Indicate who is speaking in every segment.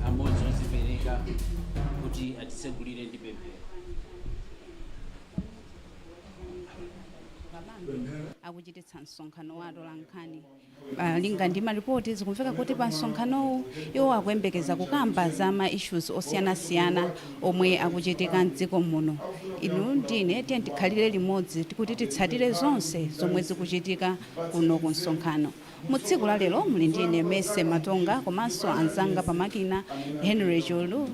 Speaker 1: amodzi ozipereka kuti atisegulire ndi pemphero.
Speaker 2: Akuchititsa msonkhano wa atolankhani linga ndi maripoti zikumveka kuti pa msonkhanowu iwo akuyembekeza kukamba za ma issues osiyanasiyana omwe akuchitika mdziko muno. Inu ndine tiye tikhalire limodzi kuti titsatire zonse zomwe zikuchitika kuno ku msonkhano. Mu tsiku la lero muli ndine Mese Matonga komanso anzanga pamakina Henry Julu,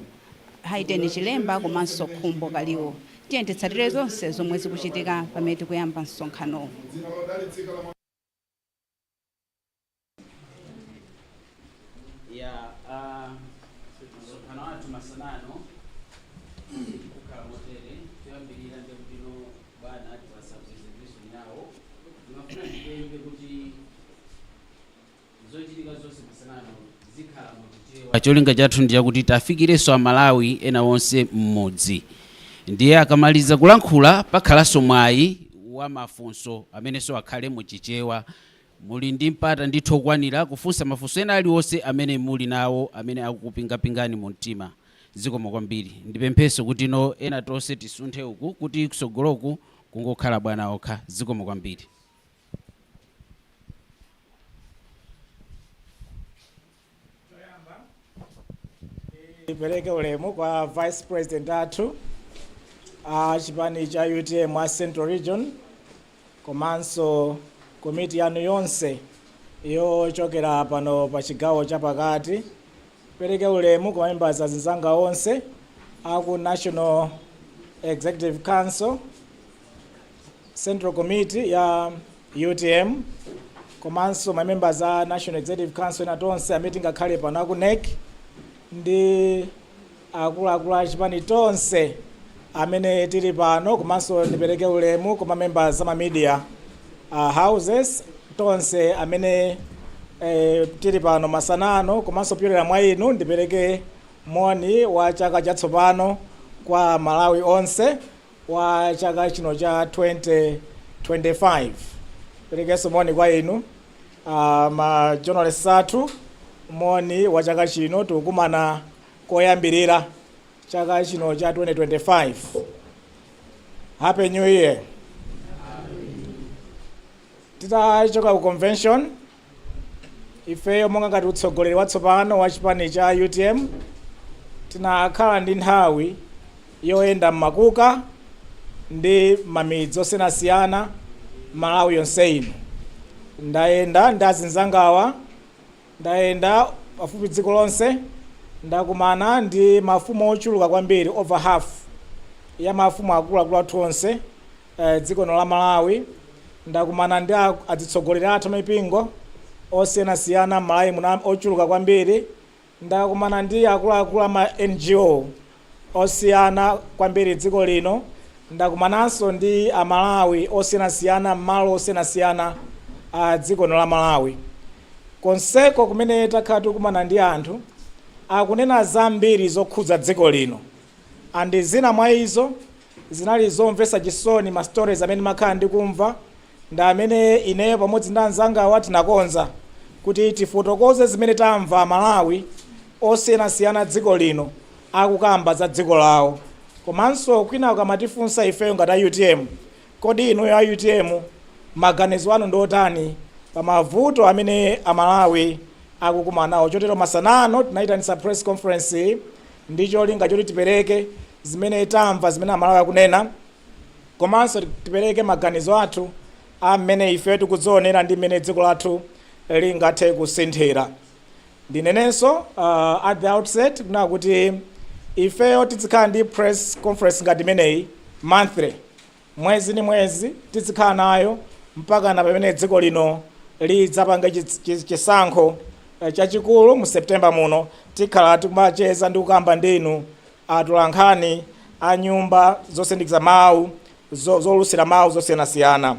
Speaker 2: Haydn Chilemba komanso Khumbo Kaliwo. Tiye titsatire zonse zomwe zikuchitika pamene tikuyamba msonkhano.
Speaker 1: Msonkhano wathu masanano kukhala motere kuyambirira ndi kutino bana ati pasabsization yawo ndimafuna ndipembe kuti zochitika zonse masanano zikhala moterewa. Cholinga chathu ndi chakuti tafikirenso amalawi ena onse mmodzi. Ndiye akamaliza kulankhula pakhalanso mwayi wa mafunso amenenso akhale muchichewa. Muli ndi mpata ndithu okwanira kufunsa mafunso ena aliwonse amene muli nawo amene akukupingapingani mu mtima. Zikomo kwambiri. Ndipempheso kuti no ena tonse tisunthe uku kuti kusogoloku kungokhala bwana okha. Zikomo kwambiri.
Speaker 3: Ipereke ulemu kwa Vice President athu chipani cha UTM Central Region komanso komiti yanu yonse yochokera pano pa chigawo chapakati. Pereke ulemu kwa members azinzanga onse aku National Executive Council, Central Committee ya UTM komanso ma members a National Executive Council ena tonse amene tingakhale pano aku NEC ndi akuluakulu a chipani tonse amene tili pano komanso ndipereke ulemu kwa members ama media houses tonse amene tili pano masanano komanso pyolera mwa inu. Ndipereke moni wa chaka chatsopano kwa Malawi onse wa chaka chino cha 2025. Perekenso moni kwa inu ma journalists athu moni wa chaka chino tikukumana koyambirira chaka chino cha 2025. Happy New Year. Titachoka ku convention ifeyo monga ngati utsogoleri watsopano wa chipani cha UTM tinakhala ndi nthawi yoyenda m'makuka ndi mamidzi osiyanasiyana Malawi yonse ino. Ndayenda ndi azinzangawa, ndayenda pafupi dziko lonse, ndakumana ndi mafumu ochuluka kwambiri, over half ya mafumu akuluakulu athu onse dziko la Malawi. Ndakumana ndi azitsogoleri athu mipingo osiyanasiyana Malawi muno ochuluka kwambiri. Ndakumana ndi akuluakulu ama NGO osiyana kwambiri dziko lino. Ndakumananso ndi Amalawi osiyanasiyana malo osiyanasiyana dziko la Malawi. Konseko kumene takhala tikumana ndi anthu akunena zambiri zokhudza dziko lino, andi zina mwa izo zinali zomvetsa chisoni. Ma stories amene makhala ndikumva ndi amene ineyo pamodzi ndi anzangawa tinakonza kuti tifotokoze zimene tamva Malawi osiyanasiyana dziko lino akukamba za dziko lawo. Komanso kwina ukamatifunsa ifeyo ngati UTM, kodi inu ya UTM maganizo anu ndi otani pa mavuto amene Amalawi akukumana nawo? Chotero masanano tinaitanitsa press conference ndi cholinga choti tipereke zimene tamva, zimene Amalawi akunena, komanso tipereke maganizo athu amene ifeyo tikudzionera ndi mmene dziko lathu lingathe kusinthira. Ndinenenso at the outset kuna kuti ifeyo tizikhala ndi press conference ngati imeneyi monthly, mwezi ni mwezi tizikhala nayo mpaka na pamene dziko lino lidzapanga chisankho chachikulu mu September muno. Tikhala tikumacheza ndi kukamba ndinu atolankhani a nyumba zosindikiza mawu, zolusira mawu zosiyanasiyana.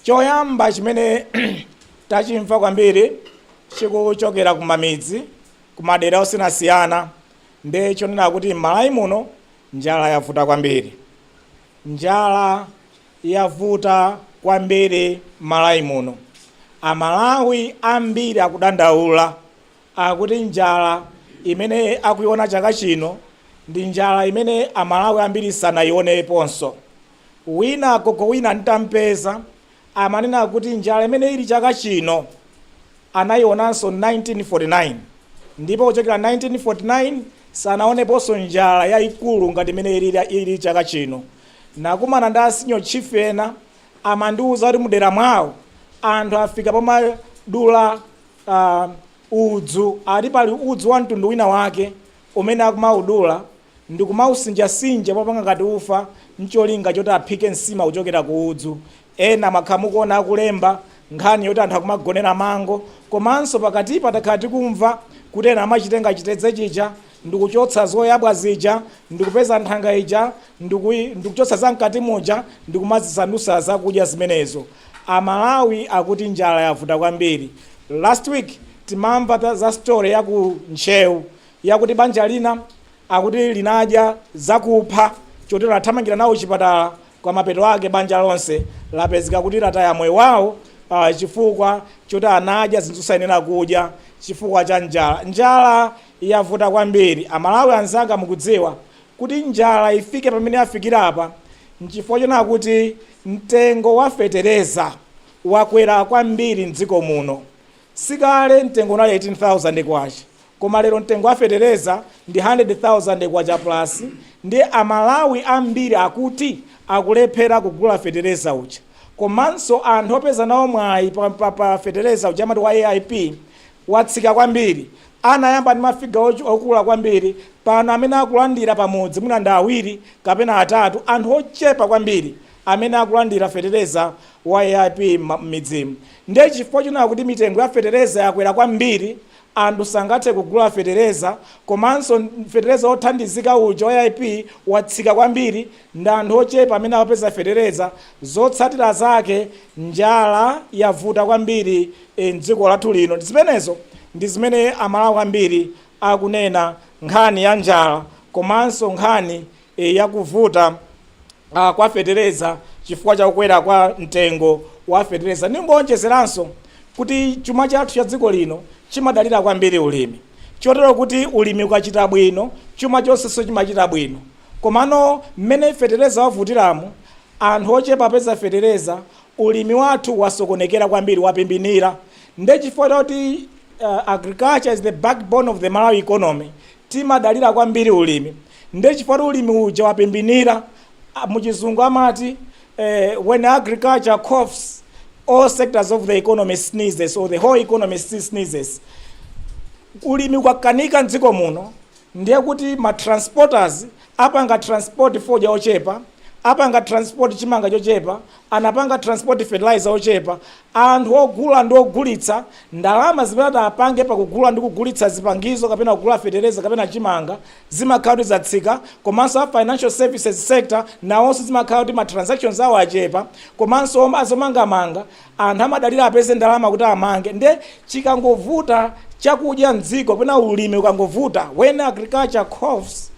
Speaker 3: Choyamba chimene tachimva kwambiri chikuchokera kumamidzi, kumadera osiyanasiyana, ndi chonena kuti Malawi muno njala yavuta kwambiri. Njala yavuta kwambiri Malawi muno. Amalawi ambiri akudandaula akuti njala imene akuiona chaka chino ndi njala imene Amalawi ambiri sanayioneponso. Wina koko wina ntampeza amanena kuti njala imene ili chaka chino anayionanso 1949, ndipo kuchokera 1949 sanaoneponso njala yayikulu ngati imene ili chaka chino. Nakumana ndi asinyo chief ena amandiuza kuti mudera mwawo anthu afika pomadula udzu, ali pali udzu wa mtundu wina wake umene akumaudula ndi kumausinjasinja popanga ngati ufa ncholinga choti aphike nsima kuchokera ku udzu. Ena makhamukuona akulemba nkhani yoti anthu akumagonera mango, komanso pakati patakhala tikumva kuti ena amachitenga chitedze chija ndikuchotsa zoyabwa zija, ndikupeza nthanga ija, ndikuchotsa zamkati muja, ndikumazisandusa zakudya zimenezo. Amalawi akuti njala yavuta kwambiri. Last week timamva za story ya ku Nchewu yakuti banja lina akuti linadya zakupha chotero lathamangira nawo chipatala, kwa mapeto ake banja lonse lapezeka kuti lataya moyo wawo chifukwa choti anadya zinthu zosayenera kudya chifukwa cha njala. Njala yavuta kwambiri. Amalawi anzanga mukudziwa kuti njala ifike pamene afikira apa nchifukwa chona kuti mtengo wa fetereza wakwera kwambiri mdziko muno. Sikale mtengo unali 18,000 kwacha, koma lero mtengo wa fetereza ndi 100,000 kwacha plus. Ndi Amalawi ambiri akuti akulephera kugula fetereza uja, komanso anthu opeza nawo mwayi pa fetereza uja amati wa AIP watsika kwambiri. Anayamba ndi mafiga okula kwambiri, pano amene akulandira pamodzi mwina ndi awiri kapena atatu, anthu ochepa kwambiri amene akulandira fetereza wa AIP m'midzimu. Ndiye chifukwa chona kuti mitengo ya fetereza yakwera kwambiri, anthu sangathe kugula fetereza, komanso fetereza othandizika uja wa AIP watsika kwambiri, ndi anthu ochepa amene akupeza fetereza. Zotsatira zake njala yavuta kwambiri mdziko lathu lino. Zimenezo ndi zimene Amalawi ambiri akunena, nkhani ya njala komanso nkhani yakuvuta kwa fetereza chifukwa cha kukwera kwa mtengo wa fetereza. Ningonjezeranso kuti chuma chathu cha dziko lino chimadalira kwambiri ulimi, chotero kuti ulimi ukachita bwino chuma chonse chimachita bwino. Komano mmene fetereza wavutiramu anthu ochepa apeza fetereza, ulimi wathu wasokonekera kwambiri, wapimbinira. Nde chifukwa kuti agriculture is the backbone of the Malawi economy, timadalira kwambiri ulimi. Nde chifukwa ulimi uja wapimbinira, muchizungu amati when agriculture coughs, all sectors of the economy sneezes, or the whole economy sneezes. Ulimi ukakanika mdziko muno, ndiye kuti ma transporters apanga transport foja ochepa, apanga transport chimanga chochepa, anapanga transport fertilizer ochepa, anthu ogula ndi ogulitsa ndalama zimene apange pakugula ndi kugulitsa zipangizo kapena kugula fertilizer kapena chimanga zimakhala kuti zatsika. Komanso financial services sector nawonso zimakhala kuti ma transactions awo achepa, komanso azomangamanga anthu amadalira apeze ndalama kuti amange. Nde chikangovuta chakudya mdziko pena ulimi ukangovuta, when agriculture coughs,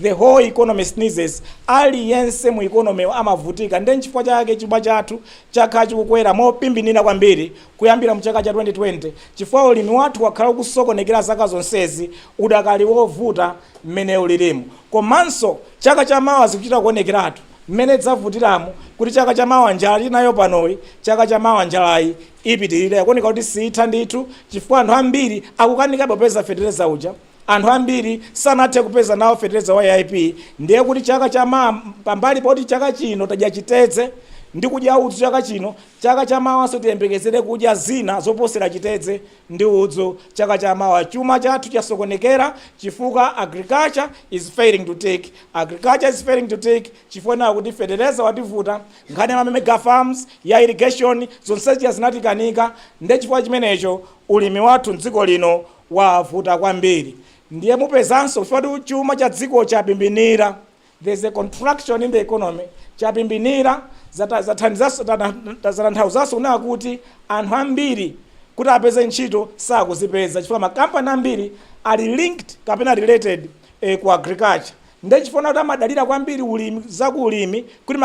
Speaker 3: the whole economy sneezes. Aliyense mu economy amavutika. Nde chifukwa chake chuma chathu chakhala chikukwera mopimbinira kwambiri kuyambira mu chaka cha 2020, chifukwa ulimi wathu wakhala kusokonekera zaka zonsezi, udakali wovuta mmene ulilimu. Komanso chaka chamawa zikuchita kuonekeratu mmene dzavutiramu kuti chaka chamawa njala tinayo panoyi, chaka chamawa njalayi ipitirira yakuoneka kuti sitha ndithu, chifukwa anthu ambiri akukanika popeza fetereza uja, anthu ambiri sanathe kupeza nawo fetereza wa AIP. Ndiye kuti chaka chamawa pambali poti chaka chino tadya chitedze ndi kudya udzu, chaka chamawa tiyembekezere kudya zina zoposera chitedze ndi udzu. Chaka chamawa chuma chathu chasokonekera chifukwa agriculture is failing to take, chifukwa kuti fetereza wativuta, nkhani ya mega farms ya irrigation zonse zinatikanika. Nde chifukwa chimenecho ulimi wathu mdziko lino wavuta kwambiri. Ndiye mupezanso chifukwa chuma cha dziko chapimbinira, there's a contraction in the economy, chapimbinira zatanthauzaso kunena kuti anthu ambiri kuti apeze ntchito sakuzipeza, chifukwa makampani ambiri ali linked kapena related ku agriculture. Nde chifukwa kuti amadalira kwambiri ulimi, zakuulimi, kuti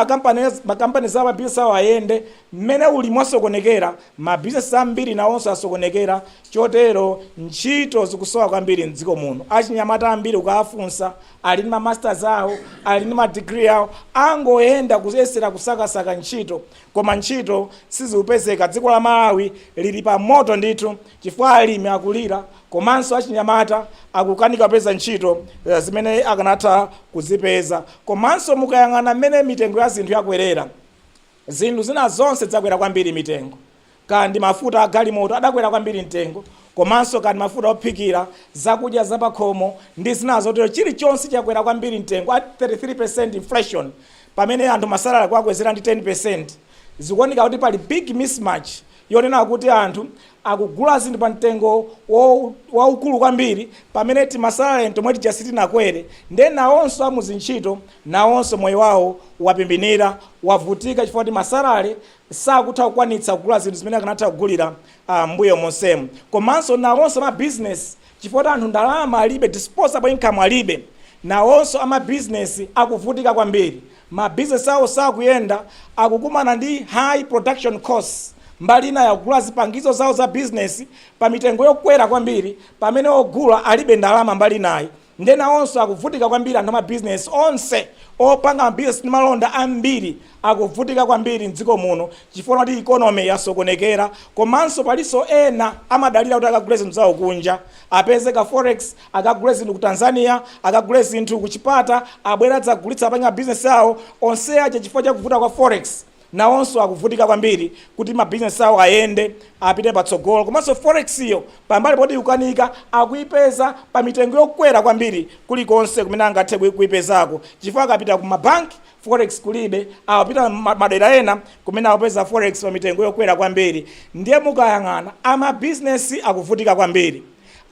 Speaker 3: makampani za mabizinesi awo ayende. Mmene ulimi wasokonekera, mabizinesi ambiri nawonso asokonekera, chotero ntchito zikusowa kwambiri mdziko muno. Achinyamata ambiri ukafunsa ali ndi ma masters awo, ali ndi ma degree awo, angoyenda kuyesera kusakasaka ntchito, koma ntchito sizikupezeka. Dziko la Malawi lili pa moto ndithu, chifukwa alimi akulira, komanso achinyamata akukanika kupeza ntchito zimene akanatha kuzipeza. Komanso mukayang'ana mmene mitengo ya zinthu yakwerera, zinthu zina zonse zakwera kwambiri mitengo. Kandi mafuta agalimoto adakwera kwambiri mtengo, komanso kandi mafuta ophikira, zakudya zapakhomo ndi zina zotero, chilichonse chakwera kwambiri mtengo at 33% inflation, pamene anthu masalari kwakwezera ndi 10%. Zikuoneka kuti pali big mismatch yonena kuti anthu akugula zinthu pa mtengo waukulu kwambiri, pamene timasalari tomwe tichasitinakwere. Nde nawonso amuzintchito nawonso moyo wawo wapimbinira, wavutika, chifukwa kuti masalari sakutha kukwanitsa kugula zinthu zimene akanatha kugulira mbuyo monsemu. Komanso nawonso ma business, chifukwa anthu ndalama alibe, disposable income alibe, nawonso ama business akuvutika kwambiri. Ma business awo sakuyenda, akukumana ndi high production costs, mbali ina yakugula zipangizo zawo za business pa mitengo yokwera kwambiri, pamene ogula alibe ndalama mbali nayi. Nde nawonso akuvutika kwambiri anthu ama business onse opanga business ndi malonda ambiri akuvutika kwambiri mdziko muno, chifukwa kuti economy yasokonekera. Komanso paliso ena amadalira kuti akagule zinthu zawo kunja, apeze ka forex, akagule zinthu ku Tanzania, akagule zinthu ku Chipata, abwera dzagulitsa apanga business awo. Onse aje chifukwa chakuvuta kwa forex nawonso akuvutika kwambiri kuti ma business awo ayende apite patsogolo. Komanso forex iyo pambali poti ukanika akuipeza pa mitengo yokwera kwambiri kulikonse kumene angathe kuipezako, chifukwa akapita ku mabanki forex kulibe, apita madera ena kumene akupeza forex pa mitengo yokwera kwambiri. Ndiye mukayang'ana ama business akuvutika kwambiri,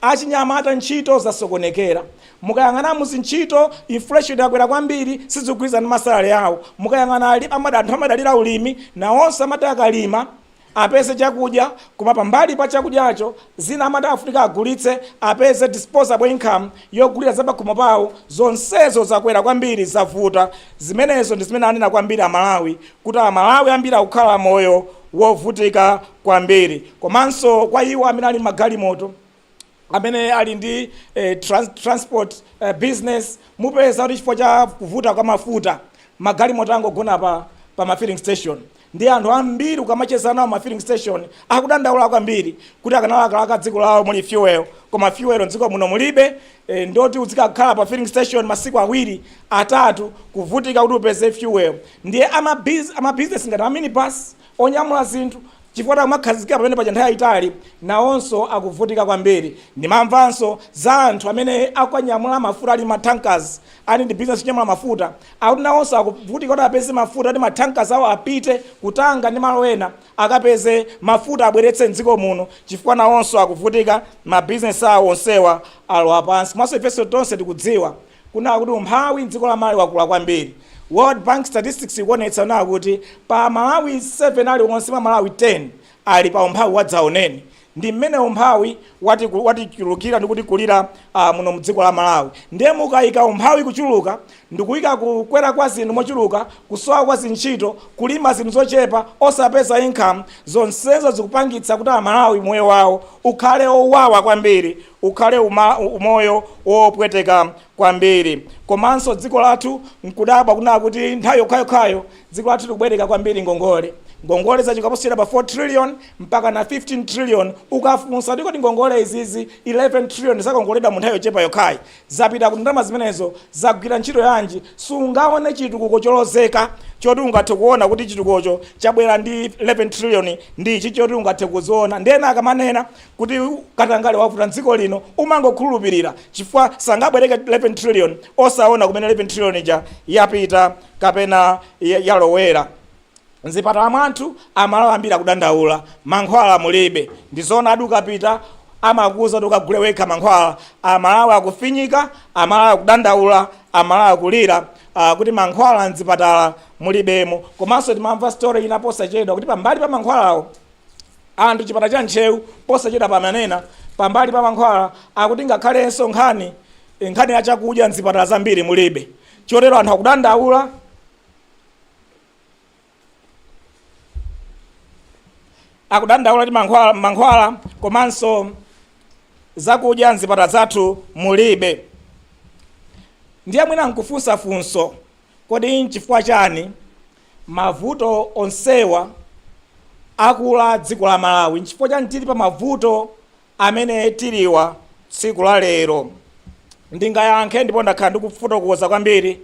Speaker 3: achinyamata ntchito zasokonekera. Mukayang'ana muzintchito inflation yakwera kwambiri, sizikugwirizana ndi masalari awo. Mukayang'ana anthu amadalira ulimi, nawonso amati akalima apeze chakudya, koma pambali pa chakudyacho zina amati afunika agulitse apeze disposable income yogulira zapakhomo pawo. Zonsezo zakwera kwambiri, zavuta. Zimenezo ndi zimene anena kwambiri Amalawi, kuti Amalawi ambiri akukhala moyo wovutika kwambiri. Komanso kwa iwo amene ali magalimoto amene ali ndi transport business, mupeza kuti chifukwa cha kuvuta kwa mafuta magalimoto angogona pa ma filling station. Ndi anthu ambiri ukamacheza nawo ma filling station akudandaula kwambiri kuti akanalakalaka dziko lawo muli fuel, koma fuel dziko muno mulibe. Ndoti uzikakhala pa filling station masiku awiri atatu kuvutika kuti upeze fuel. Ndiye ama business ngati minibus onyamula zinthu chifukwa kumakhazikika pamene paja nthawi yayitali nawonso akuvutika kwambiri. Ndimamvanso za anthu amene akanyamula mafuta ali matankers ali ndi business yonyamula mafuta akuti nawonso akuvutika kuti apeze mafuta kuti matankers awo apite kutanga ndi malo ena akapeze mafuta abweretse mdziko muno chifukwa nawonso akuvutika ma business awo onsewa alowa pansi. Komanso ifenso tonse tikudziwa kuna kuti umphawi mdziko la Malawi wakula kwambiri. World Bank statistics ikuonetsa na kuti pa Malawi 7 ali onse mwa Malawi 10 ali pa umphawi wadzaoneni. Ndi mmene umphawi wati chulukira ndi kuti kulira muno mdziko la Malawi. Ndiye mukayika umphawi kuchuluka ndikuyika kukwera kwa zinthu mochuluka, kusowa kwa zintchito, kulima zinthu zochepa, osapeza income, zonsezo zikupangitsa kuti Malawi moyo wawo ukhale owawa kwambiri, ukhale umoyo wopweteka kwambiri. Komanso dziko lathu nkudabwa kuna kuti nthawi yokhayokhayo dziko lathu likubwereka kwambiri ngongole zachikaposera pa 4 trillion mpaka na 15 trillion. Ukafunsa ndiko ndi ngongole izizi 11 trillion zakongoledwa mu nthawi yochepa yokhayi zapita ku ndalama zimenezo zagwira ntchito yanji. Sungaone chitukuko cholozeka choti ungathe kuona kuti chitukukocho chabwera ndi 11 trillion ndi ichi choti ungathe kuziona. Ndena akamanena kuti katangale wavuta dziko lino umangokhulupirira chifukwa sangabwereke 11 trillion osaona kumene 11 trillion yapita kapena yalowera. Mzipatala mwanthu amalawi ambiri akudandaula mankhwala mulibe. Ndizona adukapita amakuza kuti ukagule wekha mankhwala. Amalawi akufinyika, amalawi akudandaula, amalawi akulira kuti mankhwala mzipatala mulibemo. Komanso timamva story inaposachedwa kuti pambali pa mankhwalawo anthu chipata cha ntcheu posachedwa pamanena pambali pa mankhwala akuti ngakhalenso nkhani ya chakudya mzipatala zambiri mulibe. Chotero anthu akudandaula kuti mankhwala komanso zakudya mzipatala zathu mulibe. Ndiye mwina nkufunsa funso kodi nchifukwa chani mavuto onsewa akula dziko la Malawi? Nchifukwa chani tili pa mavuto amene tiliwa tsiku la lero? Ndingayankhe ndipo ndakhala ndikufotokoza kwambiri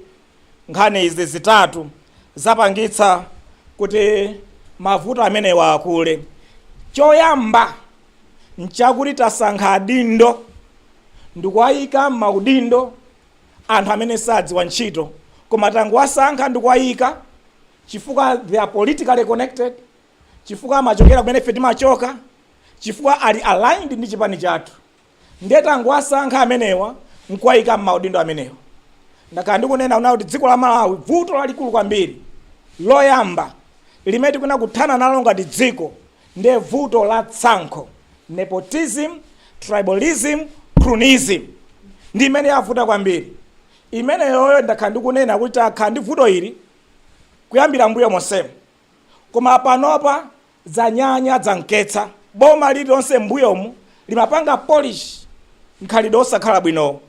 Speaker 3: nkhani izi zitatu zapangitsa kuti mavuto amenewa akule. Choyamba nchakuti tasankha adindo ndikuwayika maudindo anthu amene sadziwa ntchito, koma tangowasankha ndikuwayika chifukwa they are politically connected, chifukwa amachokera kumene ife timachoka, chifukwa ali aligned ndi chipani chathu. Ndiye tangowasankha amenewa nkuwayika maudindo amenewa. Ndakhala ndikunena kuti dziko la Malawi vuto lalikulu kwambiri loyamba limene tikuna kuthana nalo ngati dziko ndiye vuto la tsankho, nepotism, tribalism, cronyism. Ndi imene yavuta kwambiri. Imene yoyo ndakhala ndikunena kuti takhala ndi vuto ili kuyambira mbuyo monsemo, koma panopa zanyanya zanketsa. Boma lililonse mbuyomu limapanga polish nkhalidwe osakhala bwino.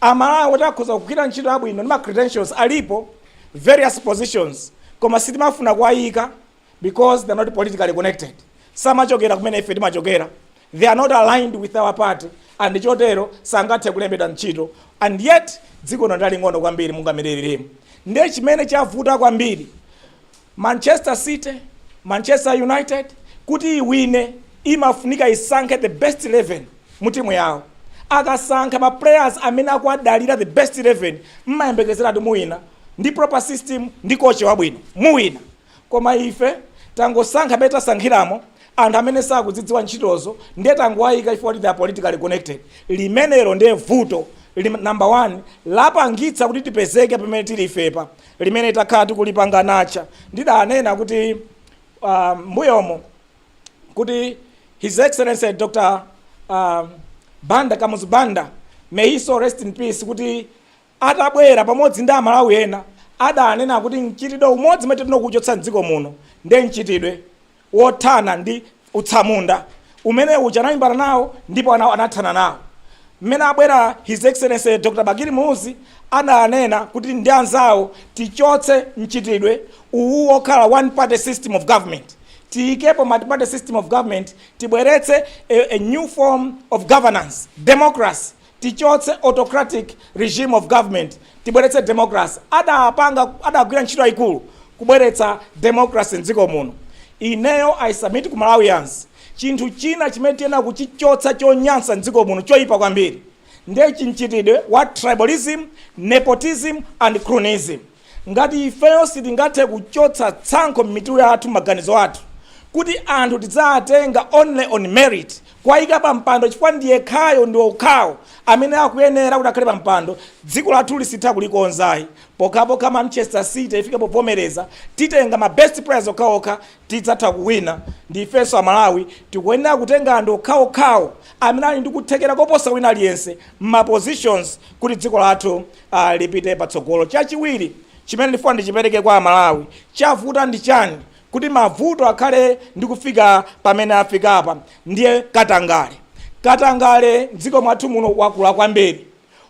Speaker 3: Amalawi kuti akhoza kugwira ntchito abwino ndi ma credentials alipo various positions, koma sitimafuna kuwayika because they are not politically connected. Samachokera kumene ife timachokera, they are not aligned with our party, and chotero sangathe kulembedwa ntchito. And yet dziko ndali ngono kwambiri mungamiririmu. Ndiye chimene chavuta kwambiri Manchester City, Manchester United kuti iwine imafunika isankhe the best 11 mu timu yawo. Akasankha ma players amene akwadalira the best 11 mmayembekezera kuti muwina ndi proper system ndi coach wabwino muwina. Koma ife tangosankha beta sankhiramo anthu amene sakudzidziwa ntchitozo ndiye tangowayika chifukwa they are politically connected. Limenelo ndiye vuto number 1 lapangitsa kuti tipezeke pamene tili ifepa limene takhala tikulipanga nacha. Ndidanena kuti mbuyomo kuti His Excellency Dr. Banda Kamuzu Banda, may he so rest in peace, kuti atabwera pamodzi ndi amalawi ena adanena kuti mchitidwe umodzi umene tinokuchotsa mdziko muno ndiye mchitidwe wothana ndi utsamunda umene uja analimbana nawo ndipo anathana nawo. Mmene abwera His Excellency Dr. Bagiri Muzi ananena kuti ndi anzawo tichotse mchitidwe uwu wokhala one party system of government, tiyikepo multi-party system of government, tibweretse a new form of governance, democracy, tichotse autocratic regime of government, tibweretse democracy. Adagwira ntchito ikulu kubweretsa democracy mdziko muno. Ineyo I submit ku Malawians chinthu china chimene tiyenera kuchichotsa chonyansa mdziko muno choyipa kwambiri ndiye chinchitidwe wa tribalism, nepotism and cronyism. Ngati ifeyo sitingathe kuchotsa tsankho m'mitu yathu maganizo athu kuti anthu tidzatenga only on merit, kwayika pa mpando chifukwa ndiye khayo ndi okhawo amene akuyenera kuti akhale pa mpando, dziko lathu lisitha kulikonzayi. Pokapoka Manchester City ifike povomereza titenga ma best players okhaokha tidzatha kuwina. Ndi ifenso Amalawi tikuyenera kutenga anthu okhaokhawo amene ali ndi kuthekera koposa wina aliyense ma positions kuti dziko lathu lipite patsogolo. Chachiwiri chimene ndifuna ndichipereke kwa Amalawi, chavuta ndi chani kuti mavuto akhale ndi kufika pamene afika apa, ndiye katangale. Katangale dziko mwathu muno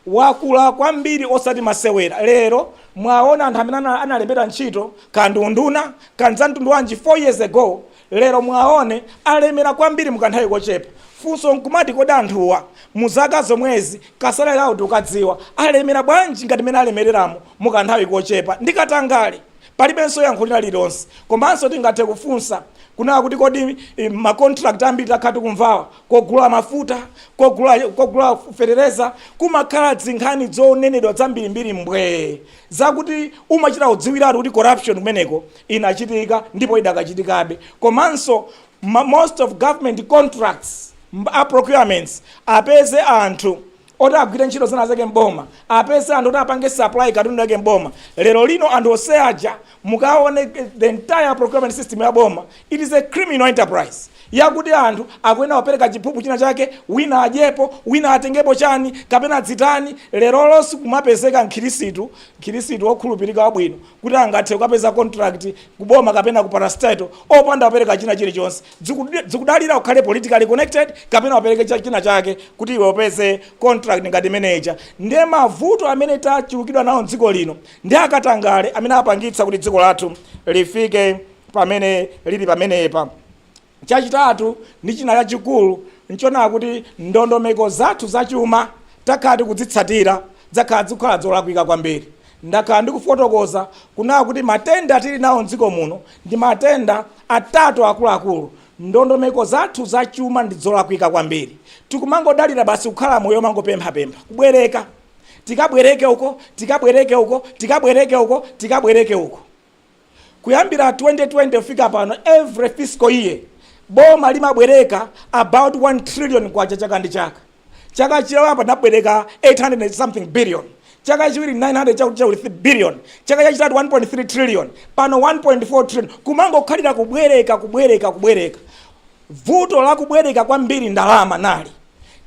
Speaker 3: wakula kwambiri osati masewera. Lero mwaona anthu amene analembera ntchito kandunduna kanzantundu wanji 4 years ago, lero mwaone alemera kwambiri mukanthawi kochepa. Funso nkumati kodi anthuwa muzaka zomwezi kasalale lawo tikukadziwa alemera bwanji ngati mene alemereramo mukanthawi kochepa. Ndikatangale palibenso yankho lina lilonse. Komanso tingathe kufunsa kunaka kuti kodi ma contract ambiri takhati kumvawa kogula mafuta, kogula fertilizer, kumakhala zinkhani zonenedwa zambirimbiri mbwe zakuti umachita kudziwiratu kuti corruption kumeneko inachitika ndipo idakachitikabe. Komanso most of government contracts procurements apeze anthu oti agwire ntchito zina zake mboma, apeze anthu oti apange supply katundu yake mboma. Lero lino anthu oseaja mukaone the entire procurement system ya boma, it is a criminal enterprise yakuti anthu akuyenera kupereka chiphuphu china chake, wina ajepo, wina atengepo chani kapena dzitani. Lero lonse kumapezeka nkhirisitu wokhulupirika wabwino kuti angathe kukapeza contract kuboma kapena kupata state opanda kupereka china chilichonse. Zikudalira ukhale politically connected kapena upereke china chake kuti iwe upeze contract ngati manager. Ndiye mavuto amene tachulukidwa nawo mdziko lino ndi akatangale amene apangitsa kuti dziko lathu lifike pamene lili pamenepa. Chachitatu ndi china chachikulu nchona kuti ndondomeko zathu zachuma takhati kudzitsatira zakhala zikhala zolakwika kwambiri. Ndakhala ndikufotokoza kunaka kuti matenda tili nawo mdziko muno ndi matenda atatu akuluakulu. Ndondomeko zathu zachuma ndi zolakwika kwambiri. Tikumangodalira basi kukhala moyo mangopempha kubwereka, tikabwereke uko. Kuyambira 2020 kufika pano every fiscal year boma limabwereka about 1 trillion kwa chaka ndi chaka. Chaka chilawapa nabwereka 800 and something billion. Chaka chiwiri 900 chakuti 3 billion. Chaka chachitatu 1.3 trillion. Pano 1.4 trillion. Kumango khalira kubwereka. Vuto la kubwereka kwambiri ndalama nali.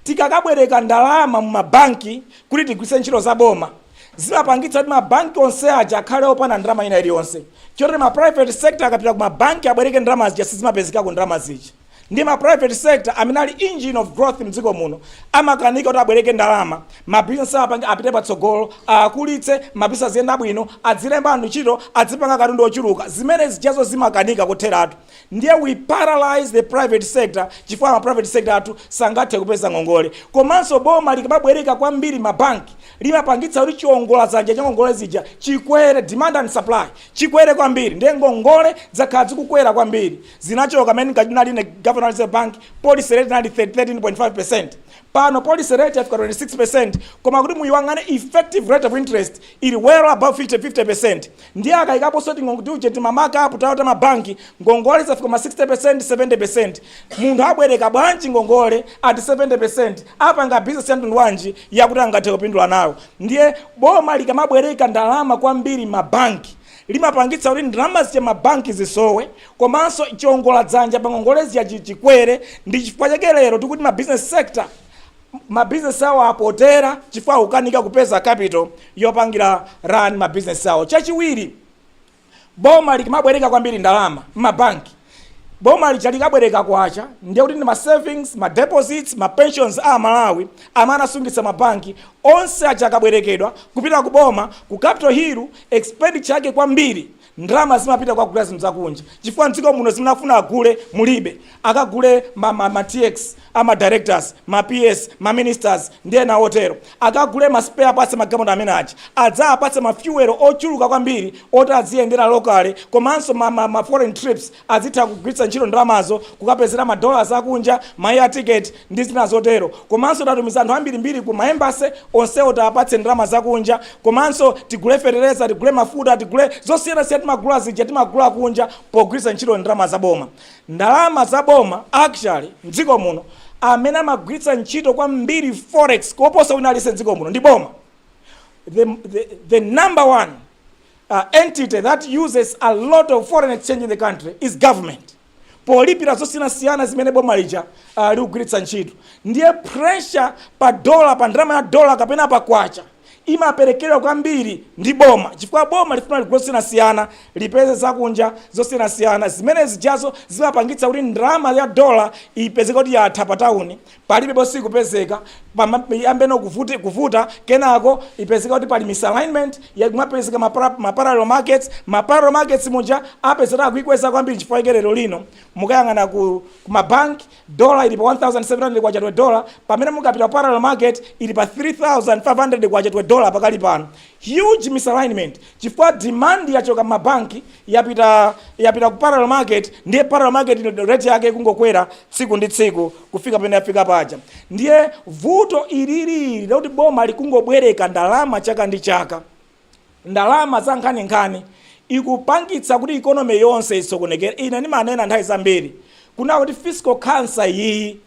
Speaker 3: Tikakabwereka ndalama mu mabanki kuti tigwiritse ntchito za boma, zimapangitsa kuti mabanki onse aja akhale opanda ndalama ina iliyonse. Chotero ma private sector akapita ku mabanki abwereke ndalama zija sizimapezeka ku ndalama zija. Ndi ma private sector amene ali engine of growth mdziko muno amakanika kuti abwereke ndalama, mabusiness apite patsogolo, akulitse mabisa ziyenda bwino, adzilemba anthu ntchito, adzipanga katundu ochuluka. Zimene zijazo zimakanika kutheratu. Ndiye we paralyze the private sector chifukwa ma private sector athu sangathe kupeza ngongole. Komanso boma likamabwereka kwambiri mabanki limapangitsa kuti chiwongola zanja cha ngongole zija chikwere, demand and supply chikwere kwambiri. Ndiye ngongole zakhala zikukwera kwambiri. Zinachoka amene kadinali ne Governor Bank policy rate nali 13.5%. Pano policy rate yafika 26%. Koma kuti muyiwangane effective rate of interest ili well above 50%. Ndiye akayikapo soti ngongole timamaka apo tawata mabanki ngongole zafika 60% 70%. Munthu abwereka bwanji ngongole at 70%. Apa nga business yandu wanji yakuti angathe kupindula nayo. Ndiye boma likamabwereka ndalama kwambiri mabanki limapangitsa kuti ndalama zija mabanki zisowe, komanso chiwongola dzanja pa ngongole zija chikwere. Ndi chifukwa chake lero tikuti ma business sector mabusiness awo apotera chifukwa ukanika kupeza capital yopangira run mabusiness awo. Chachiwiri, boma likamabwereka kwambiri ndalama mabanki, boma likabwereka kwacha ndiye kuti ndi ma savings, ma deposits, ma pensions a Malawi amene asungitsa mabanki onse akabwerekedwa kupita ku boma ku Capitol Hill, expenditure yake kwambiri ndalama zimapita kwa kugula zinthu zakunja chifukwa mdziko muno zimunafuna agule mulibe, akagule ma TX, ama directors, ma PS, ma ministers ndiye na otero, akagule ma spare parts magamond amene achi adzapatsa ma fuel ochuluka kwambiri oti aziyendera locally, komanso ma foreign trips azitha kugwiritsa ntchito ndalamazo kukapezera ma dollars akunja, ma air ticket ndi zina zotero, komanso tatumiza anthu ambirimbiri ku ma embassy onsewo tapatse ndalama zakunja, komanso tigule fertilizer, tigule mafuta, tigule zosiyana timagula zija timagula kunja pogwiritsa ntchito ndalama za boma. Ndalama za boma actually mdziko muno amene amagwiritsa ntchito kwambiri forex koposa wina aliyense mdziko muno ndi boma. The number one entity that uses a lot of foreign exchange in the country is government. Polipira zosiyana zimene boma lija likugwiritsa ntchito. Ndiye pressure pa dollar, pa ndalama ya dollar kapena pa kwacha imaperekedwa kwambiri ndi boma chifukwa boma lifuna ligosiyana lipeze zakunja zosiyana zimene zijazo zimapangitsa kuti ndalama ya dola ipezeka kuti yatha pa town palibe bosi kupezeka yambeno kuvuta kenako ipezeka kuti pali misalignment yakumapezeka ma parallel markets muja apezeka kuikweza kwambiri chifukwa lero lino mukayangana ku mabank dola ili pa 1700 kwacha $1 pamene mukapita parallel market ili pa 3500 kwacha $1 pakali pano. Huge misalignment chifukwa demand yachoka mabanki yapita ku parallel market, ndiye parallel market rate yake kungokwera tsiku ndi tsiku kufika pene yafika paja. Ndiye vuto ilili loti boma likungobwereka ndalama chaka ndi chaka, ndalama za nkhani ikupangitsa kuti economy yonse isokonekera. Ine ndimanena nthawi zambiri kuna kuti fiscal cancer iyi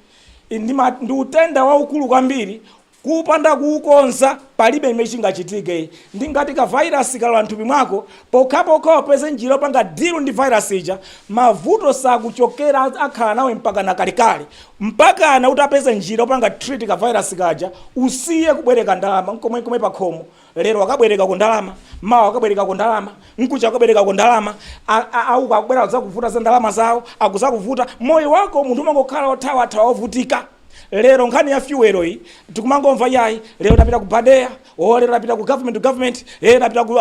Speaker 3: ndi utenda waukulu kwambiri kupanda kuukonza palibe imene chingachitike. Ndi ngati ka virus kalowa mthupi mwako pokhapokha upeze njira yopanga deal ndi virus ija, mavuto sakuchokera akhala nawe mpaka na kalikali mpaka na utapeza njira yopanga treat ka virus kaja usiye kubwereka ndalama nkomwe pa khomo. Lero akabwereka ku ndalama, mawa akabwereka ku ndalama, nkucha akabwereka ku ndalama, au akubwera kuvuta za ndalama zawo, akuzakuvuta moyo wako munthu umangokhala othawa ovutika. Lero nkhani ya fuel iyi tikumangomva yayi lero tapita ku Badea, lero tapita ku government, tapita ku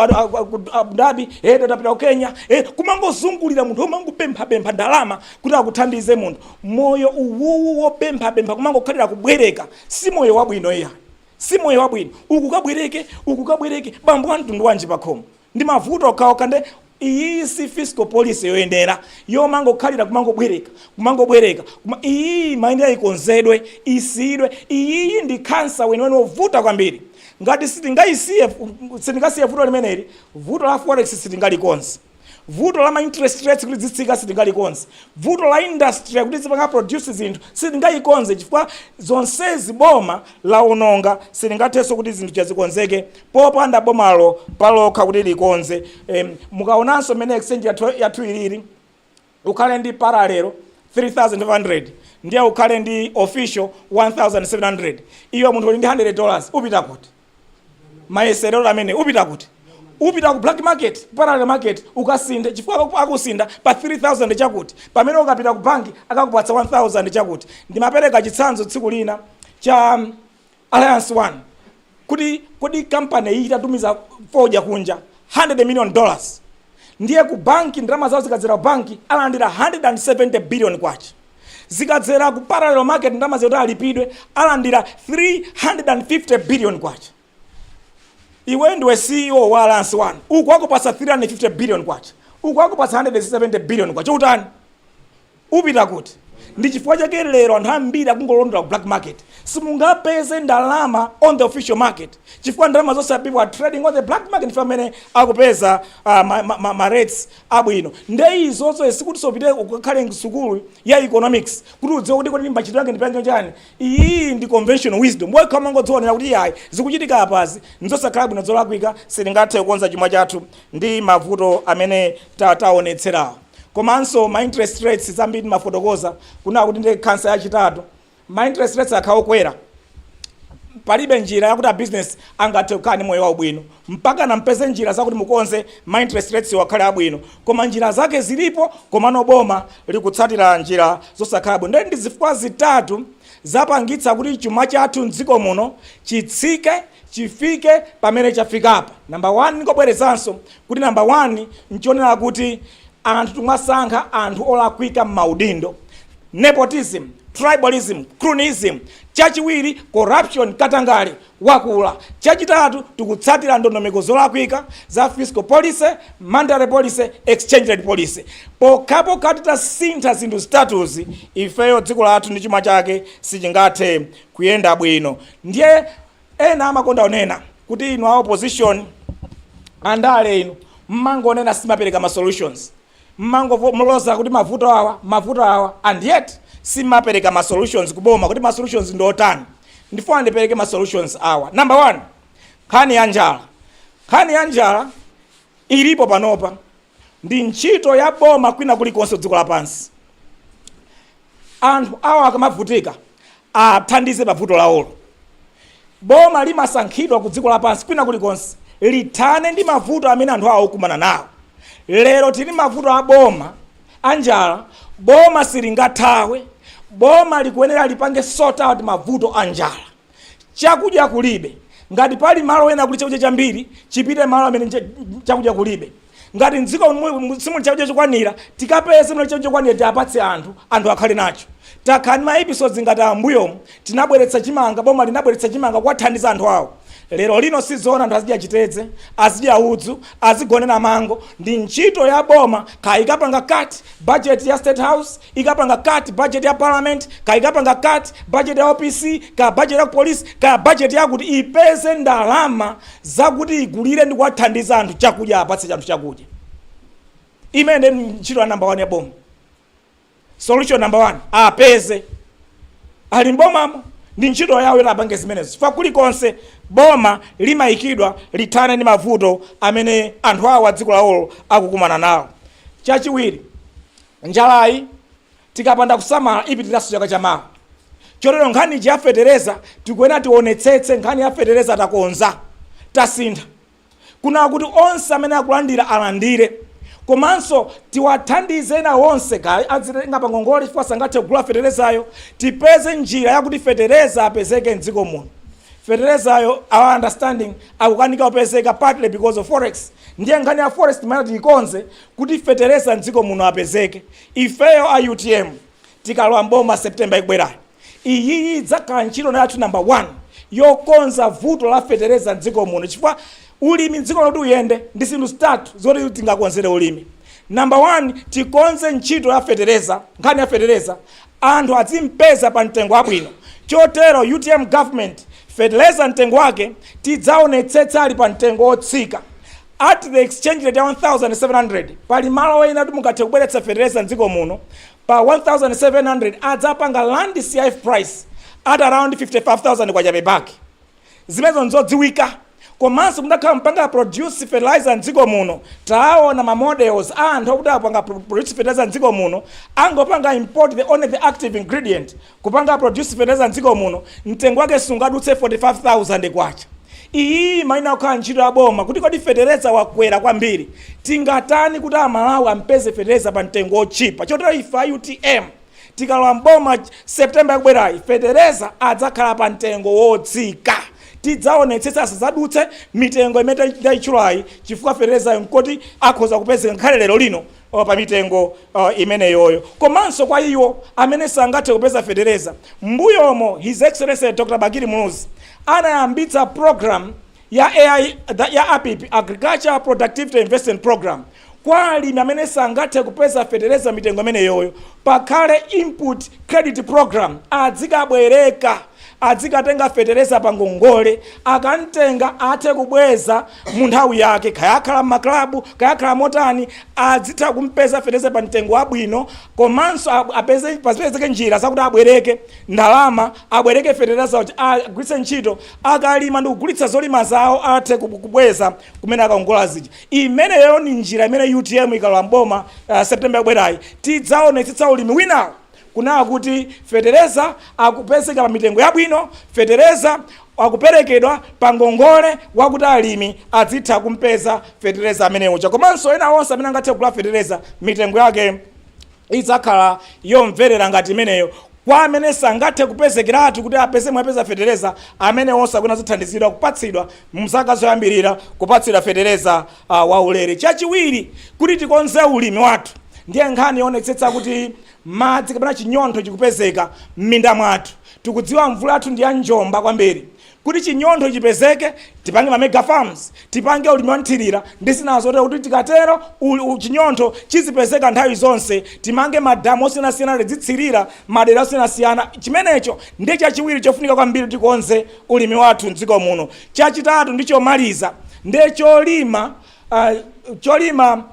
Speaker 3: Abu Dhabi, tapita ku Kenya, kumangozungulira munthu umangopempha ndalama kuti akuthandize munthu. Moyo uwu wopempha kumangokhalira kubwereka si moyo wabwino iya, si moyo wabwino. ukukabwereke bambo wa mtundu wanji pakhomo ndi mavuto okhaokha. Nde iyi si fiscal policy yoyendera yomangokhalira kumangobwereka iyi mayenera ikonzedwe isidwe. Iyi ndi cancer weniweni wovuta kwambiri. Ngati sitingasiye vuto limeneli, vuto la forex sitingalikonse, vuto la ma interest rates kuti zitsika sitingalikonse, vuto la industry kuti zipanga produce zinthu sitingayikonze chifukwa zonsezi boma laononga. Sitingathenso kuti zinthu chazikonzeke popanda bomalo palokha kuti likonze. Mukaonanso mene exchange yathu ilili, ukhale ndi parallel 3500 ndiye ukhale ndi official 1700, iyo munthu uli ndi $100 upita kuti mayeserero amene upita kuti upita ku black market, parallel market ukasinde chifukwa akusinda pa 3000 chakuti, pamene ukapita ku banki akakupatsa 1000 chakuti. Ndimapereka chitsanzo tsiku lina cha Alliance One kuti company iyi itatumiza foja kunja $100 million, ndiye ku banki ndalama zawo zikadzera ku banki alandira 170 billion kwacha, zikadzera ku parallel market ndalama zoti alipidwe alandira 350 billion kwacha. Iwe ndiwe CEO wa Alliance One, uku wakupasa 350 billion kwacha, uku wakupasa 170 billion kwacha, utani upita kuti? Ndi chifukwa chake lero anthu ambiri akungolondola ku black market. Simungapeze ndalama on the official market chifukwa ndalama zonse people are trading on the black market famene akupeza ma rates abwino. Nde izonso sikuti sopite ukakhale nsukulu ya economics kuti udziwe kuti mbachito yake ndipanga chani. Iyi ndi conventional wisdom wekha mangodziona kuti yayi zikuchitika apazi nzosakhala bwino zolakwika sitingathe kukonza chuma chathu ndi mavuto amene taonetserawo. Komanso ma interest rates zambiri mafotokoza kuna kuti ndi cancer yachitatu. Ma interest rates akhaokwera palibe njira yakuti business angathe kukhala moyo waubwino mpaka nampeze njira zakuti mukonze ma interest rates wakhale abwino, koma njira zake zilipo, koma noboma likutsatira njira zosakhala bwino. Ndi zifukwa zitatu zapangitsa kuti chuma chathu mdziko muno chitsike chifike pamene chafika. Number 1 nikobwerezanso kuti number 1 nchionera kuti anthu tumasankha anthu olakwika m'maudindo, nepotism, tribalism, cronyism. Chachiwiri corruption katangale wakula. Chachitatu tikutsatira ndondomeko zolakwika za fiscal policy, monetary policy, exchange rate policy. Pokapo katita sintha zinthu status ifeyo dziko lathu ndi chuma chake sichingathe kuyenda bwino. Ndiye ena amakonda onena kuti inu a opposition andale inu mmangonena simapereka ma solutions, mloza kuti mavuto awa and yet simapereka ma solutions kuboma kuti ma solutions ndotani. Ndifuna ndipereke ma solutions awa. Number 1, nkhani ya njala. Nkhani ya njala ilipo panopa, ndi ntchito ya boma kwina kulikonse dziko lapansi. Anthu awa akamavutika athandize pavuto lawolo. Boma limasankhidwa ku dziko lapansi kwina kulikonse lithane ndi mavuto amene anthu awa akumana nawo. Lero tili mavuto a boma anjala, boma silingathawe, boma likuyenera lipange sort out mavuto anjala. Chakudya kulibe, ngati pali malo ena kuli chakudya chambiri chipite malo amene chakudya kulibe. Ngati mdziko simuli chakudya chokwanira tikapeze muli chakudya chokwanira tiapatse anthu akhale nacho. Takhani ma episodes ngati ambuyo tinabweretsa chimanga, boma linabweretsa chimanga kwathandiza anthu awo. Lero lino sizoona anthu azidya chitedze, azidya udzu, azigonera mango. Ndi ntchito ya boma ikapanga cut budget ya State House, ikapanga cut budget ya Parliament, ikapanga cut budget ya OPC, ka budget ya police, ka budget ya kuti ipeze ndalama zakuti igulire ndi kwathandiza anthu chakudya, apatse anthu chakudya. Imene ntchito ya number 1 ya boma. Solution number 1 apeze ali mbomamo ndi ntchito yawo itapange zimenezo. Fa kulikonse boma limayikidwa lithane ndi mavuto amene anthu awa dziko lawolo akukumana nawo. Chachiwiri, njalayi tikapanda kusamala ipitiranso chaka chamawa. Chotero nkhani ya fetereza tikuyenera tionetsetse nkhani ya fetereza takonza tasintha kuna kuti onse amene akulandira alandire, komanso tiwathandize na onse azitenga pangongole chifukwa sangathe kugula feterezayo. Tipeze njira yakuti fetereza apezeke mdziko muno. Feterezayo our understanding akukanika upezeka partly because of forex. Ndiye nkhani ya forex timene tikonze kuti fetereza mdziko muno apezeke. Ifeyo a UTM tikalowa mboma September ikubwerayo, iyi idzakhala ntchito yathu number 1 yokonza vuto la fetereza mdziko muno, chifukwa ulimi mdziko loti uyende ndi zinthu zitatu zoti tingakonzere ulimi. Number 1, tikonze ntchito ya fetereza. Nkhani ya fetereza anthu azimpeza pa mtengo wabwino. Chotero UTM government fetereza mtengo wake tidzaonetsetsa ali pa mtengo otsika at the exchange rate ya 1700. Pali malo ena kuti mungathe kubweretsa fetereza mdziko muno pa 1700 adzapanga land CIF price at around 55,000 kwa chapebaki. Zimezo nzodziwika. Komanso mudakhala mpanga produce fertilizer mdziko muno taona ma models anthu akuti apanga produce fertilizer mdziko muno angopanga import the active ingredient kupanga produce fertilizer mdziko muno mtengo wake sungadutse 45,000 kwacha. Iyi maina okhala ntchito ya boma kuti kodi fetereza wakwera kwambiri tingatani kuti amalawi ampeze fetereza pa mtengo ochipa. Chotero ifa UTM tikalowa mboma September yakubwerayi fetereza adzakhala pa mtengo wotsika. Tidzaonetsetsa asadzadutse mitengo imene ndaichulayi chifukwa fetereza nkoti akhoza kupezeka nkhale lero lino pa mitengo imene yoyo. Komanso kwa iwo amene sangathe kupeza fetereza, mbuyomo His Excellency Dr. Bakiri Muluzi anayambitsa program ya AI ya APIP, Agriculture Productivity Investment Program, kwa alimi amene sangathe kupeza fetereza mitengo imene yoyo. Pakhale input credit program adzikabwereka adzikatenga fetereza pangongole akantenga athe kubweza mu nthawi yake, kayakhala m'maklabu kayakhala motani adzitha kumpeza fetereza pa mtengo wabwino. Komanso apezeke njira zakuti abwereke ndalama, abwereke fetereza kuti agwiritse ntchito akalima ndi kugulitsa zolima zawo athe kubweza kumene akangola zija. Imeneyo ni njira imene UTM ikalowa mboma September yakubwerayi tidzaonetsetsa ulimi winawo kuna kuti fetereza akupezeka pa mitengo yabwino, fetereza akuperekedwa pa ngongole wakuti alimi azitha kumpeza fertilizer amenewo. Komanso ena onse amene angathe kugula fertilizer mitengo yake idzakhala yomverera ngati imeneyo, kwa amene sangathe kupezekeratu kuti apeze mwapeza fertilizer amene onse akuna zithandizidwa kupatsidwa mzaka zoyambirira kupatsidwa fertilizer waulere. Chachiwiri kuti tikonze ulimi wathu ndiye nkhani yonetsetsa kuti madzi kapena chinyontho chikupezeka m'minda mwathu. Tikudziwa mvula yathu ndi ya njomba kwambiri, kuti chinyontho chipezeke tipange ma mega farms, tipange ulimi wanthirira ndi zinazo kuti tikatero chinyontho chizipezeka nthawi zonse, timange madamu osiyanasiyana tidzitsirira madera osiyanasiyana. Chimenecho ndiye chachiwiri chofunika kwambiri tikonze ulimi wathu mdziko muno. Chachitatu ndi chomaliza ndiye cholima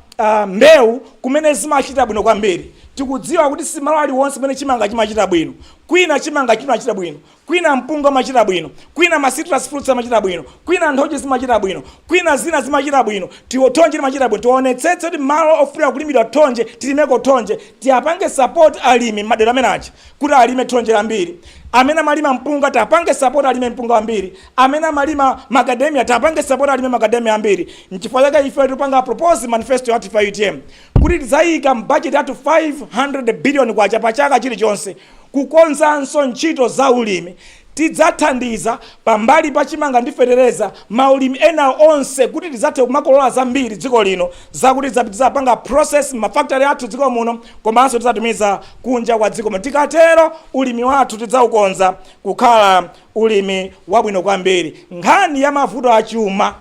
Speaker 3: mbewu kumene zimachita bwino kwambiri. Tikudziwa kuti si malo aliwonse pamene chimanga chimachita bwino. Kwina chimanga chimachita bwino, kwina mpunga amachita bwino, kwina ma citrus fruits amachita bwino, kwina nthochi zimachita bwino, kwina zina zimachita bwino, thonje limachita bwino. Tionetsetse kuti malo ofuna kulimidwa thonje tilimeko thonje, tiapange support alimi madera amenachi kuti alime thonje lambiri. Amene amalima mpunga tapange support alime mpunga wambiri, amene amalima macadamia tapange support alime macadamia ambiri. N'chifukwa chake ife tupanga propose manifesto yathu pa UTM kuti tidzayika budget yathu 500 billion kwa chaka chilichonse kukonzanso ntchito za ulimi. Tidzathandiza pambali pa chimanga ndi fertilizer maulimi ena onse kuti tidzathe kumakolola zambiri dziko lino zakuti tidzapanga process mafactory athu dziko muno, komanso tidzatumiza kunja kwa dziko muno. Tikatero ulimi wathu tidzaukonza kukhala ulimi wabwino kwambiri. Nkhani ya mavuto achuma,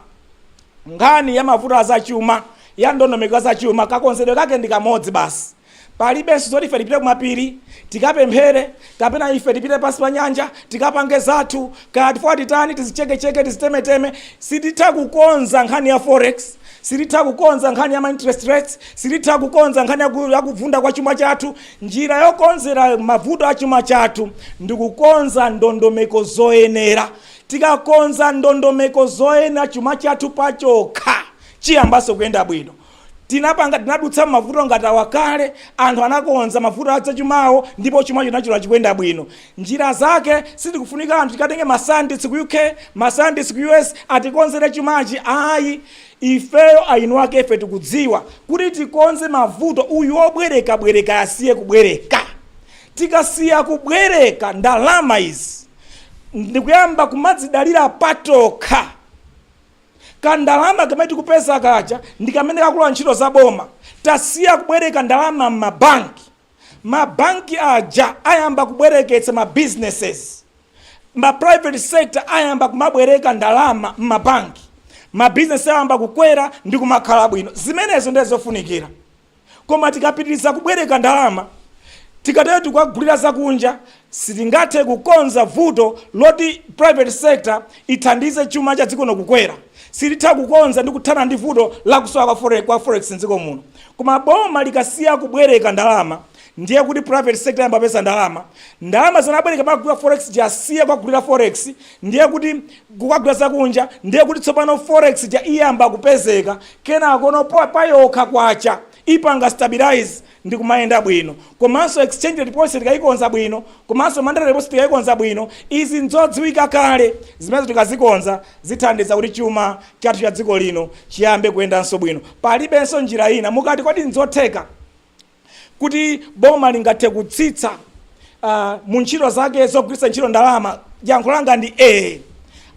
Speaker 3: nkhani ya mavuto azachuma ya ndondomeko zachuma kakonzedwe kake ndi kamodzi basi. Palibenso zoti ife tipite kumapiri tikapemphere kapena ife tipite pasi pa nyanja tikapange zathu kati titani tizichekecheke tizitemeteme. Sititha kukonza nkhani ya forex, sititha kukonza nkhani ya interest rates, sititha kukonza nkhani ya kuvunda kwa chuma chathu. Njira yokonzera mavuto a chuma chathu ndi kukonza ndondomeko zoyenera. Tikakonza ndondomeko zoyenera chuma chathu pachokha chiyambaso kuyenda bwino. Tinadutsa mavuto ngati wakale, anthu anakonza mavuto achachumawo ndipo chuma chonacho chikuyenda bwino. Njira zake sitikufunika anthu tikatenge masandits ku UK, masandits ku US atikonzere chumachi. Ayi, ifeyo ainu ake ife tikudziwa kuti tikonze mavuto uyu obwereka asiye kubwereka. Tikasiya kubwereka ndalama izi ndikuyamba kumadzidalira patokha. Kandalama kamene tikupeza kacha ndikamene kakula ntchito za boma. Tasiya kubwereka ndalama m'mabanki. Mabanki aja ayamba kubwereketsa ma businesses. Ma private sector ayamba kumabwereka ndalama m'mabanki. Ma business ayamba kukwera ndi kumakhala bwino. Zimenezo ndizo zofunikira. Koma tikapitiriza kubwereka ndalama tikatero tikagulira zakunja, sitingathe kukonza vuto loti private sector ithandize chuma cha dziko kukwera. Sititha kukonza ndi kuthana ndi vuto la kusowa kwa forex mdziko muno. Koma boma likasiya kubwereka ndalama ndiye kuti private sector yamba pesa ndalama. Ndalama zanabwereka pa kugula forex jasiya kwa kugula forex ndiye kuti kukagula zakunja ndiye kuti tsopano forex ja iyamba kupezeka kena akono payokha kwacha ipanga stabilize ndi kumayenda bwino. Komanso exchange rate policy tikaikonza bwino, komanso mandate policy tikaikonza bwino. Izi nzodziwika kale, zimene tikazikonza zithandiza kuti chuma chathu cha dziko lino chiyambe kuyendanso bwino. Palibenso njira ina. Mukati kodi nzotheka kuti boma lingathe kutsitsa mu ntchito zake zogwiritsa ntchito ndalama? Yankho langa ndi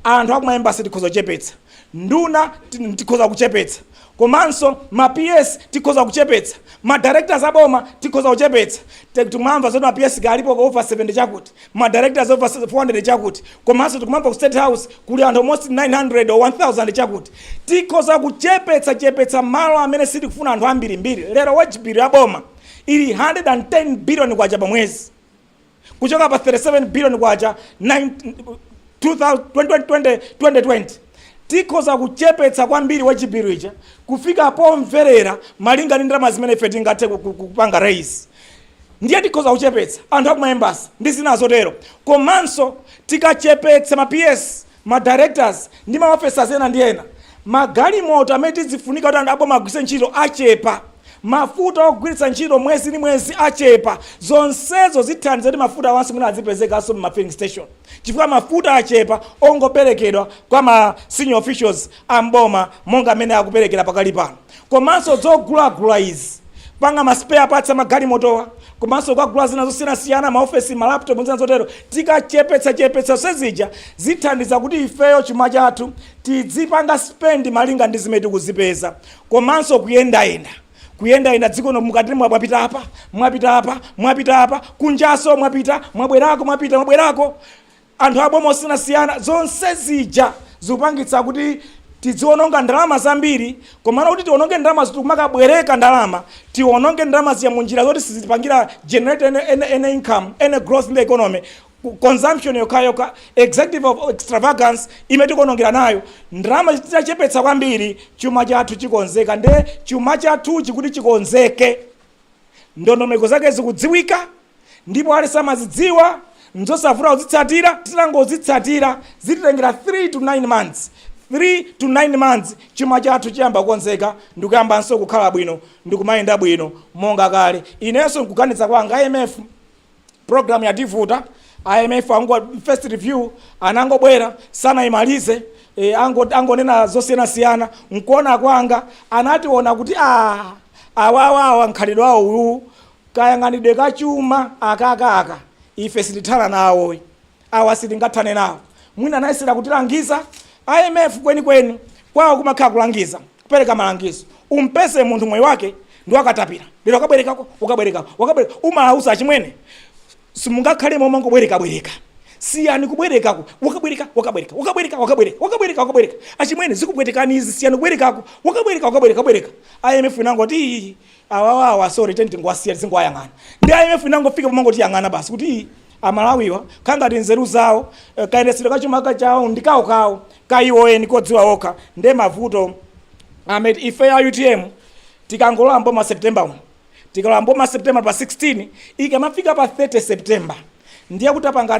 Speaker 3: anthu akuma embassy tikhoza kuchepetsa, nduna tikhoza kuchepetsa, komanso ma PS tikhoza kuchepetsa, ma directors aboma tikhoza kuchepetsa. Tikumamva zoti ma PS galipo over 70 chakuti, ma directors over 400 chakuti, komanso tikumamva ku State House kuli anthu almost 900 or 1000 chakuti. Tikhoza kuchepetsa malo amene sitikufuna anthu ambiri. Lero wachipiri aboma ili 110 billion kwacha pa mwezi, kuchoka pa 37 billion kwacha 2020. Tikhoza kuchepetsa kwambiri wachipiri icha kufika pomverera malinga ndi ndalama zimene ife tingathe kupanga raise. Ndiye tikhoza kuchepetsa anthu akuma embassy ndi zina zotero. Komanso tikachepetsa ma PS, ma directors ndi ma officers ena ndi ena, magalimoto amene tizifunika kuti anthu aboma agwiritse ntchito achepa. mafuta ogwiritsa ntchito mwezi ni mwezi achepa, zonsezo zithandiza kuti mafuta awansi mwina azipezekanso mu filling station, chifukwa mafuta achepa ongoperekedwa kwa ma senior officials amboma monga amene akuperekera pakali pano. Komanso zogulagula izi panga ma spare parts amagalimotowa, komanso kugula zina zosiyanasiyana, maofesi, malaptop zina zotero, tikachepetsa sezija zithandiza kuti ifeyo chuma chathu tidzipanga spend malinga ndi zimene tikuzipeza. Komanso kuyenda dziko no mukati mwapita apa kunjaso mwabwerako anthu aboma osiyanasiyana, zonse zija zikupangitsa kuti tidziononga ndalama zambiri, komana kuti tiononge ndalama zitumakabwereka ndalama, tiononge ndalama ziya munjira zoti sizipangira generate any income, any growth in the economy. Consumption yoka executive of extravagance imetikonongera nayo ndalama zitachepetsa kwambiri, chuma chathu chikonzeka. Nde chuma chathu chikuti chikonzeke, ndondomeko zake zikudziwika, ndipo ali samazidziwa nzosavuta kuzitsatira, titangodzitsatira zititengera 3 to 9 months. 3 to 9 months chuma chathu chiyamba kukonzeka, ndikuyambanso kukhala bwino, ndikumayenda bwino monga kale. Inenso nkuganiza kwanga IMF program ya divuta, IMF first review anangobwera sana imalize, angonena zosiyanasiyana, nkuona kwanga anationa kuti awawa nkhalidwe awo uyu kayang'anidwe kachuma aka ife silithana nawo, awa sitingathane nawo. Mwina anayesera kutilangiza IMF kweni kwawo kumakhala kulangiza, kupereka malangizo. Umpese munthu moyo wake ndi wakatapira, lero ukabwerekako umausa achimwene simungakhale momwe ngobwereka siyani kubwerekako wakabwereka achimwene zikubwerekani izi, siyani kubwerekako wakabwereka. IMF inangoti awawa sorry tenti ngwasiya zingwayang'ana. Ndi IMF inangofika pomwe ngoti yang'ana basi kuti amalawiwa kangati nzeru zawo kayeresero kachuma chawo ndikawo kaiwoye nikodziwa okha. Nde mavuto ameti ife ya UTM tikangolola mboma September 1, tikalola mboma September pa 16, ikamafika pa 30 September ndiye kuti tapanga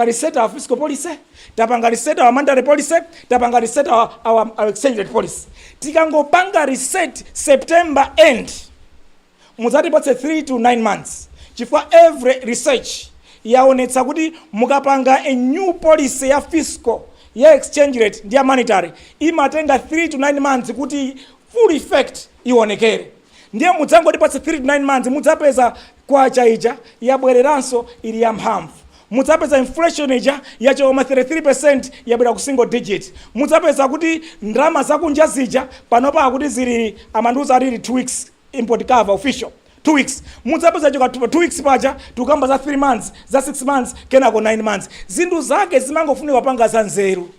Speaker 3: reset our fiscal policy, tapanga reset our monetary policy, tapanga reset our exchange rate policy. Tikangopanga reset September end muzatipatse 3 to 9 months, chifukwa every research yaonetsa kuti mukapanga a new policy ya fiscal ya exchange rate ndi ya monetary imatenga 3 to 9 months kuti full effect ionekere. Ndiye mudzangotipatse 3 to 9 months mudzapeza kwacha ija yabwereranso ili ya mphamvu, mudzapeza inflation ija yachoma 33% yabwera ku single digit, mudzapeza kuti ndalama zakunja zija panopa kuti zili amanduza alili 2 weeks import cover official 2 weeks, mudzapeza choka 2 weeks paja tukamba za 3 months za 6 months kenako 9 months. Zinthu zake zimangofunika panga za nzeru,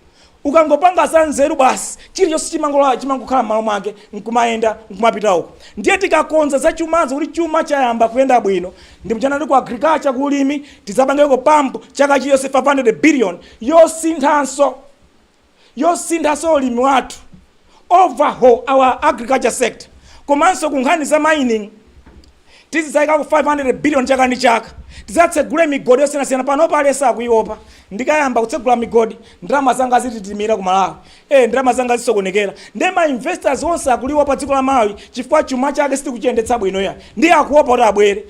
Speaker 3: ukangopanga za nzeru basi chilichonse chimangokhala m'malo mwake, nkumayenda nkumapita uko. Ndiye tikakonza za chumazo kuti chuma chayamba kuyenda bwino, ndi mchana ndi ku agriculture ku ulimi tidzapangeko pampu chaka chiyonse 500 billion yosinthanso ulimi wathu, overhaul our agriculture sector. Komanso kunkhani za mining tizidzayika ku 500 billion chaka ndi chaka, tidzatsegule migodi yosiyanasiyana. Panopa alesa akuiopa, ndikayamba kutsegula migodi ndalama zanga zititimira ku Malawi, ndalama zanga zisokonekera. Nde ma investors onse akuliwa pa dziko la Malawi chifukwa chuma chake sitikuchiyendetsa bwino ya, ndi akuopa kuti abwere.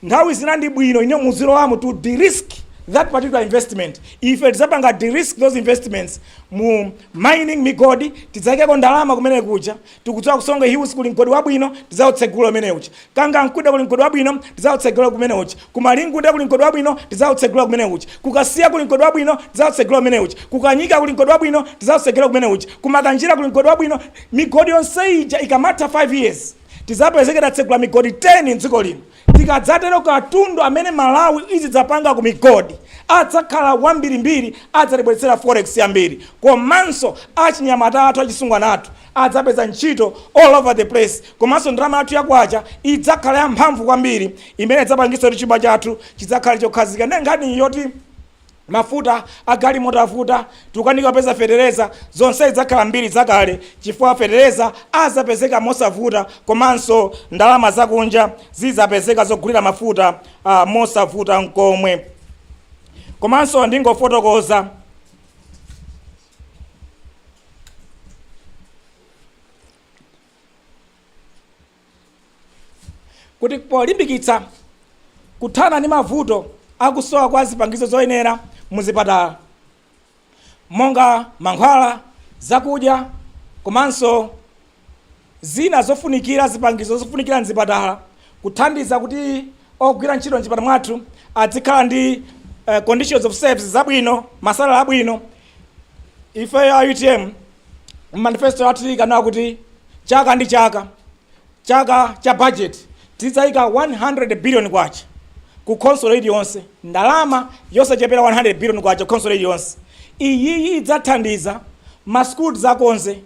Speaker 3: Nthawi zina ndi bwino ine muziro wamu to de-risk that particular investment. If tidzapanga de-risk those investments mu mining migodi, tidzayikeko ndalama kumene kuja, tikudziwa kusonga hills kuli mgodi wabwino tidzautsegula kumene uja, kanga nkuda kuli mgodi wabwino tidzautsegula kumene uja, kumalinguda kuli mgodi wabwino tidzautsegula kumene uja, kukasiya kuli mgodi wabwino tidzautsegula kumene uja, kukanyika kuli mgodi wabwino tidzautsegula kumene uja, kumakanjira kuli mgodi wabwino. Migodi yonse ija ikamata 5 years tidzapezekera tsegula migodi 10 mdziko lino. Tikadzatero katundu amene Malawi izidzapanga ku migodi adzakhala wambirimbiri, adzatibweretsera forex yambiri, komanso achinyamata athu achisungwana athu adzapeza ntchito all over the place, komanso ndalama yathu yakwacha idzakhala ya mphamvu kwambiri imene idzapangitsa kuti chuma chathu chidzakhala chokhazika. Ndi nkhani yoti mafuta agalimoto avuta, tukanika peza fetereza zonse idzakhala mbiri zakale, chifukwa fetereza azapezeka mosavuta, komanso ndalama zakunja zizapezeka zogulira mafuta mosavuta nkomwe. Komanso ndingofotokoza kuti polimbikitsa kuthana ndi mavuto akusowa kwa zipangizo zoyenera muzipatala monga mankhwala, zakudya, komanso zina zofunikira, zipangizo zofunikira mzipatala, kuthandiza kuti ogwira ntchito mchipatala mwathu adzikhala ndi conditions of service zabwino, masalala abwino. Ife ya UTM manifesto yathu ikanawa kuti chaka ndi chaka cha budget tidzayika 100 billion kwacha ku console yonse, ndalama yosachepera 100 billion kwacha ku console yonse. Iyi idzathandiza maskulu zakonze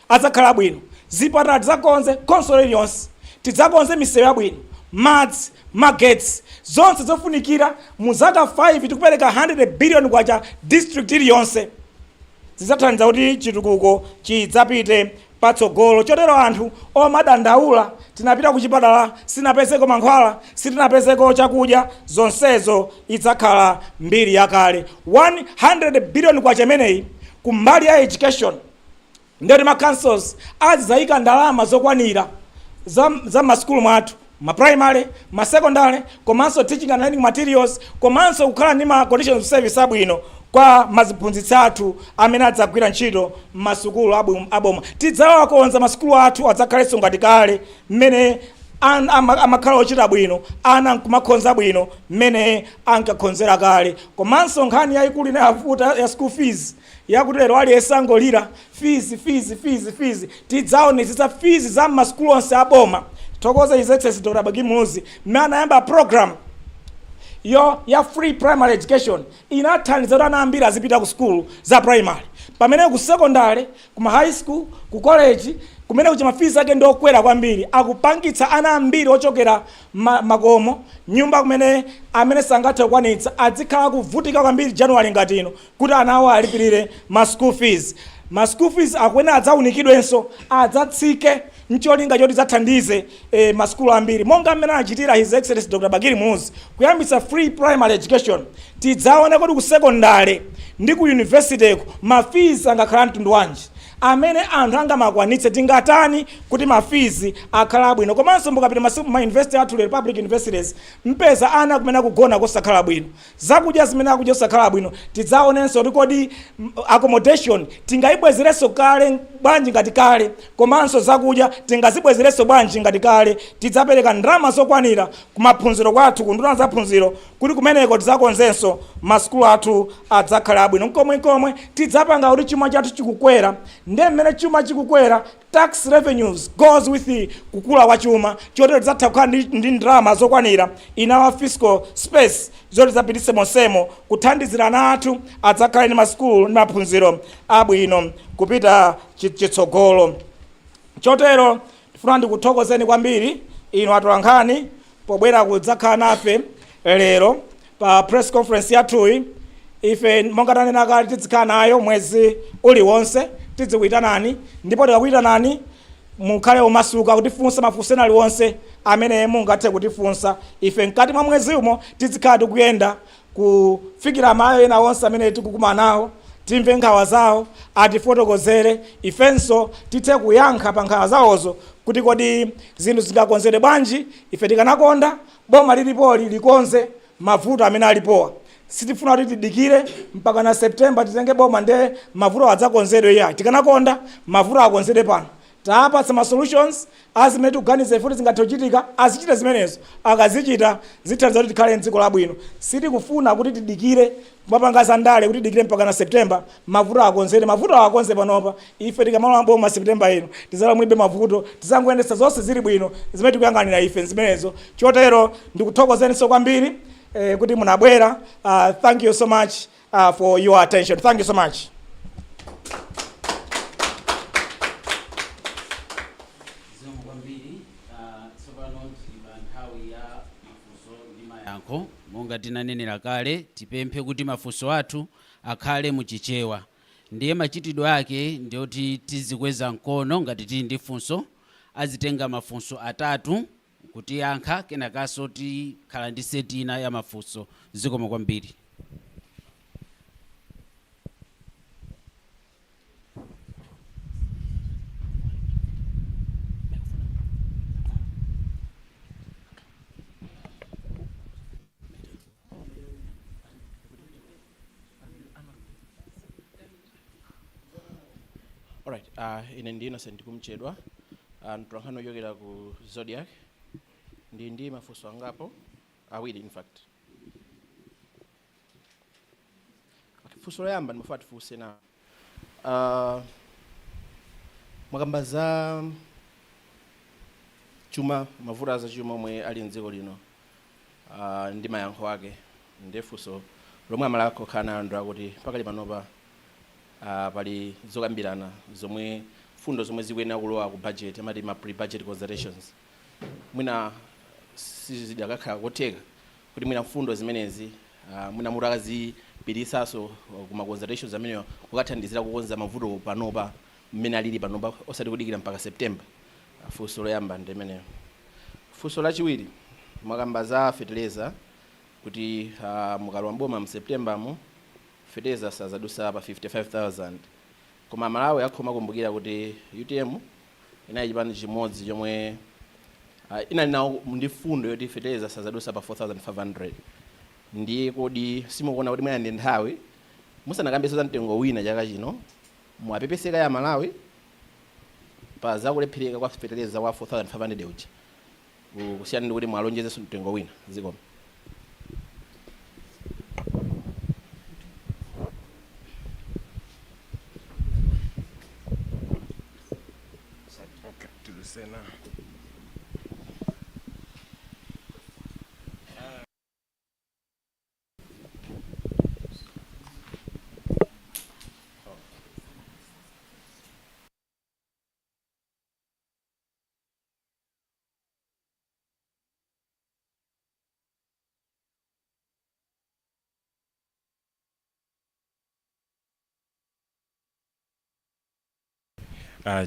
Speaker 3: adzakhala bwino, zipatala zakonze console yonse, tidzakonze misewu yabwino, madzi, magetsi, zonse zofunikira. Mu zaka 5 tikupereka 100 billion kwacha district iliyonse, zidzathandiza kuti chitukuko chidzapite patsogolo. Chotero anthu omadandaula tinapita kuchipatala sinapezeko mankhwala, sitinapezeko chakudya, zonsezo idzakhala mbiri yakale. 100 billion kwacha imeneyi kumbali ya education ndiyoti ma councils azidzayika ndalama zokwanira za maskulu mwathu, ma primary, ma secondary, komanso teaching and learning materials, komanso kukhala ndi ma conditions of service abwino kwa maziphunzitsi athu amene adzagwira ntchito m'masukulu aboma. Tidzawakonza masukulu athu adzakhalenso ngati kale mmene amakhala ochita bwino, ana nkumakhonza bwino mmene ankakhonzera kale. Komanso nkhani yayikulu inayavuta ya school fees yakuti lero aliyense angolira fees, tidzaonetsetsa fees za masukulu onse aboma. Tokoza His Excellency Dr. Bagimuzi mmene anayamba program ya free primary education inathandiza kuti ana ambiri azipita ku school za primary, pamene ku secondary, ku high school, ku college kumene kuchi mafizi ake ndi okwera kwambiri, akupangitsa ana ambiri ochokera makomo nyumba kumene amene sangathe kukwanitsa adzikhala kuvutika kwambiri January ngati ino kuti ana awo alipirire ma school fees. Ma school fees akwene adzaunikidwenso, adzatsike ncholinga choti zathandize maskulu ambiri monga mmene achitira His Excellency Dr. Bagimuzi kuyambitsa free primary education. Tidzaona kuti ku secondary ndi ku university ma fees angakhala mtundu wanji amene anthu angamakwanitse, tingatani kuti ma fees akhala abwino. Komanso mukapita ma university athu le public universities mpeza ana kumene akugona kosakhala bwino, zakudya zimene akudya osakhala bwino. Tidzaonenso kuti kodi accommodation tingayibwezereso kale bwanji ngati kale, komanso zakudya tingazibwezereso bwanji ngati kale. Tidzapereka ndalama zokwanira kumaphunziro kwathu, kunduna za phunziro, kuti kumeneko tidzakonzenso maskulu athu adzakhala abwino. Komwe tidzapanga kuti chuma chathu chikukwera, ndiye mmene chuma chikukwera tax revenues goes with kukula kwa chuma, chotero tidzatha kukhala ndi ndalama zokwanira in our fiscal space zoti zapitise monsemo kuthandizira ana athu adzakhale ndi maskulu ndi maphunziro abwino kupita chitsogolo. Chotero tifuna ndikuthokozeni kwambiri inu atolankhani pobwera kudzakhala nafe lero pa press conference yathuyi. Ife monga tanena kale tidzikhala nayo mwezi uliwonse, tidzikuyitanani ndipo tikakuyitanani mukhale omasuka kutifunsa mafunso aliwonse amene mungathe kutifunsa. Ife mkati mwa mwezi umo tidzikhala tikuyenda kufikira mayo ena onse amene tikukumana nawo, timve nkhawa zawo, atifotokozere, ifenso tithe kuyankha pa nkhawa zawozo kuti kodi zinthu zingakonzere bwanji. Ife tikanakonda boma lilipoli likonze mavuto amene alipowa. Sitifuna kuti tidikire mpaka na September titenge boma nde mavuto adzakonzedwe ya. Tikanakonda mavuto akonzedwe pano. Tapatsa ma solutions azimene tikuganiza ifuti zingathe kuchitika, azichita zimenezo. Akazichita zithandiza kuti tikhale m'dziko labwino. Sitikufuna kuti tidikire mapanga ndale kuti tidikire mpaka na September mavuto akonzedwe. Mavuto akonze panopa. Ife tikamala boma September ino tizala mulibe mavuto, tizangoyendesa zonse zili bwino zimene tikuyang'anira ife zimenezo. Chotero ndikuthokozeni so kwambiri kuti munabwera. Thank you so much for your attention. Thank you so much.
Speaker 1: Monga tinanenera kale, tipemphe kuti mafunso athu akhale muchichewa. Ndiye machitidwe ake ndiyoti tizikweza mkono ngati tili ndi funso, azitenga mafunso atatu kuti yankha kenakaso tikhala ndi seti ina ya mafunso. Zikomo kwambiri.
Speaker 4: Alright, ine ndi Innocent kumchedwa. Mtolankhani ochokera ku Zodiac. Ndi mafunso angapo awiri in fact. Okay, funso loyamba ndimafuna tifunse na mwakamba za chuma mavuto za chuma omwe ali mdziko lino ndi mayankho ake ndi funso lomwe amalako khana ndo akuti pakali panopa pali zokambirana zomwe fundo zomwe zikuyenera kulowa ku budget amati ma pre-budget considerations mwina sizidakakhala kotheka kuti mwina fundo zimenezi mwina mutu akazipitisaso kuma considerations amenewa kukathandizira kukonza mavuto panopa mmene alili panopa osati kudikira mpaka September. Funso loyamba ndi imeneyo. Funso lachiwiri mwakamba za fertilizer kuti mukalowa mboma mu September mu fertilizer sazadusa pa 55,000 koma Malawi akhoma kumbukira kuti UTM inali chipani chimodzi chomwe inali nawo ndi fundo yoti fertilizer sazadusa pa 4,500 ndiye kodi simukuona kuti mwina ndi nthawi musanakambiso za mtengo wina chaka chino mwapepeseka ya Malawi pa zakulephereka kwa fertilizer wa 4,500 uchi kusiyana ndi kuti mwalonjezeso mtengo wina zikoma.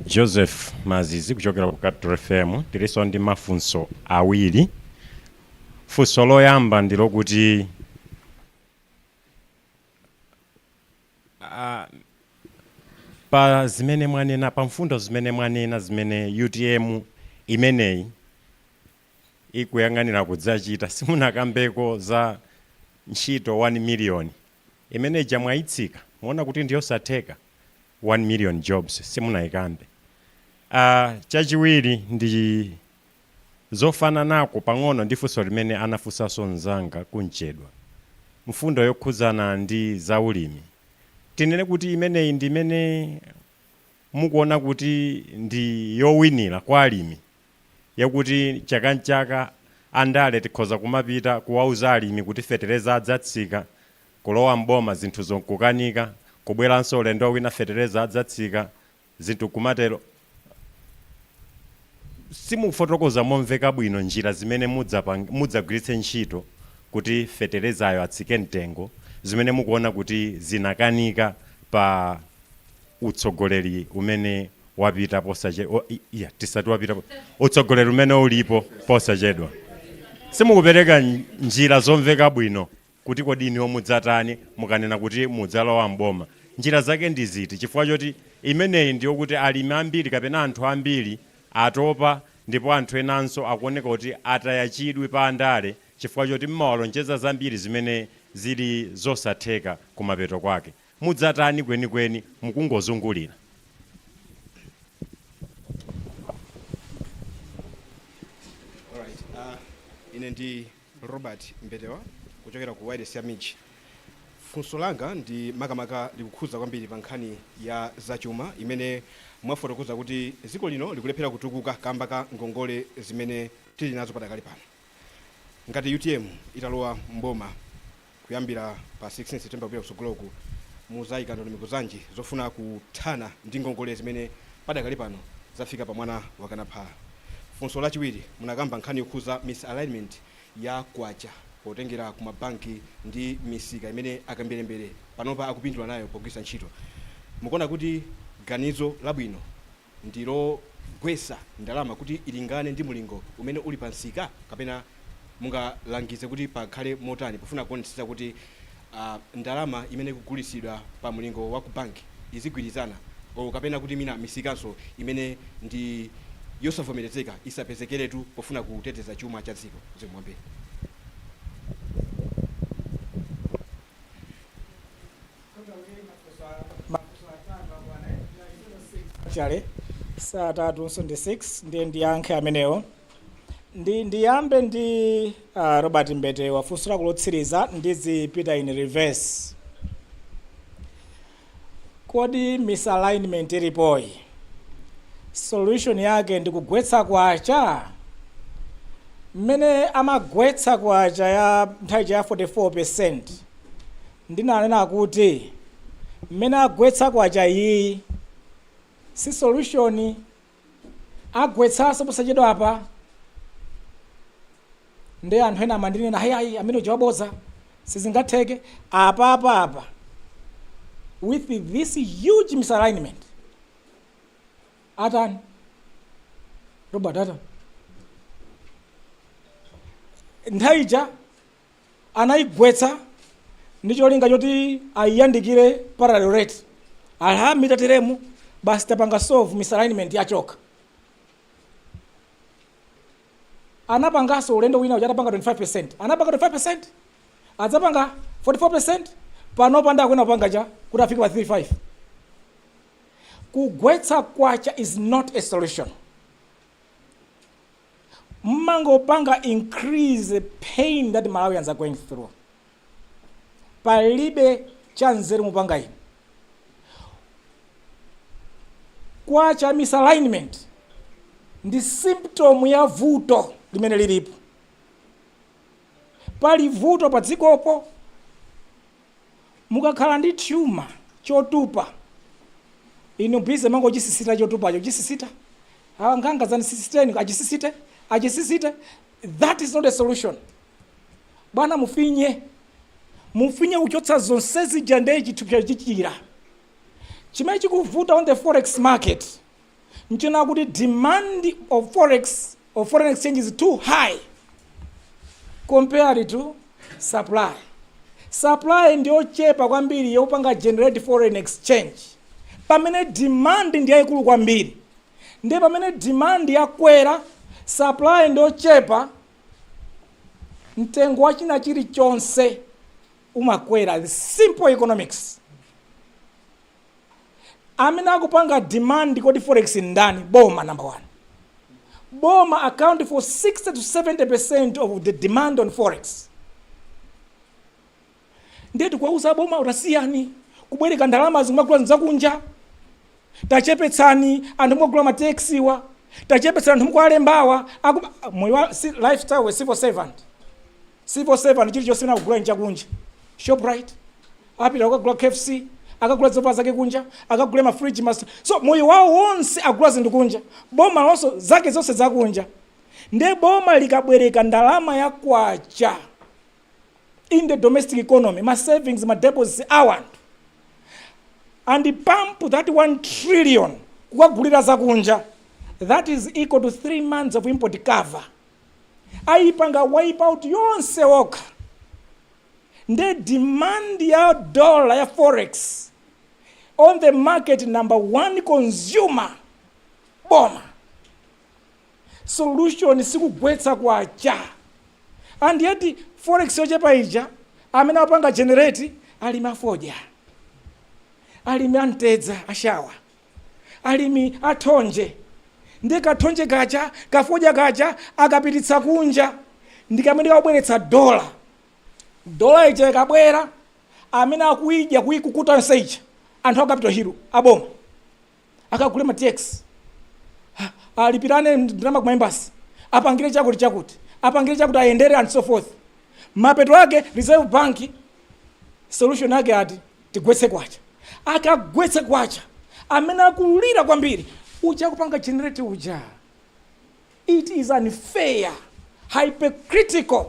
Speaker 5: Joseph Mazizi kuchokera ku Capital FM tiliso ndi mafunso awiri. Funso loyamba ndilo kuti pa zimene mwanena pa mfundo zimene mwanena zimene UTM imeneyi ikuyang'anira kudzachita simunakambeko za ntchito 1 million imene jamwayitsika muona kuti ndiyosatheka 1 million jobs simunayikambe. Chachiwiri ndi zofana nako pang'ono ndi funso limene anafunsaso mzanga kumchedwa mfundo yokhuzana ndi zaulimi. Tinene kuti imeneyi ndi imene mukuona kuti ndi yowinira kwa alimi yakuti chaka nchaka andale tikhoza kumapita kuwauza alimi kuti fertilizer adzatsika kulowa mboma zinthu zonkukanika kubweranso ulendo wina fertilizer adzatsika zinthu kumatero. Simufotokoza momveka bwino njira zimene mudzagwiritse ntchito kuti fertilizer ayo atsike mtengo zimene mukuona kuti zinakanika pa utsogoleri umene wapita posachedwa. Tisati wapita utsogoleri umene ulipo posachedwa. Simukupereka njira zomveka bwino kuti kodi mudzatani mukanena kuti mudzalowa mboma. Njira zake ndi ziti chifukwa choti imeneyi ndiyo kuti alimi ambiri kapena anthu ambiri atopa ndipo anthu enanso akuoneka kuti atayachidwe pa andale chifukwa choti mmawalonjeza zambiri zimene zili zosatheka kumapeto kwake. Mudzatani kwenikweni mukungozungulira.
Speaker 6: Alright, ine ndi Robert Mbetewa kuchokera ku Wide Samichi. Funso langa ndi makamaka likukhuza kwambiri pa nkhani ya zachuma imene mwafotokoza kuti dziko lino likulephera kutukuka kamba ka ngongole zimene tili nazo padakali pano. Ngati UTM italowa mboma kuyambira pa 16 September kupita kusogoloku muzayika ndondomeko zanji zofuna kuthana ndi ngongole zimene padakali pano zafika pa mwana wakanaphala. Funso lachiwiri munakamba nkhani yokhuza misalignment ya kwacha potengera ku mabanki ndi misika imene akambirembere panopa akupindula nayo pogwisa ntchito. Mukuona kuti ganizo labwino ndilo gwesa ndalama kuti ilingane ndi mulingo umene uli pansika kapena mungalangize kuti pakhale motani pofuna kuonetsetsa kuti ndalama imene kugulisidwa pa mulingo wa ku banki izigwirizana kapena kuti mina misikanso imene ndi yosavomerezeka isapezekeretu pofuna kuteteza chuma cha dziko zimwambe.
Speaker 3: chale saa 3 ndi 6 ndiye ndiyankhe amenewo ndiyambe ndi Robert Mbetewa funso lako lotsiriza ndizipita in reverse. Kodi misalignment ilipoyi solution yake ndi kugwetsa kwacha? Mmene amagwetsa kwacha ya nthawi ya 44% ndinanena kuti mmene agwetsa kwacha iyi si solution, agwetsanso posachedwa apa. Ndi anthu ena amandinena hayi amene ujawaboza sizingatheke apa with this huge misalignment. Atani Robert atani nthaija anayigwetsa ndi cholinga choti ayiyandikire parallel rate alhamita teremu basi tapanga solve misalignment yachoka. Anapangaso ulendo wina uchatapanga 25%, anapanga 25%, adzapanga 44%, panopa ndakwena kupanga cha kuti afike pa 35. Kugwetsa kwacha is not a solution. Mangopanga increase the pain that Malawians are going through. Palibe chanzeru mupanga ino. Kwacha misalignment ndi symptom ya vuto limene lilipo. Pali vuto pa dzikopo, mukakhala ndi tumor chotupa inu bize mango chisisita chotupacho chisisita nganga zani sisiteni achisisite. That is not a solution. Bwana mufinye uchotsa zonse zijande chitupya chichira. Chimene chikuvuta on the forex market nchina kuti demand of forex or foreign exchange is too high compared to supply. Supply ndio chepa kwambiri yopanga generate foreign exchange. Pamene demand ndiye ikulu kwambiri. Ndiye pamene demand yakwera, supply ndio chepa, mtengo wa china chilichonse umakwera. Simple economics. Amene akupanga demand kodi forex ndani? Boma number 1. Boma account for 60 to 70% of the demand on forex. Ndiye tukwauza boma utasiyani kubwereka ndalama zimagula nzakunja. Tachepetsani anthu mugula matexiwa, tachepetsani anthu mukwalembawa moyo wa lifestyle we civil servant. Civil servant chili chosina kugula nchakunja. Shoprite apita akagula KFC, akagula zopa zake kunja, akagula ma fridge master. So moyo wao wonse akugula zinthu kunja. Boma lonso zake zonse zakunja. Nde boma likabwereka ndalama ya kwacha in the domestic economy, my savings, my deposits, I want. And the pump that 1 trillion kukagulira zakunja, that is equal to 3 months of import cover. Aipanga wipe out yonse woka. Nde demand ya dollar ya forex on the market number 1 consumer boma. Solution sikugwetsa kwacha. And yet forex yochepa ija amene apanga generate alimi afoja, alimi antedza ashawa, alimi athonje. Ndi kathonje kacha kafoja kacha akapititsa kunja ndikamene wabweretsa dola ija ikabwera amene akuidya kuikukuta yonse ija anthu akapita hero aboma akagule ma tax alipirane ndalama ku embassy apangire chakuti ayendere and so forth. Mapeto ake Reserve Bank solution yake ati tigwetse kwacha. Akagwetse kwacha amene akulira kwambiri uja kupanga generate uja. It is unfair, hypocritical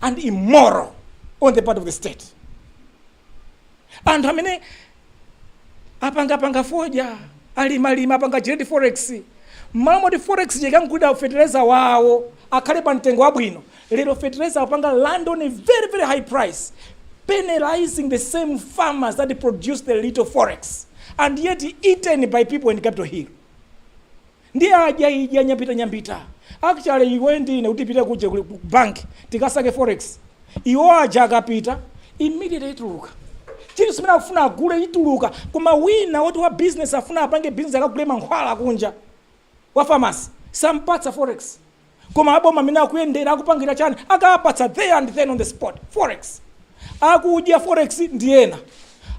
Speaker 3: and immoral on the part of the state. And amene apanga foja alima apanga generate forex. Mamodi forex jekankuda fertilizer wao akhale pa mtengo wabwino. Lero fertilizer apanga land on a very very high price, penalizing the same farmers that produce the little forex and yet eaten by people in Capitol Hill. Ndiye aja nyambita. Actually iwe ndine utipita kuje bank tikasake forex. Iwo aja akapita immediately tuluka. chili simene afuna agule ituluka, koma wina woti wa business afuna apange business akagule mankhwala kunja wa pharmacy sampatsa forex, koma aboma amene akuyendera akupangira chani akapatsa there and then on the spot forex. Akudya forex ndiyena,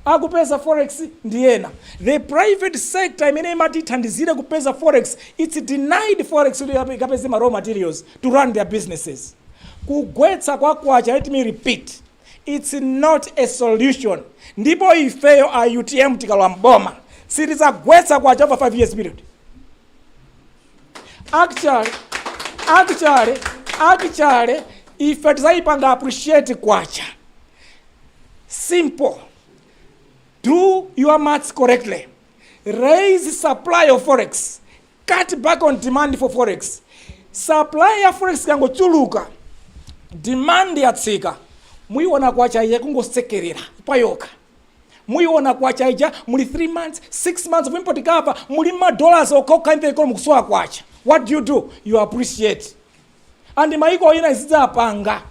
Speaker 3: akupeza forex ndiyena. The private sector imene imati ithandizire kupeza forex, it's denied forex kuti ikapeze ma raw materials to run their businesses. Kugwetsa kwacha, let me repeat, it's not a solution. Ndipo ifeyo a UTM tikalowa mboma sitizagwetsa kwacha over 5 years period. Actually, ife tizaipanga appreciate kwacha. Simple. Do your maths correctly. Raise supply of forex. Cut back on demand for forex. Supply ya forex kangochuluka, demand yatsika. Muiona kwacha ija kungosekerera payoka. Muiona kwacha ija muli 3 months, 6 months of import cover, muli $dollars okoka nthe ikono mukusowa kwacha. What do? You appreciate. And maiko ina izidza apanga.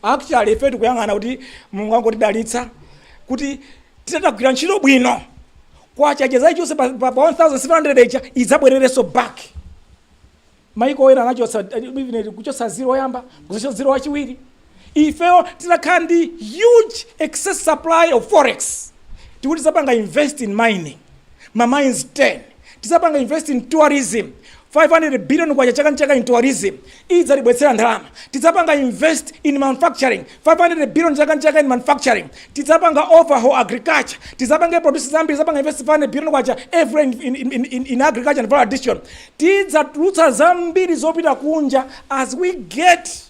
Speaker 3: Actually, ife tikuyang'ana kuti Mulungu angotidalitsa kuti titatagwira ntchito bwino kwacha chezai chose pa 1700 echa idzabwerereso back. Maiko ina anachosa kuchosa zero yamba kuchosa zero wachiwiri. Ifeo titakhala ndi huge excess supply of forex, tikuti tisapanga invest in mining, ma mines 10, tisapanga invest in tourism, 500 billion kwa chaka in tourism, idzalibwetsera ndalama. Tisapanga invest in manufacturing, 500 billion chaka in manufacturing. Tisapanga overhaul agriculture, tisapanga produce zambiri, tisapanga invest 500 billion kwa every in agriculture and value addition. Tidzatulutsa zambiri zopita kunja as we get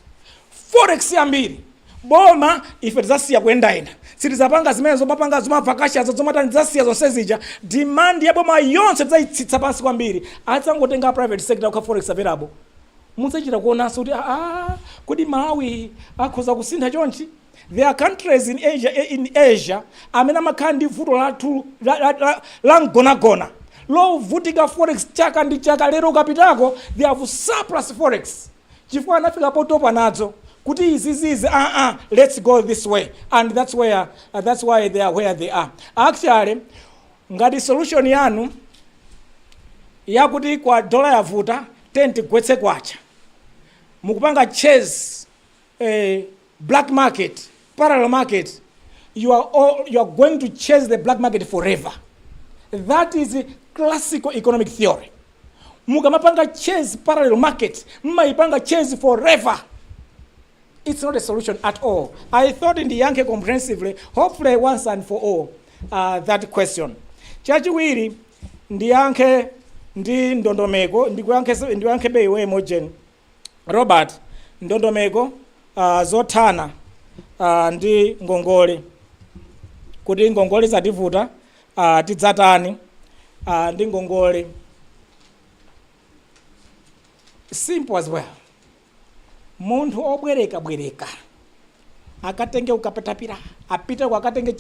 Speaker 3: forex yambiri. Boma ife tizasiya kuenda ina, sitizapanga zimene zomapanga zomavakasha zomata tizasiya zonsezija. Demand ya boma yonse tidzayitsitsa pansi kwambiri, atsangotenga private sector kwa forex available. Mutsachita kuonanso kuti kodi Malawi akhoza kusintha chonchi. There are countries in Asia amene amakhala ndi vuto la mgonagona lovutika forex chaka ndi chaka. Lero ukapitako they have surplus forex chifukwa anafika potopa nadzo kuti izizizi let's go this way, and that's why they are where they are. Actually, ngati solution yanu yakuti kwa dollar yavuta tigwetse kwacha, mukupanga chase black market, parallel market, you are going to chase the black market forever. That is classical economic theory. Mukamapanga chase parallel market, mmaipanga chase forever. It's not a solution at all. I thought in the Yankee comprehensively, hopefully once and for all, that question. Chachiwiri ndiyankhe ndi ndondomeko, ndiyankhe beyiwe mojen Robert, ndondomeko zothana ndi ngongole, kuti ngongole zativuta tidzatani ndi ngongole. Simple as well. Munthu obwereka akatenge ukapatapira, apite kwa akatenge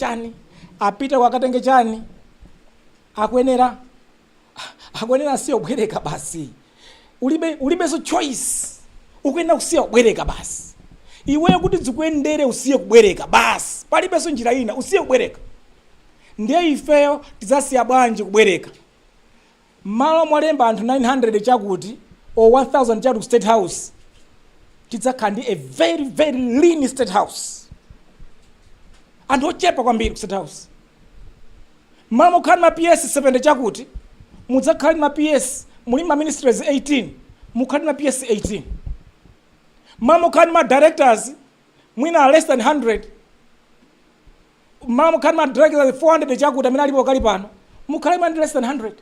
Speaker 3: chani, akwenera siyo bwereka basi. Ulibeso choice, ukwenera kusiya kubwereka basi. Iweyo kuti zikuendere usiye kubwereka basi, palibeso njira ina usiye kubwereka. Ndiye ifeyo tidzasiya bwanji kubwereka. Malo mwalemba anthu 900 chakuti or 1000 chakuti State House, tidzakhala a very, very lean State House. And ochepa kwambiri State House. Malo mukhali ma PS 70 chakuti, mudzakhali ma PS, muli ma ministries 18, mukhali ma PS 18. Malo mukhali ma directors, mwina less than 100. Malo mukhali ma directors 400 chakuti amene alipo kali pano, mukhali ma less than 100.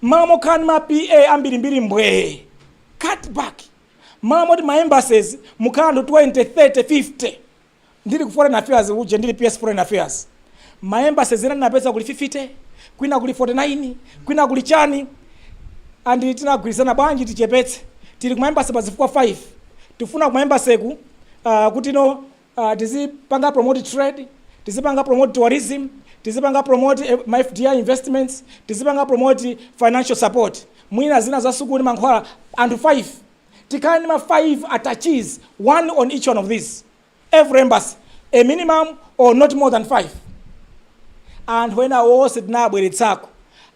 Speaker 3: Malo mukhali ma PA ambirimbiri mbwe. Cut back. Mama ma embassies mukando 20, 30, 50. Ndili ku foreign affairs uje ndili PS foreign affairs. Ma embassies zina napeza kuli 50, kwina kuli 49, kwina kuli chani. And tinagwirizana bwanji tichepetse. Tili ku embassy bazifukwa 5. Tifuna ku embassy ku kuti no tizipanga promote trade, tizipanga promote tourism, tizipanga promote my FDI investments, tizipanga promote financial support. Mwina zina za sukuni mankhwala and 5. Tikanima 5 attaches, 1 on each one of these. Every embassy, a minimum or not more than 5. anthu ena onse tinabweretsako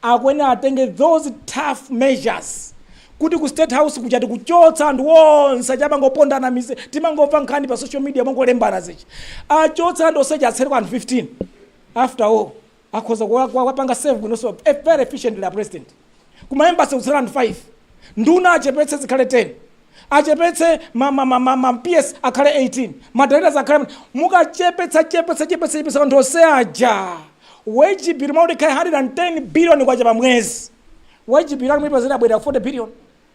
Speaker 3: akuyenera atenge those tough measures kuti ku state house kuja tikuchotsa anthu onse achapangopondana mise timangomva nkhani pa social media mongolembana zichi achotsa anthu onse atsere kwa anthu 15 after all akhoza kuwapanga save kunoso very efficiently la president kuma embassy kutsera anthu 5 nduna achepetse zikhale 10 achepetse PS akhale 18 madirectors akhale mukachepetsa anthu onse aja wage bill maudikhale 110 billion kwacha pa mwezi wage bill alimipezera abwera 40 billion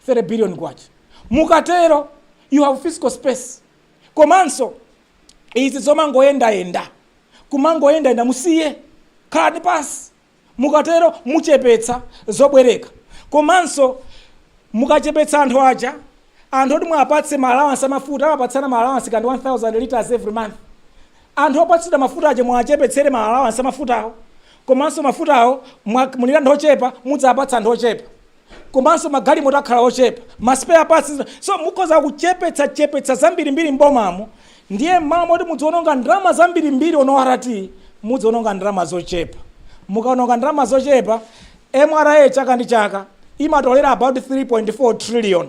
Speaker 3: 30 billion kwacha mukatero you have fiscal space komanso izi zomangoyenda kumangoyenda musiye khalani pasi mukatero muchepetsa zobwereka komanso mukachepetsa anthu aja anthu oti mwapatse ma allowance amafuta amapatsana ma allowance kandi 1000 liters every month anthu opatsidwa mafuta aja mwachepetsere ma allowance amafutawo komanso mafutawo mulira anthu ochepa mudzapatsa anthu ochepa komanso magalimoto akhala ochepa ma spare parts so mukhoza kuchepetsa zambirimbiri mbomamo ndiye mama oti mudziononga ndalama zambirimbiri onowarati mudziononga ndalama zochepa mukaononga ndalama zochepa MRA chaka ndi chaka imatolera about 3.4 trillion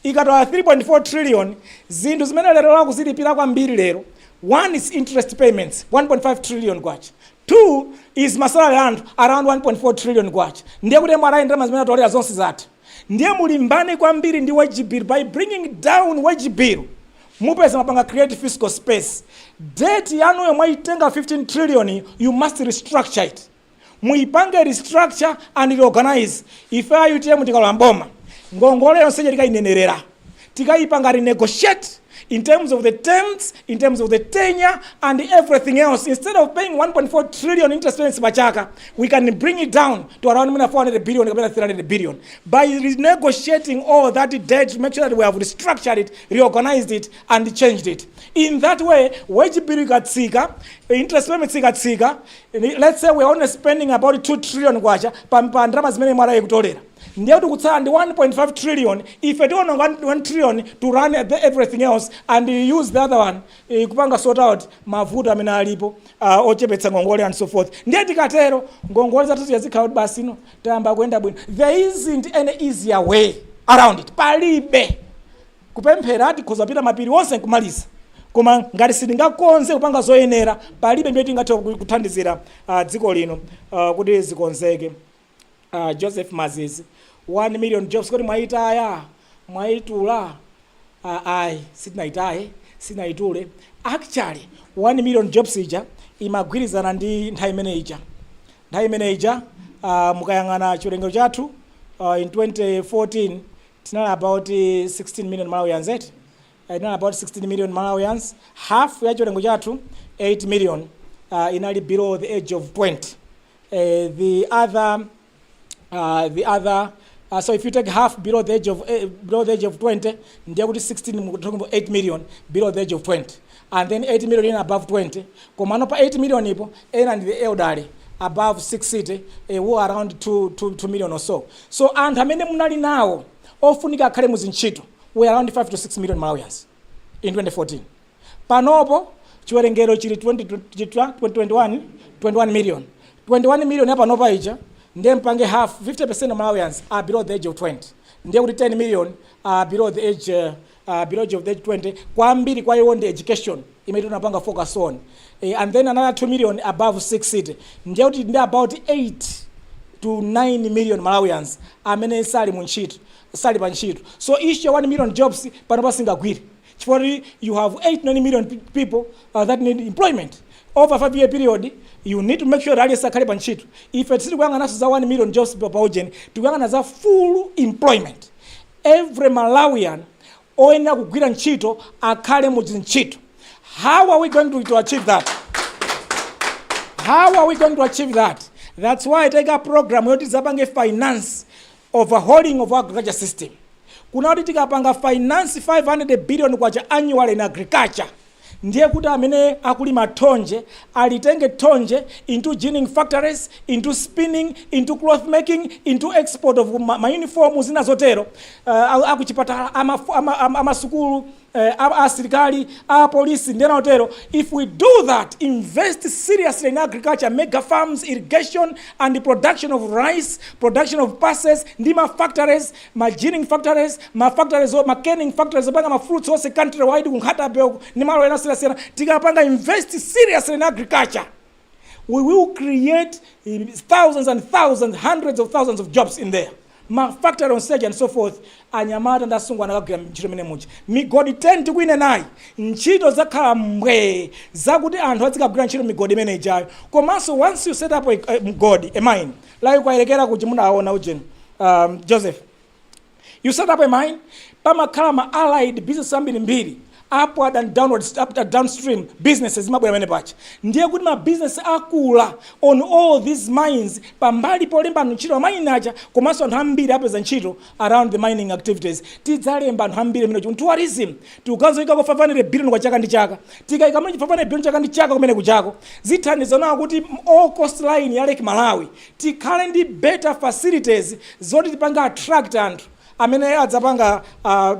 Speaker 3: ikatola 3.4 trillion zinthu zimene lero lakuzilipira kwambiri lero one is interest payments 1.5 trillion kwacha 2 is masalary anthu around 1.4 trillion kwacha ndiye kuti MRA ndalama zimene atolera zonse zathu ndiye mulimbane kwambiri ndi wage bill by bringing down wage bill mupeza mapanga create fiscal space debt yanuyo mwaitenga 15 trillion you must restructure it muipange restructure and reorganize ife UTM tikalamboma ngongole yonse tikayinenerera tikaipanga renegotiate in terms of the terms, in terms of the tenure and everything else. Instead of paying 1.4 trillion interest payments bachaka, we can bring it down to around 400 billion, 300 billion. By renegotiating all that debt to make sure that we have restructured it, reorganized it, and changed it. In that way, wage bill ikatsika, interest payments ikatsika, let's say we're only spending about 2 trillion kwacha, pa ndrama zimene mwara ekutolera. Ndiye kuti kutsala ndi 1.5 trillion if you don't 1 trillion to run everything else and you use the other one kupanga sort out mavuto amene alipo ochepetsa ngongole and so forth. Ndiye tikatero ngongole zathu yazikhala kuti basi no tayamba kuyenda bwino. There isn't any easier way around it. Palibe kupemphera tikhoza pita mapiri onse kumaliza koma ngati sitingakonze kupanga zoyenera palibe ndiye tingathe kuthandizira dziko lino kuti zikonzeke. Joseph Mazizi 1 million jobs kuti mwaitaya mwaitula sitinaitaye sinaitule actually 1 million jobs ija imagwirizana ndi nthawi imene ija mukayang'ana chiwerengero chathu in 2014 tinali about 16 million Malawians tinali about 16 million Malawians half ya chiwerengero chathu 8 million inali below the age of 20 the other so if you take half below the age of 20 ndiye kuti 16 we're talking about 8 million below the age of 20 and then 8 million in above 20 komano pa 8 million ipo ena ndi the elderly above 60 who around 2 million or so anthu amene munali nawo ofunika akhale muzintchito we around 5 to 6 million Malawians in 2014 panopo chiwerengero chili 21 million yapanopa ija ndiye mpange half 50% of Malawians are below the age of 20 ndiye kuti 10 million are below the age of the age 20 kwambiri kwa iwo ndi education imene tunapanga focus on and then another 2 million above 60 ndiye kuti ndi about 8 to 9 million Malawians amene sali pa ntchito so issue 1 million jobs pano pasingagwire chifukwa you have 8 to 9 million people that need employment over 5-year period. You need to make sure that aliyesakhale pa ntchito ife tiri kuyang'ana za 1 million jobs pa ujeni tikuyang'ana za full employment every Malawian oyenera kugwira ntchito akhale mu ntchito. How are we going to achieve that? That's why I take a program yoti zapange finance overhauling of agriculture system. Kuna kuti tikapanga finance 500 billion kwacha annual in agriculture ndiye kuti amene akulima thonje alitenge thonje into ginning factories, into spinning, into cloth making, into export of ma uniform zina zotero akuchipatala amasukulu asilikali, polisi, ndena otero. If we do that, invest seriously in agriculture, mega farms, irrigation, and the production of rice, production of pulses, ndima factories, ma ginning factories, ma factories, ma canning factories, ma fruits, also country-wide, invest seriously in agriculture. We will create thousands and thousands, hundreds of thousands of jobs in there. Factory on stage and so forth. Anyamata ndasungwa nakagira mchito mene munchi. Migodi 10 tikwine nayi. Nchito zakhala mbwe. Zakuti anthu azikagwira nchito migodi mene ijayo. Komanso once you set up a migodi, a mine, like kwaelekera kuti munaona ujeni, Joseph. You set up a mine, pamakhala ma allied business ambiri mbiri. Upward and downward, up and downstream businesses mabwera mene pacha. Ndiye kuti ma business akula on all these mines pambali polemba ntchito mine acha komanso anthu ambiri apeza ntchito around the mining activities. Tidzalemba anthu ambiri mene kuti tourism tikazoika ko 500 billion kwa chaka ndi chaka. Tikaika mene 500 billion chaka ndi chaka kumene kuchako. Zithandizana kuti all coastline ya Lake Malawi tikhale ndi better facilities zoti tipanga attract anthu amene adzapanga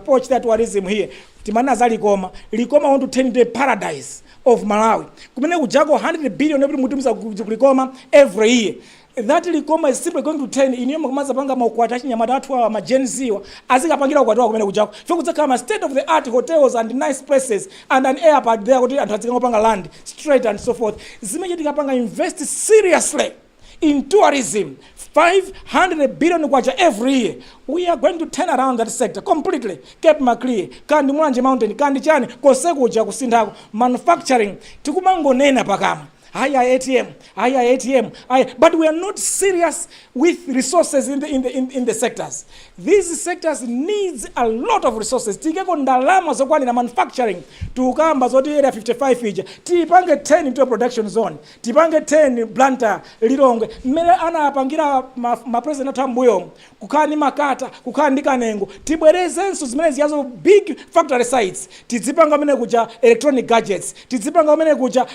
Speaker 3: poach that tourism here. Timana za Likoma want to turn the paradise of Malawi. Kumene kujako 100 billion every mutumisa Likoma every year. That Likoma is simply going to turn in yoma kumaza panga maukwata chinyamata atu wa majenziwa azika pangira ukwatuwa kumene kujako. Fio kuzaka state of the art hotels and nice places and an airport there kuti anthu azika panga land straight and so forth. Zimeje tikapanga invest seriously in tourism. 500 billion kwacha every year. We are going to turn around that sector completely. Cape Maclear, Kandi Mulanje Mountain, Kandi Chani, Kosekuja kusindako, manufacturing, tikumango nena pakama. Higher ATM, but we are not serious with resources in the sectors. These sectors needs a lot of resources. Tikeko ndalama zokwani na manufacturing, tukamba zoti area 55 ija, tipange 10 into a production zone, tipange 10 Blantyre, Lilongwe, mele ana apangira ma president atambuyo, kukani Makata, kukani Kanengo, tibwerezenso zimenezi yazo big factory sites, tizipanga mene kuja electronic gadgets, tizipanga mene kuja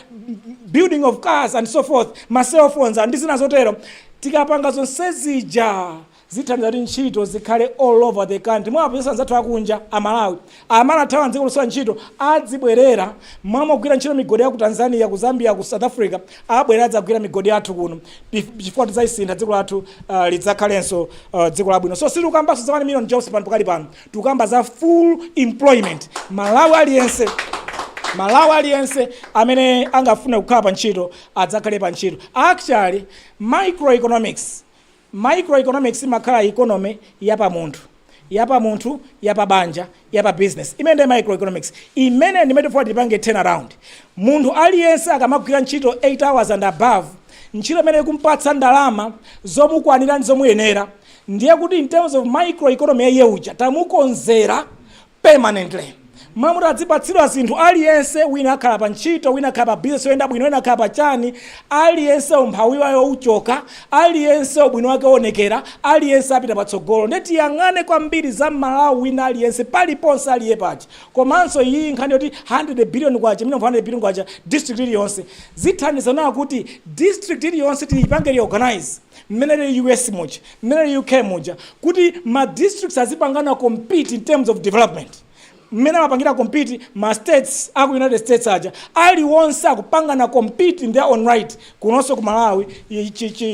Speaker 3: building of cars and so forth, my cell phones and this zotero. Tikapanga zonsezija zithandizira ntchito zikhale all over the country. Mwa pesa nzathu akunja Amalawi. Amana tawa nziko lusowa ntchito adzibwerera mwa kugwira ntchito migodi ya ku Tanzania, ku Zambia, ku South Africa, abwera adzagwira migodi yathu kuno. Before tizaisintha dziko lathu lidzakhalenso dziko labwino. So sili ukambaso za 1 million jobs pano pakali pano. Tukamba za full employment. Malawi aliyense amene angafuna kukhala pa ntchito adzakhale pa ntchito. Actually microeconomics imakhala economy yapa munthu, yapa banja, yapa business. Imene microeconomics imene ndimetofuwa tipange turn around. Munthu aliyense akamagwira ntchito 8 hours and above, ntchito imene kumpatsa ndalama zomukwanira ndi zomuyenera, ndiye kuti in terms of microeconomy yeuja tamukonzera permanently. Mamuta adzipatsidwa zinthu aliyense, wina akhala pa ntchito, wina akhala pa business yoyenda bwino, wina akhala pa chani, aliyense umphawi wayo uchoka, aliyense ubwino wake onekera, aliyense apita patsogolo. Ndeti yang'ane kwambiri za Malawi wina aliyense paliponse aliye pachi. Komanso iyi nkhani yoti 100 billion kwacha, 100 billion kwacha district iliyonse. Zithandizana kuti district iliyonse tiyipange reorganize. Mmene US muja, mmene UK muja, kuti ma districts azipangana compete in terms of development. Mmene mapangira compete ma states aku United States aja aliwonse akupangana compete in their own right. Kunonso ku Malawi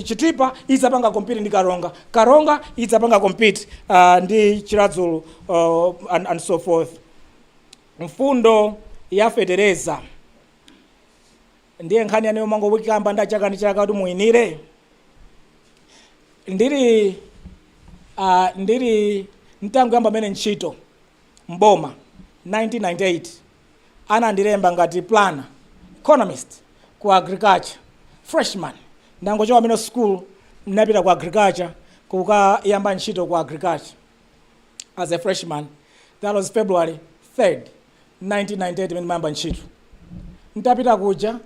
Speaker 3: Chitipa izapanga compete ndi Karonga izapanga compete ndi Chiradzulu and so forth. Mfundo ya federeza ndiye nkhani yaneyo mango wikamba ndachaka ndi chaka kuti muinire. Ndiri ntangu yamba mene ntchito mboma 1998 anandilemba ngati planner, economist ku agriculture, freshman. Ndangochoka mino school mnapita ku agriculture kukayamba ntchito ku agriculture as a freshman. That was February 3rd 1998 mene mayamba ntchito. Ntapita kuja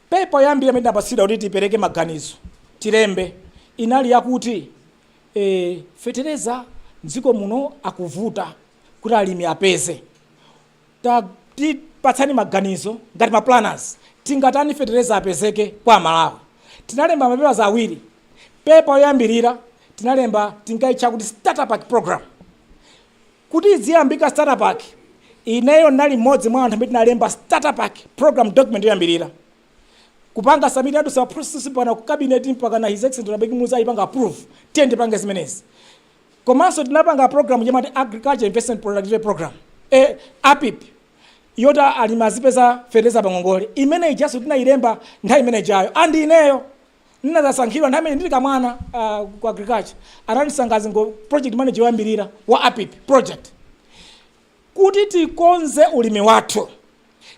Speaker 3: pepa yambira mene napasida kuti tipereke maganizo tilembe inali yakuti fetereza nziko muno akuvuta kuti alimi apeze. Tipatsani maganizo ngati ma planners tingatani fetereza apezeke kwa Malawi. Tinalemba mapepa awiri. Pepa yoyambirira tinalemba tinkaicha kuti starter pack program. Kuti iziyambika starter pack ineyo nali mmodzi mwa anthu amene tinalemba startup act program document yoyambirira kupanga submit adusa process pana ku cabinet mpaka na his excellency Rabeki Musa ipanga approve tende pange zimenezi. Komanso tinapanga program yamati agriculture investment productivity program APIP yota alimazipeza fertilizer pangongole imene ijaso tinailemba nthawi imene jayo andi ineyo ninazasankhidwa nthawi imene ndili kamwana ku agriculture ananisangazi ngo project manager yoyambirira wa APIP project kuti tikonze ulimi wathu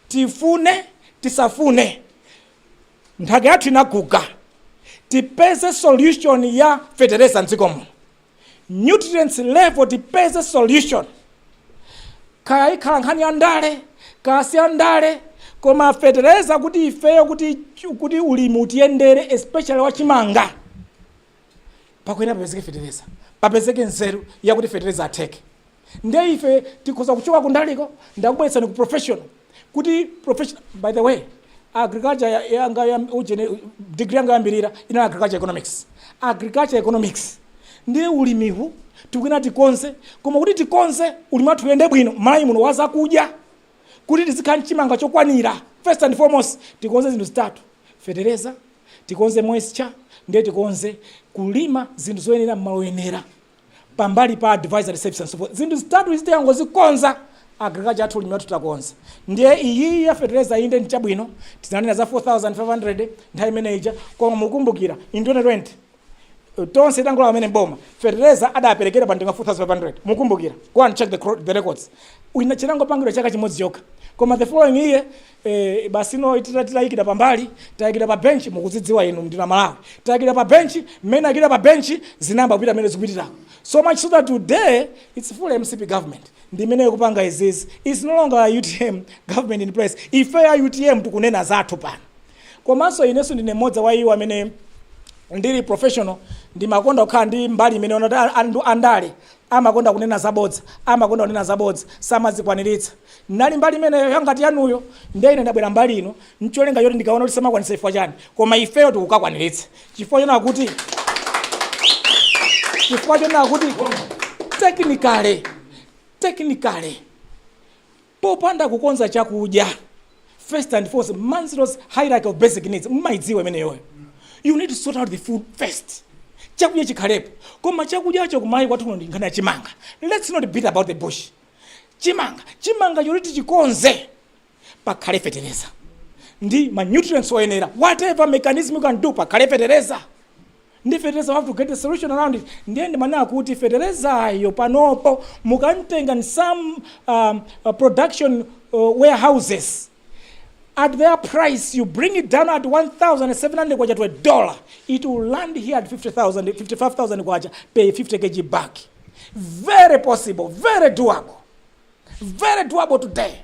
Speaker 3: tifune tisafune nthaka yathu inaguga tipeze solution ya fertilizer mdzikomo nutrients level tipeze solution kaya ikhala nkhani ya ndale kasi ya ndale koma fertilizer kuti ifeyo kuti ulimi utiyendere especially wachimanga pakwena papezeke fertilizer papezeke nzeru yakuti fertilizer ateke ndiye ife tikhoza kuchoka kundaliko ndakubweretsa ku professional kuti professional. By the way, agriculture yanga ya degree yanga yambirira ina agriculture economics ndiye ulimihu tukuna tikonze koma kuti tikonze ulimi wathu uyende bwino mayi muno wazakudya kuti tizikhala chimanga chokwanira. First and foremost tikonze zinthu zitatu: fertilizer, tikonze moisture, ndiye tikonze kulima zinthu zoyenera m'maloyenera pambali pa advisory services and so forth. Zinthu zitatu izi tiyangozikonza agriculture athu ulimi wathu takonza. Ndiye iyi ya fertilizer inde nchabwino tinanena za 4500 nthawi imeneja koma mukumbukira in 2020 tonse tangola amene boma fertilizer adaperekera pa ndinga 4500 mukumbukira go and check the records uina chilango pangiro chaka chimodzi yokha koma the following year basino ititayikira pambali tayikira pa bench mukuzidziwa inu ndina Malawi tayikira pa bench mmene akira pa bench zinamba kupita mmene zikupitirako so much so that today it's full MCP government ndi imene kupanga izizi. It's no longer a UTM government in place. Ife ya UTM tukunena zathu pano komanso ineso ndine mmodzi wa iwo amene ndili professional ndi makonda okhala ndi mbali imene andale amakonda kunena zabodza samazikwaniritsa. Nali mbali imene yangati yanuyo ndiye ine ndabwera mbali ino ncholenga yoti ndikaona kuti samakwanisa ifwa chani koma ifeyo tikukakwaniritsa chifukwa chona kuti technically popanda kukonza chakudya first and foremost Maslow's hierarchy of basic needs mmaidziwa imeneyo. You need to sort out the food first. Chakudya chikhalepo koma chakudya cho kumayi kwathu ndi nkhani ya chimanga. Let's not beat about the bush. Chimanga yoti chikonze pakhale fertilizer ndi ma nutrients oyenera whatever mechanism you can do pakhale fertilizer ndi fertilizer have to get a solution around it. Ndiye ndimana kuti fertilizer yo panopo mukantenga in some production warehouses at their price, you bring it down at 1,700 kwacha to $1, it will land here at 55,000 kwacha, pay 50 kg back. Very possible, very doable today.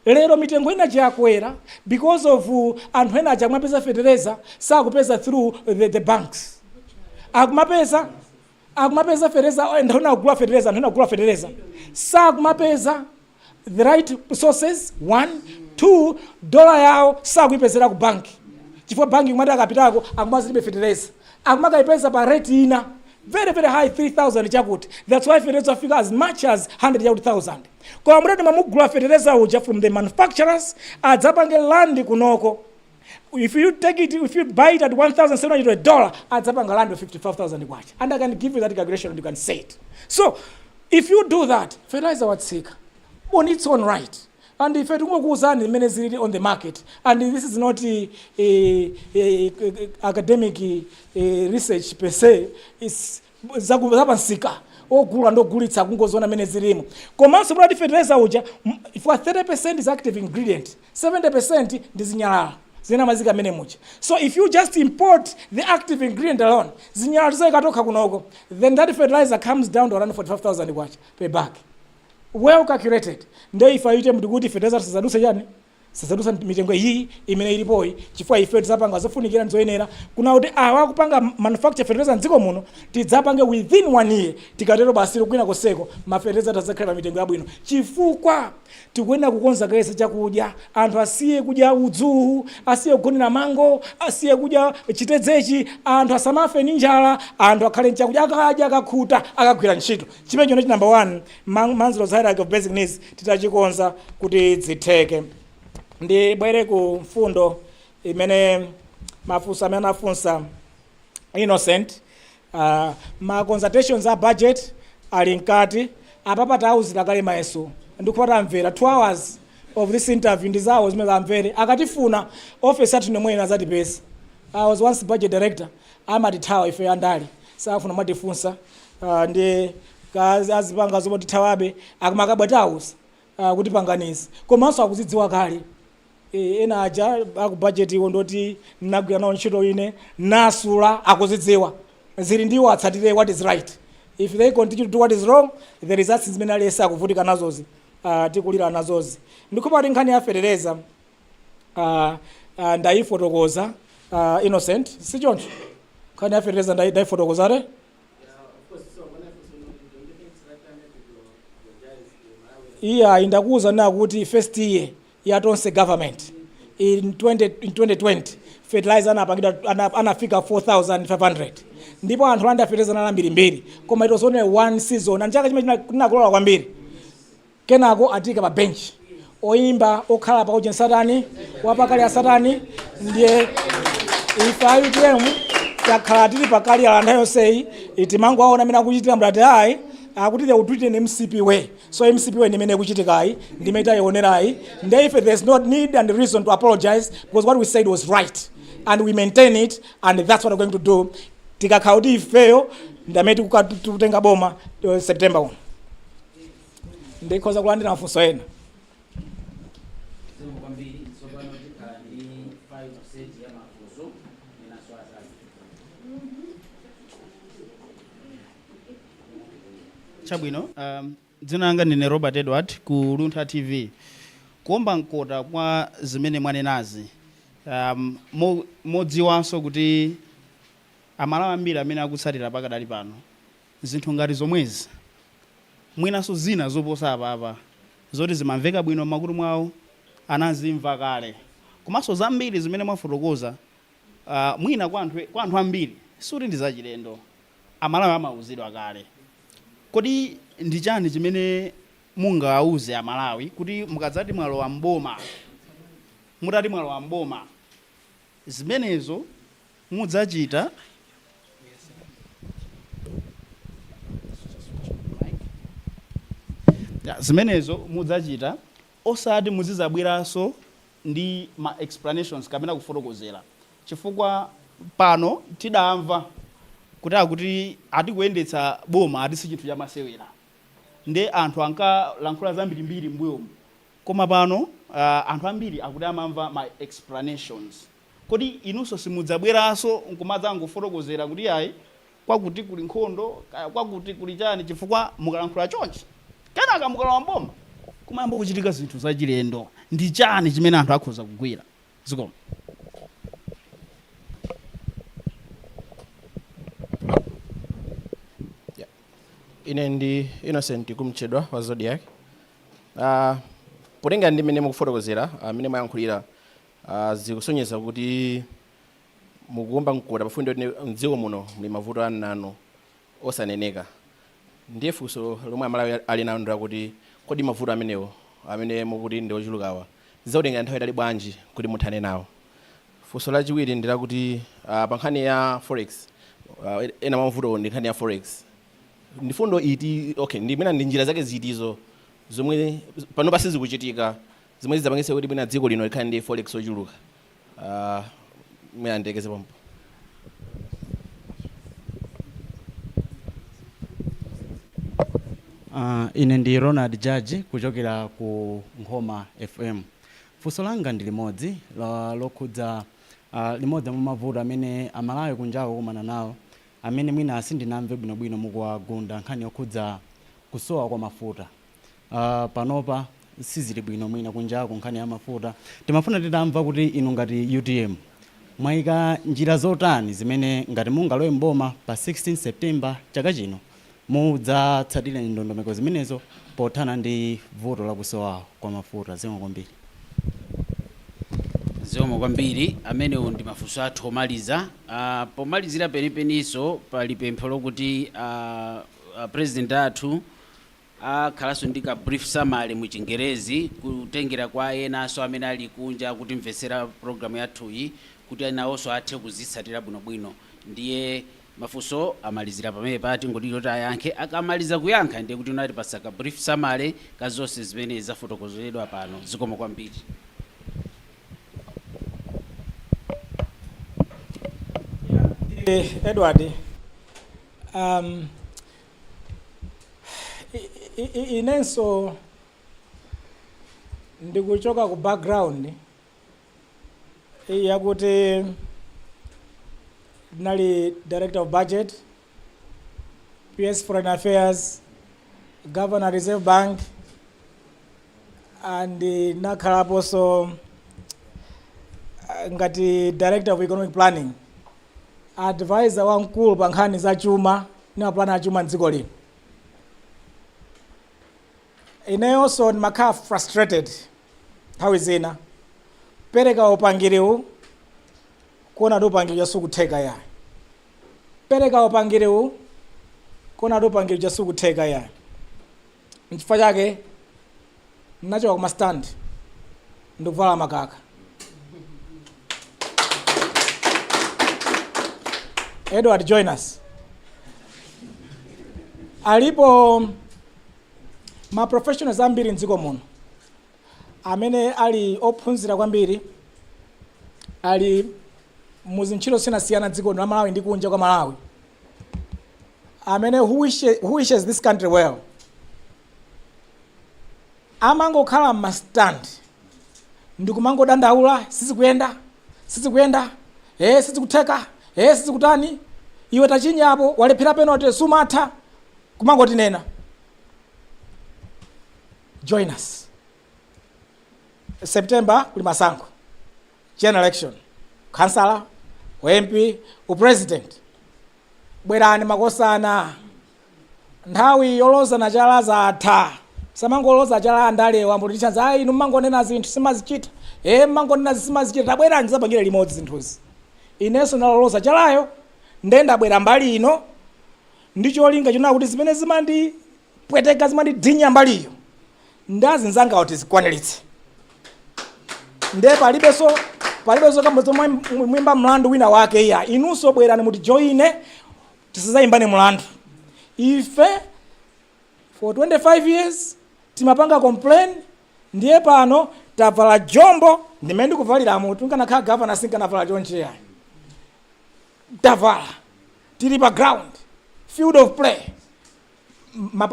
Speaker 3: Lero mitengo ina chakwera because of anthu ena achakumapeza fertilizer sakupeza through the banks. Akumapeza fertilizer ndona kugula fertilizer sakumapeza the right sources. 1, 2, $1 yao sakuipezera ku banki chifukwa banki kumati akapitako akumazilibe fertilizer akumakaipeza pa rate ina very high 3,000 chakuti. That's why fertilizer figure as much as 100,000. Kwa mradi mamugula fertilizer uja from the manufacturers adzapange land kunoko. If you buy it at $1,700 adzapanga land of 55,000 kwacha. And I can give you that calculation and you can say it. So if you do that, fertilizer watsika on its own right. And if you go on the market, and this is not academic research per se, it's zabansika. Ogula ndo gulitsa kungozona mene zilimo. Komanso brand fertilizer uja for 30% is active ingredient, 70% ndizinyalala. Zina mazika mene mucha. So if you just import the active ingredient alone, zinyalala zikatoka kunoko, then that fertilizer comes down to around 45,000 kwacha per bag. Well calculated. Ndio ifa UTM kuti fertilizer zizaduse yani sasadusa mitengo iyi imene ilipoyi chifukwa ife tidzapanga zofunikira ndizoyenera kuna kuti awa akupanga manufacture fertilizer mdziko muno tidzapange within 1 year tikatero basi kwina koseko mafertilizer tadzakhala pa mitengo yabwino chifukwa tikuyenera kukonza kaisa chakudya anthu asiye kudya udzu asiye kugonera mango asiye kudya chitedzechi anthu asamafe ndi njala anthu akhale chakudya akadya akakhuta akagwira ntchito chimene chino number 1 Maslow's hierarchy of basic needs titachikonza kuti zitheke. Ndibwere ku mfundo imene mafunso amene anafunsa Innocent ma consultations a budget ali mkati apapa tauzira kale mayeso ndikupata amvera 2 hours of this interview ndizawo zimene amvere akatifuna office athu nemwene azatipesa. I was once budget director amatithawa ife andali safuna matifunsa ndi azipanga zomwe tithawabe akumakabwatausa kuti panganize komanso akuzidziwa kale ena aja akubudget iwo ndoti nagwira nawo ntchito ine nasula akuzidziwa zili ndiwo atsatire what is right. If they continue to do what is wrong, the results zimene alesa akuvutika nazozi tikulira nazozi. Ndikupati nkhani ya fertilizer ndayifotokoza Innocent sichoncho nkhani ya fertilizer ndayifotokozare. Iya indakuza na kuti first year ya tonse government in 2020 fertilizer anafika 4,500 ndipo anthu anda fertilizer anambiri mbiri koma it was only 1 season anjaka chimene tinakolola kwambiri kenako atika pa bench oimba okhala pa ujen satani wapakali ya satani ndiye ife Utm takhala tili pakali ya anthu yonseyi itimango aona amene akuchitira mlati ayi akuti they will do it in MCP way. So MCP way nimene kuchitikai ndimeta ionerai and if there's no need and reason to apologize because what we said was right and we maintain it and that's what we're going to do. Tikakauti ifeyo ndameti kutenga boma September 1 ndikoza kulandira mafunso ena.
Speaker 7: Chabwino, dzina langa ndine Robert Edward ku Luntha TV. Kuomba nkota kwa zimene mwanenazi. Modziwanso kuti amalawi ambiri amene akutsatira pakadali pano. Zinthu ngati zomwezi. Mwinaso zina zoposa apa zoti zimamveka bwino makutu mwawo anazimva kale. Komanso zambiri zimene mwafotokoza mwina kwa anthu ambiri suti ndi zachilendo. Amalawi amauzidwa kale. Kodi ndi chani chimene mungawuze amalawi kuti mukadzati mwalowa mboma mutati mwalowa mboma zimenezo mudzachita zimenezo mudzachita osati muzizabweranso ndi ma explanations kapena kufotokozera chifukwa pano tidamva kuti atikuyendetsa boma atisi chinthu chamasewera nde anthu ankalankhula zambirimbiri mbuyo koma pano anthu ambiri akuti amamva ma explanations kodi inunso simudzabweranso nkumadza ngofotokozera kuti ayi kwakuti kuli nkhondo kwakuti kuli chani chifukwa mukalankhula chonchi kenaka mukalowa mboma kumayamba kuchitika zinthu zachilendo ndi chani chimene anthu akhoza kugwira zikoma.
Speaker 4: Ine ndi Innocent kumchedwa wa Zodiac. Potenga ndi mene mukufotokozera amene mwayankhulira zikusonyeza kuti mukuomba mkota pafundo mdziko muno muli mavuto ananu osaneneka. Ndiye funso lomwe amalawi ali nalo kuti kodi mavuto amenewo amene mukuti ndi ochulukawa zautenga nthawi itali bwanji kuti muthane nawo. Funso lachiwiri ndi lakuti pa nkhani ya forex ena mavuto ndi nkhani ya forex ndifundo iti okay ndi mwina ndi njira zake zitizo zomwe pano pasi zikuchitika zimwe zizapangisa kuti mwina dziko lino likhale ndi forex ochuluka mwina ndekeze pompo.
Speaker 8: Ine ndi Ronald Judge kuchokera ku Ngoma FM. Funso langa ndi limodzi lokhudza limodzi mwa mavuto amene amalawi kunjawo kumana nawo amene mwina asindinamve bwinobwino mukuwagunda nkhani yokhudza kusowa kwa mafuta. Panopa sizili bwino mwina kunjako nkhani ya mafuta. Timafuna titamva kuti inu ngati UTM mwayika njira zotani zimene ngati mungalowe mboma pa 16 September chaka chino mudzatsatira ndondomeko zimenezo pothana ndi vuto lakusowa kwa mafuta. Zikomo kwambiri.
Speaker 1: Zikomo kwambiri. Amenewo ndi mafunso athu omaliza. Pomalizira penipeniso pali pempho lokuti president athu akhalanso ndi ka brief summary mu Chingerezi kutengera kwa enanso amene ali kunja kuti mvetsera program yathuyi kuti enawonso athe kuzitsatira bwinobwino. Ndiye mafunso amalizira pamene pati ngoti kuti ayankhe, akamaliza kuyankha ndiye kuti unati pasaka brief summary ka zonse zimene zafotokozeredwa pano. Zikomo kwambiri.
Speaker 3: Edward, inenso ndikuchoka ku background yakuti nali director of budget, PS Foreign Affairs, Governor Reserve Bank, and nakhalaponso ngati director of economic planning, advisor wamkulu pa nkhani za chuma ni mapulani a chuma mdziko lino. Inenso ndimakhala frustrated nthawi zina pereka upangiriwu kuona kuti upangiri chasukutheka yayi, pereka upangiriwu kuona kuti upangiri chasukutheka yayi. N'chifukwa chake ndinachoka kuma stand ndikuvala makaka. Edward, join us. Alipo ma professionals ambiri mdziko muno amene ali ophunzira kwambiri, ali muzintchito siyanasiyana dziko la Malawi ndi kunja kwa Malawi, amene who wishes this country well, amangokhala m'mastand ndikumangodandaula sizikuyenda, sizikutheka, sizikutani, iwe tachinyapo walephera penalty sumatha kumangotinena. Join us. September kuli masankho, general election, councillor, MP, president. Bwerani makosana. Nthawi yolozana chala zatha. Samangoloza chala andale wambotithanza ayi inu mangonena zinthu simazichita. Mangonena simazichita, tabwerani zapangira limodzi zinthuzi. Inenso naloloza chalayo ndenda bwera mbali ino ndicholinga chona kuti zimene zimandi pweteka zimandi dinya mbaliyo ndazinzanga kuti zikwaniritse. Nde palibeso kambozo mwimba mlandu wina wake iya inunso bwerani muti joine tisizayimbane mlandu. Ife for 25 years timapanga complain, ndiye pano tavala jombo ndimene ndikuvalira mutu nkanakhala governor sinkanavala chonche yayi. Tavala tili pa ground, field of play,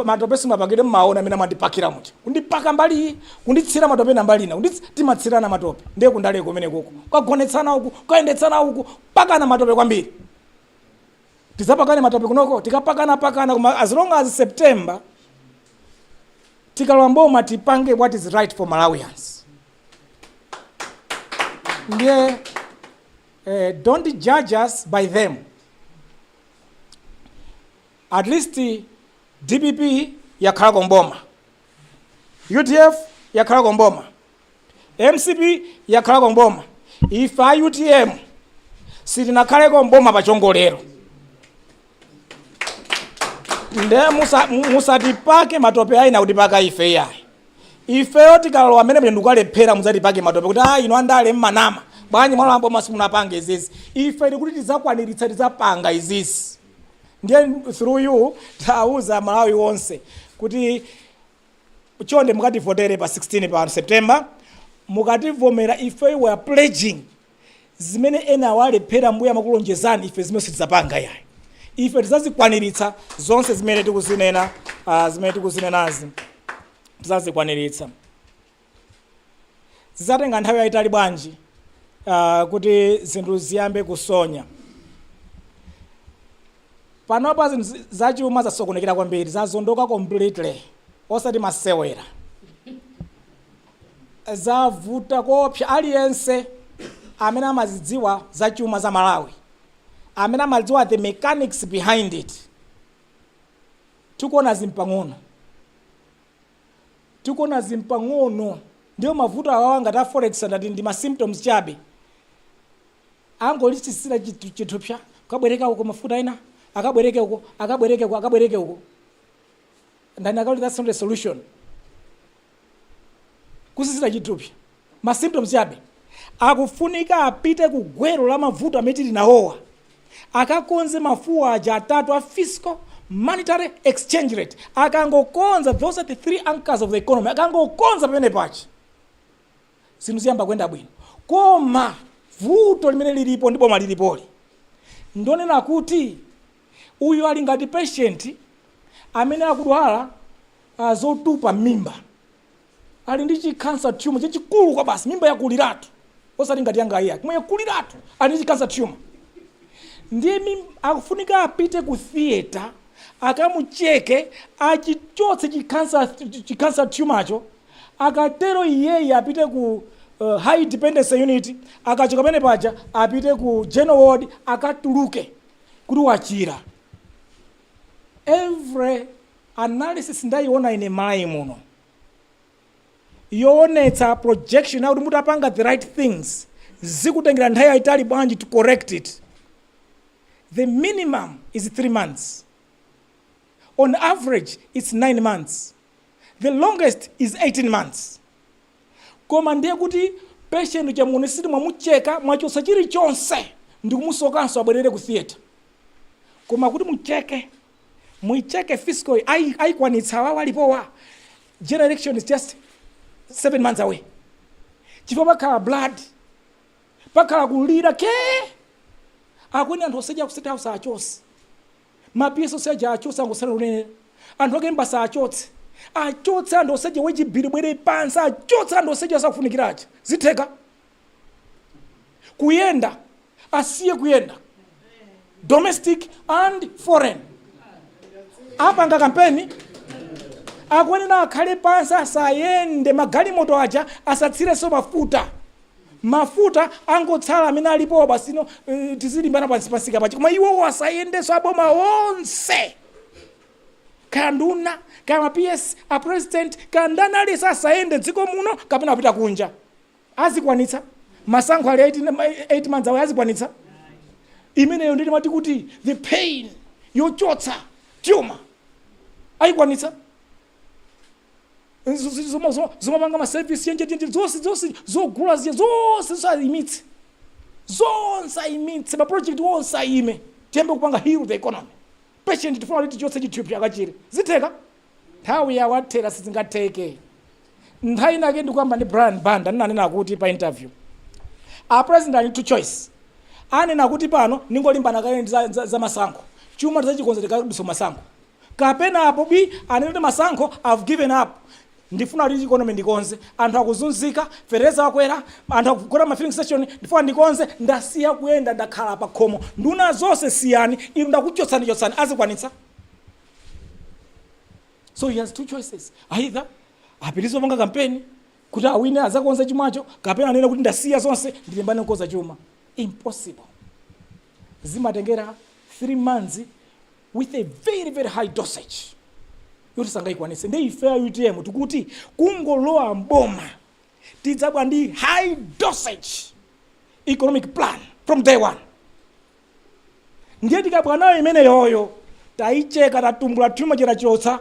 Speaker 3: matope simapangire mmaona amene amandipakira muti kundipaka mbali kunditsira matope na mbali ina timatsirana matope ndiye kundale kumene koko kagonetsana uku kaendetsana uku pakana matope kwambiri. Tizapakane matope kunoko tikapakana kuma as long as September tikalowa mboma tipange what is right for Malawians. Ndiye don't judge us by them. At least DPP yakhala komboma, UTF yakhala komboma, MCP yakhala komboma. If I UTM sitinakhale komboma pachongolero. Nde musatipake matope ayi na kutipaka ife yayi. Ifeyo tikalowa amene mlendukalephera muzatipake matope kuti ino andale mmanama bwanyi mwalambo masimunapanga izizi. Ife ndikuti tizakwaniritsa tizapanga izizi. Ndiye through you tauza Malawi wonse kuti chonde mukativotere pa 16 pa September, mukativomera ife we are pledging zimene ena walephera mbuya makulonjezani ife zimene tizapanga yayi. Ife tizazikwaniritsa zonse zimene tikuzinena, zimene tikuzinenazi tizazikwaniritsa. Zizatenga nthawi yayitali bwanji kuti zinthu ziyambe kusonya. Panopa zinthu zachuma zasokonekera kwambiri, zazondoka completely, osati masewera. zavuta kopsa aliyense amene amazidziwa za chuma za Malawi, amene amadziwa the mechanics behind it. Tikuona zimpang'ono ndiyo mavuto awawa ngati a forex ndati ndi ma symptoms chabe. Angolitisira chithupsa kabwereka uko mafuta ena akabwereke uko ndani akali that's not a solution. Kusisira chithupsa ma symptoms chabe akufunika apite ku gwero la mavuto amene tili nawowa, akakonze mafuwa aja atatu a fiscal, monetary, exchange rate. Akangokonza, those are the three anchors of the economy. Akangokonza pamene pachi zinthu ziyamba kuyenda bwino. Koma vuto limene lilipo ndipo malilipoli ndonena kuti uyu ali ngati patient amene akudwala zotupa mimba, ali ndi cancer tumor chachikulu kwa basi, mimba yakuliratu osati ngati yanga iya kumwe yakuliratu, ali ndi cancer tumor. Ndiye akufunika apite ku theater akamucheke achichotse cancer tumacho, akatero iyeyi apite ku high dependency unit, akachoka pamene paja apite ku general ward akatuluke kuti wachira. Every analysis ndayiona ine Malawi muno yoonetsa projection kuti mutapanga the right things zikutengera nthawi yayitali bwanji to correct it. The minimum is 3 months. On average, it's 9 months. The longest is 18 months. Koma ndiye kuti patient chamuonesiti mwamucheka mwachosa chilichonse ndi kumusokanso abwerere ku theater. Koma kuti muicheke fiscal aikwanitsa wawa alipowa, general election is just 7 months away. Chifukwa pakhala blood, pakhala kulira ke akwene anthu oseja ku state house achotse mapiyeso oseja achotse angosala lunene, anthu akemba achotse anthu oseja wechibhiri bwere pansi achotse anthu oseja asakufunikirachi zitheka kuyenda asiye kuyenda domestic and foreign. Apanga kampeni akwenena akhale pansi asayende magalimoto aja asatsireso mafuta angotsala amene alipo basino tizilimbana pansika pachi, koma iwo asayendeso aboma onse kanduna kama PS a president kandanalisa asayende dziko muno kapena apita kunja. Azikwanitsa masankho ali 8 months awe azikwanitsa imeneyo nditi mati kuti the pain yochotsa tumor aikwanitsa zomapanga ma service yenje zonse zogula zonse ayimitse zonse ayimitse ma project wonse ayime tiyembe kupanga heal the economy. Patient tifuna kuti tichotse chithupsa akachire zitheka nthawi yawathera sizingatheke. Nthawi inake ndikuyamba ndi Brian Banda ndinanena kuti pa interview a president ali to choice, anena kuti pano ningolimbana kale za masankho chuma tizachikonzereka kudiso masankho kapena apo bi anene masankho I've given up, ndifuna kuti economy ndikonze, anthu akuzunzika, fereza akwera, anthu akugula ma filling station ndifuna ndikonze, ndasiya kuyenda ndakhala pa khomo nduna zonse siyani inu ndakuchotsani azikwanitsa. So he has two choices, either apitirize kupanga kampeni kuti awine azakonza chumacho kapena anene kuti ndasiya zonse ndilimbane kukonza chuma. Impossible. Zimatengera 3 months with a very very high dosage yoti sangaikwanise. Ndi ife UTM tikuti kungolowa mboma tidzabwa ndi high dosage economic plan from day one. Ndiye tikabwa nayo imene yoyo taicheka tatumbula chuma chirachotsa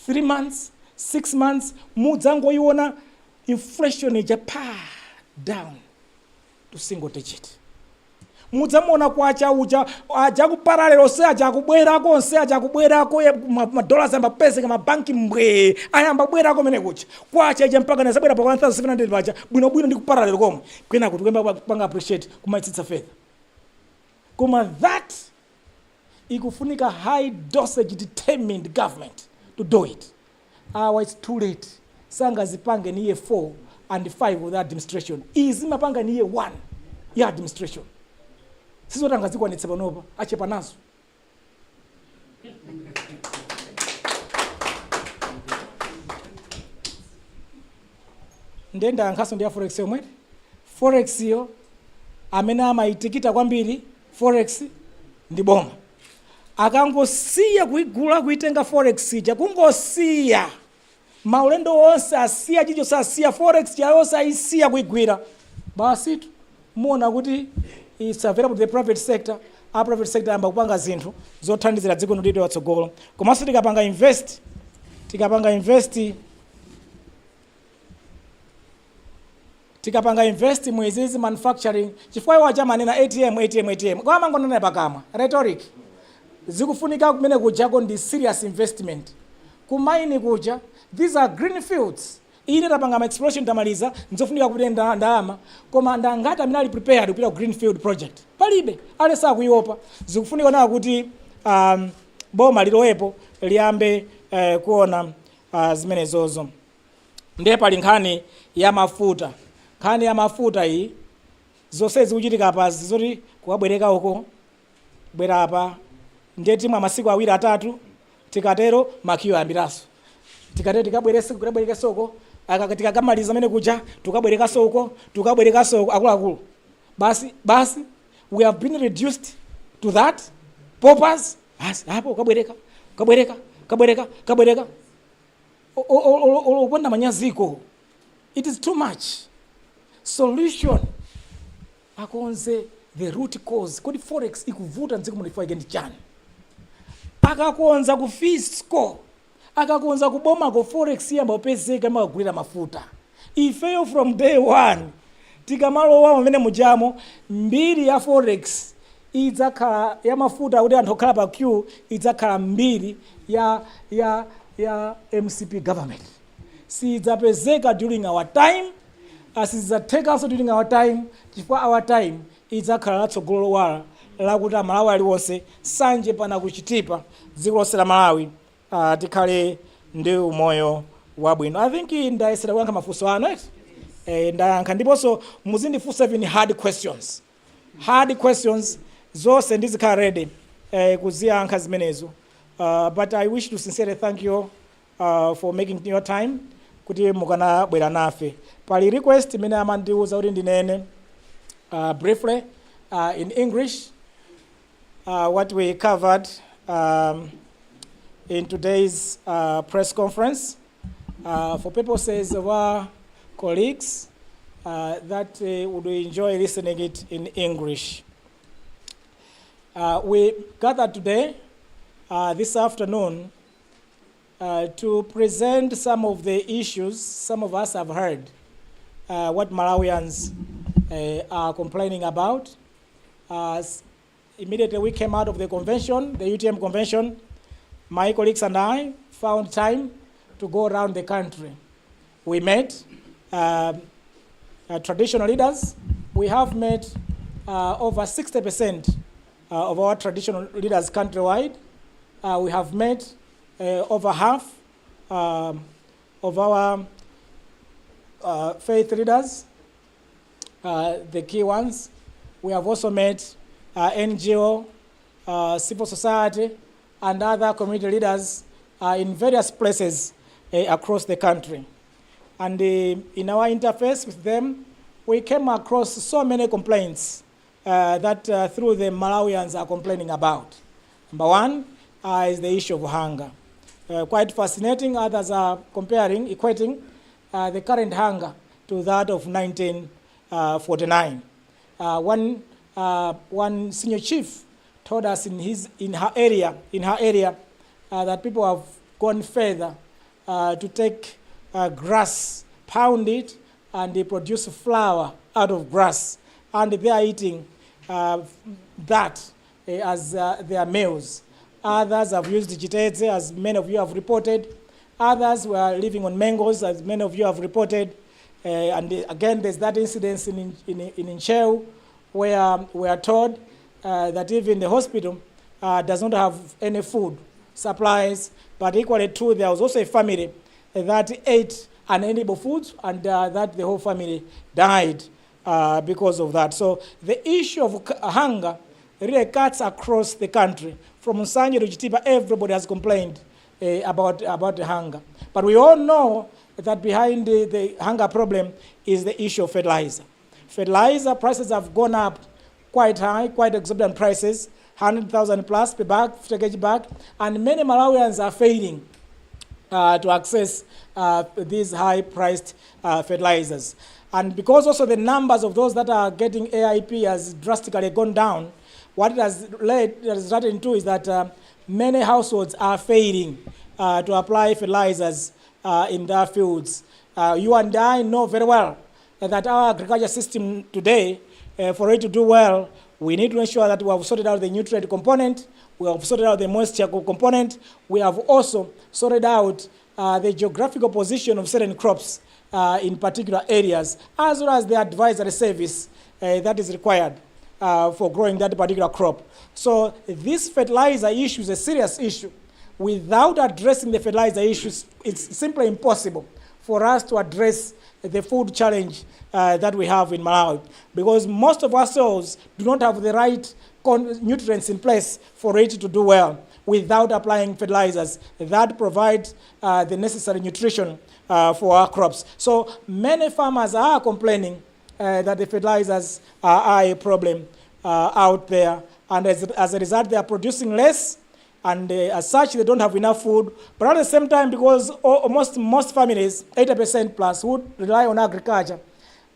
Speaker 3: 3 months 6 months mudzangoiona inflation ija down to single digit. Mudzamona kwacha uja aja kuparalelo se aja kubwerako onse aja kubwerako ma dollars amba pesa kama banki mbwe ayamba bwerako mene kucha kwacha ija mpaka nazabwera pa 1700 baja bwino ndi kuparalelo komwe kwena kuti kwemba kupanga appreciate kumaitsitsa fedha. Koma that ikufunika high dosage determined government to do it. It's too late. Sanga zipange ni year 4 and 5 with administration. Izimapanga ni year 1 ya administration. Sizo tangazikwanitsa panopa achepa nazo. ndenda yankhaso ndi ya forex yomwe forex yo amene amayitikita kwambiri forex ndi boma. Akangosiya kuigula kuitenga forex ija kungosiya maulendo onse asiya chicho sasiya forex yayonse ayisiya kuigwira basi muona kuti it's available to the private sector. A private sector amba kupanga zinthu zothandizira dziko lino lipite patsogolo. Komanso tikapanga invest mwezizi manufacturing chifukwa iwo achamanena ATM kwa amangonena pakamwa rhetoric zikufunika kumene kujako ndi serious investment. Kumaini kuja these are green fields. Ine tapanga exploration tamaliza nzofunika kuti ndalama koma ndangati amene ali prepared kupita ku green field project palibe ale sakuiopa. Zikufunika na kuti boma lilowepo liyambe kuona zimenezozo. Ndiye pali nkhani ya mafuta. Nkhani ya mafuta iyi zonse zikuchitika pasi zoti kuwabwereka uko bwera apa ndiye timwa masiku awiri atatu tikatero makiyo ayambiraso tikatero tikabwereke soko tikakamaliza mene kuja tukabwereka soko akuluakulu basi we have been reduced to that purpose. Basi hapo kabwereka ukwenda manyaziko. It is too much. Solution akonze the root cause kodi forex ikuvuta ndziko mulifaa ikendi chani akakonza ku fiscal akakonza kuboma ko forex yamba upezeka magulira mafuta ifeyo from day one tikamalowa amene mujamo mbiri ya forex idzakhala ya mafuta kuti anthu okhala pa queue idzakhala mbiri ya MCP government. Sidzapezeka during our time asidzateka also during our time chifukwa our time idzakhala latsogolo wala lakuti Malawi aliwonse sanje pana kuchitipa dziko lonse la Malawi tikhale ndi umoyo wabwino. I think ndayesera kuyankha mafunso ano ndayankha ndiponso muzindifunsa even hard questions zonse ndizikhala ready kuziyankha zimenezo. But I wish to sincerely thank you for making your time kuti mukanabwera nafe. Pali request imene amandiuza kuti ndinene briefly in English what we covered in today's press conference for purposes of our colleagues that would enjoy listening it in English. We gathered today this afternoon to present some of the issues some of us have heard what Malawians are complaining about. Immediately we came out of the convention, the UTM convention, my colleagues and I found time to go around the country. We met traditional leaders. We have met over 60% of our traditional leaders countrywide. We have met over half of our faith leaders, the key ones. We have also met NGO, civil society, and other community leaders in various places across the country. And in our interface with them, we came across so many complaints that through the Malawians are complaining about. Number one is the issue of hunger. Quite fascinating. Others are equating the current hunger to that of 1949. One senior chief told us in her area that people have gone further to take grass, pound it, and they produce flour out of grass, and they are eating that as their meals. Others have used jitete, as many of you have reported. Others were living on mangoes, as many of you have reported. And again, there's that incident in Ncheu, where we are told that even the hospital does not have any food supplies, but equally true, there was also a family that ate unedible foods, and that the whole family died because of that. So the issue of hunger really cuts across the country. From Nsanje to Chitipa, everybody has complained about the hunger. But we all know that behind the hunger problem is the issue of fertilizer. Fertilizer prices have gone up quite high, quite exorbitant prices, 100,000 plus per bag, 50 kg bag, and many Malawians are failing to access these high-priced fertilizers. And because also the numbers of those that are getting AIP has drastically gone down, what it has resulted into is that many households are failing to apply fertilizers in their fields. You and I know very well that our agriculture system today, for it to do well, we need to ensure that we have sorted out the nutrient component, we have sorted out the moisture component, we have also sorted out the geographical position of certain crops in particular areas, as well as the advisory service that is required for growing that particular crop. So this fertilizer issue is a serious issue. Without addressing the fertilizer issues, it's simply impossible for us to address the food challenge that we have in Malawi, because most of ourselves do not have the right nutrients in place for it to do well without applying fertilizers that provide the necessary nutrition for our crops. So many farmers are complaining that the fertilizers are a problem out there, and as a result they are producing less, and as such they don't have enough food. But at the same time, because most families, 80% plus, would rely on agriculture,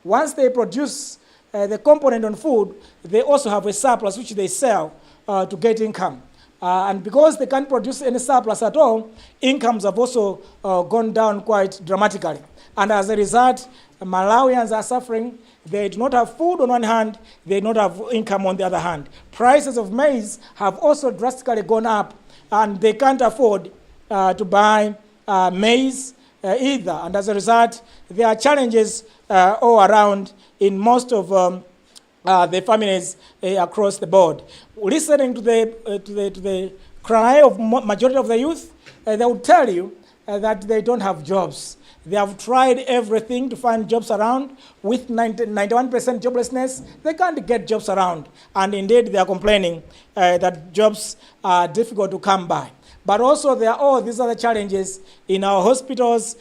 Speaker 3: once they produce the component on food, they also have a surplus which they sell to get income. And because they can't produce any surplus at all, incomes have also gone down quite dramatically. And as a result, Malawians are suffering. They do not have food on one hand, they do not have income on the other hand. Prices of maize have also drastically gone up, and they can't afford to buy maize either. And as a result, there are challenges all around in most of the families across the board. Listening to the cry of majority of the youth, they will tell you that they don't have jobs. They have tried everything to find jobs around. With 91% joblessness, they can't get jobs around. And indeed, they are complaining that jobs are difficult to come by. But also, there are all these other challenges in our hospitals.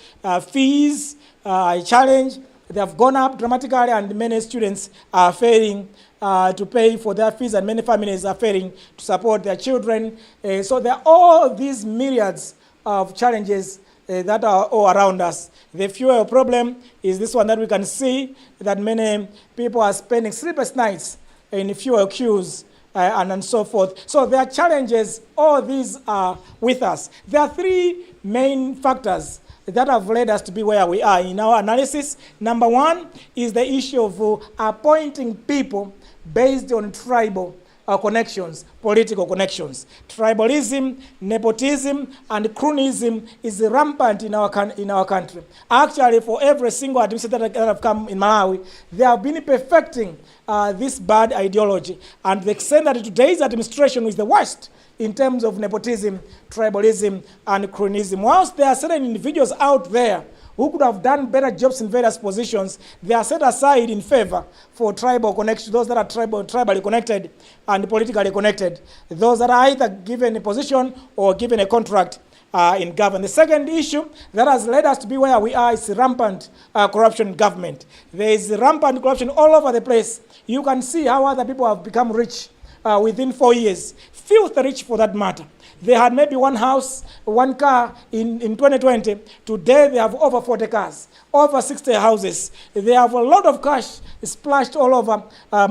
Speaker 3: Fees are a challenge. They have gone up dramatically, and many students are failing to pay for their fees, and many families are failing to support their children. So there are all these myriads of challenges that are all around us. The fuel problem is this one that we can see, that many people are spending sleepless nights in fuel queues and so forth. So there are challenges, all these are with us. There are three main factors that have led us to be where we are in our analysis. Number one is the issue of appointing people based on tribal connections, political connections. Tribalism, nepotism, and cronyism is rampant in our country. Actually, for every single administrator that have come in Malawi, they have been perfecting this bad ideology. And the extent that today's administration is the worst in terms of nepotism, tribalism, and cronyism. Whilst there are certain individuals out there who could have done better jobs in various positions, they are set aside in favor for tribal connections, those that are tribally connected and politically connected, those that are either given a position or given a contract in government. The second issue that has led us to be where we are is rampant corruption in government. There is rampant corruption all over the place. You can see how other people have become rich within 4 years, filthy rich for that matter. They had maybe one house, one car in 2020. Today they have over 40 cars, over 60 houses. They have a lot of cash splashed all over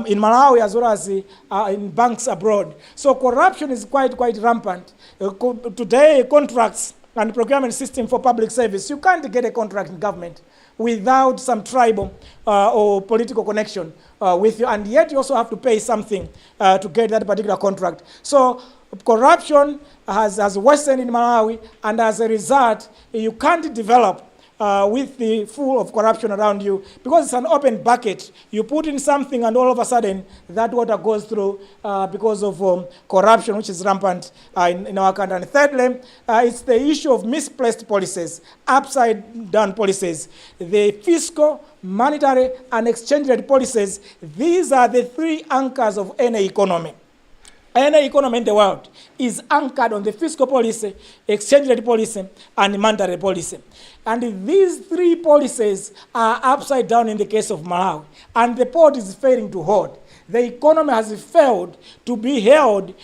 Speaker 3: in Malawi as well as in banks abroad. So corruption is quite rampant. Today, contracts and procurement system for public service, you can't get a contract in government without some tribal or political connection with you, and yet you also have to pay something to get that particular contract. So corruption has worsened in Malawi, and as a result, you can't develop with the full of corruption around you, because it's an open bucket. You put in something and all of a sudden that water goes through because of corruption, which is rampant in our country. And thirdly, it's the issue of misplaced policies, upside down policies. The fiscal, monetary, and exchange rate policies, these are the three anchors of any economy. any economy in the world is anchored on the fiscal policy, exchange rate policy, and monetary policy. And these three policies are upside down in the case of Malawi, and the port is failing to hold. The economy has failed to be held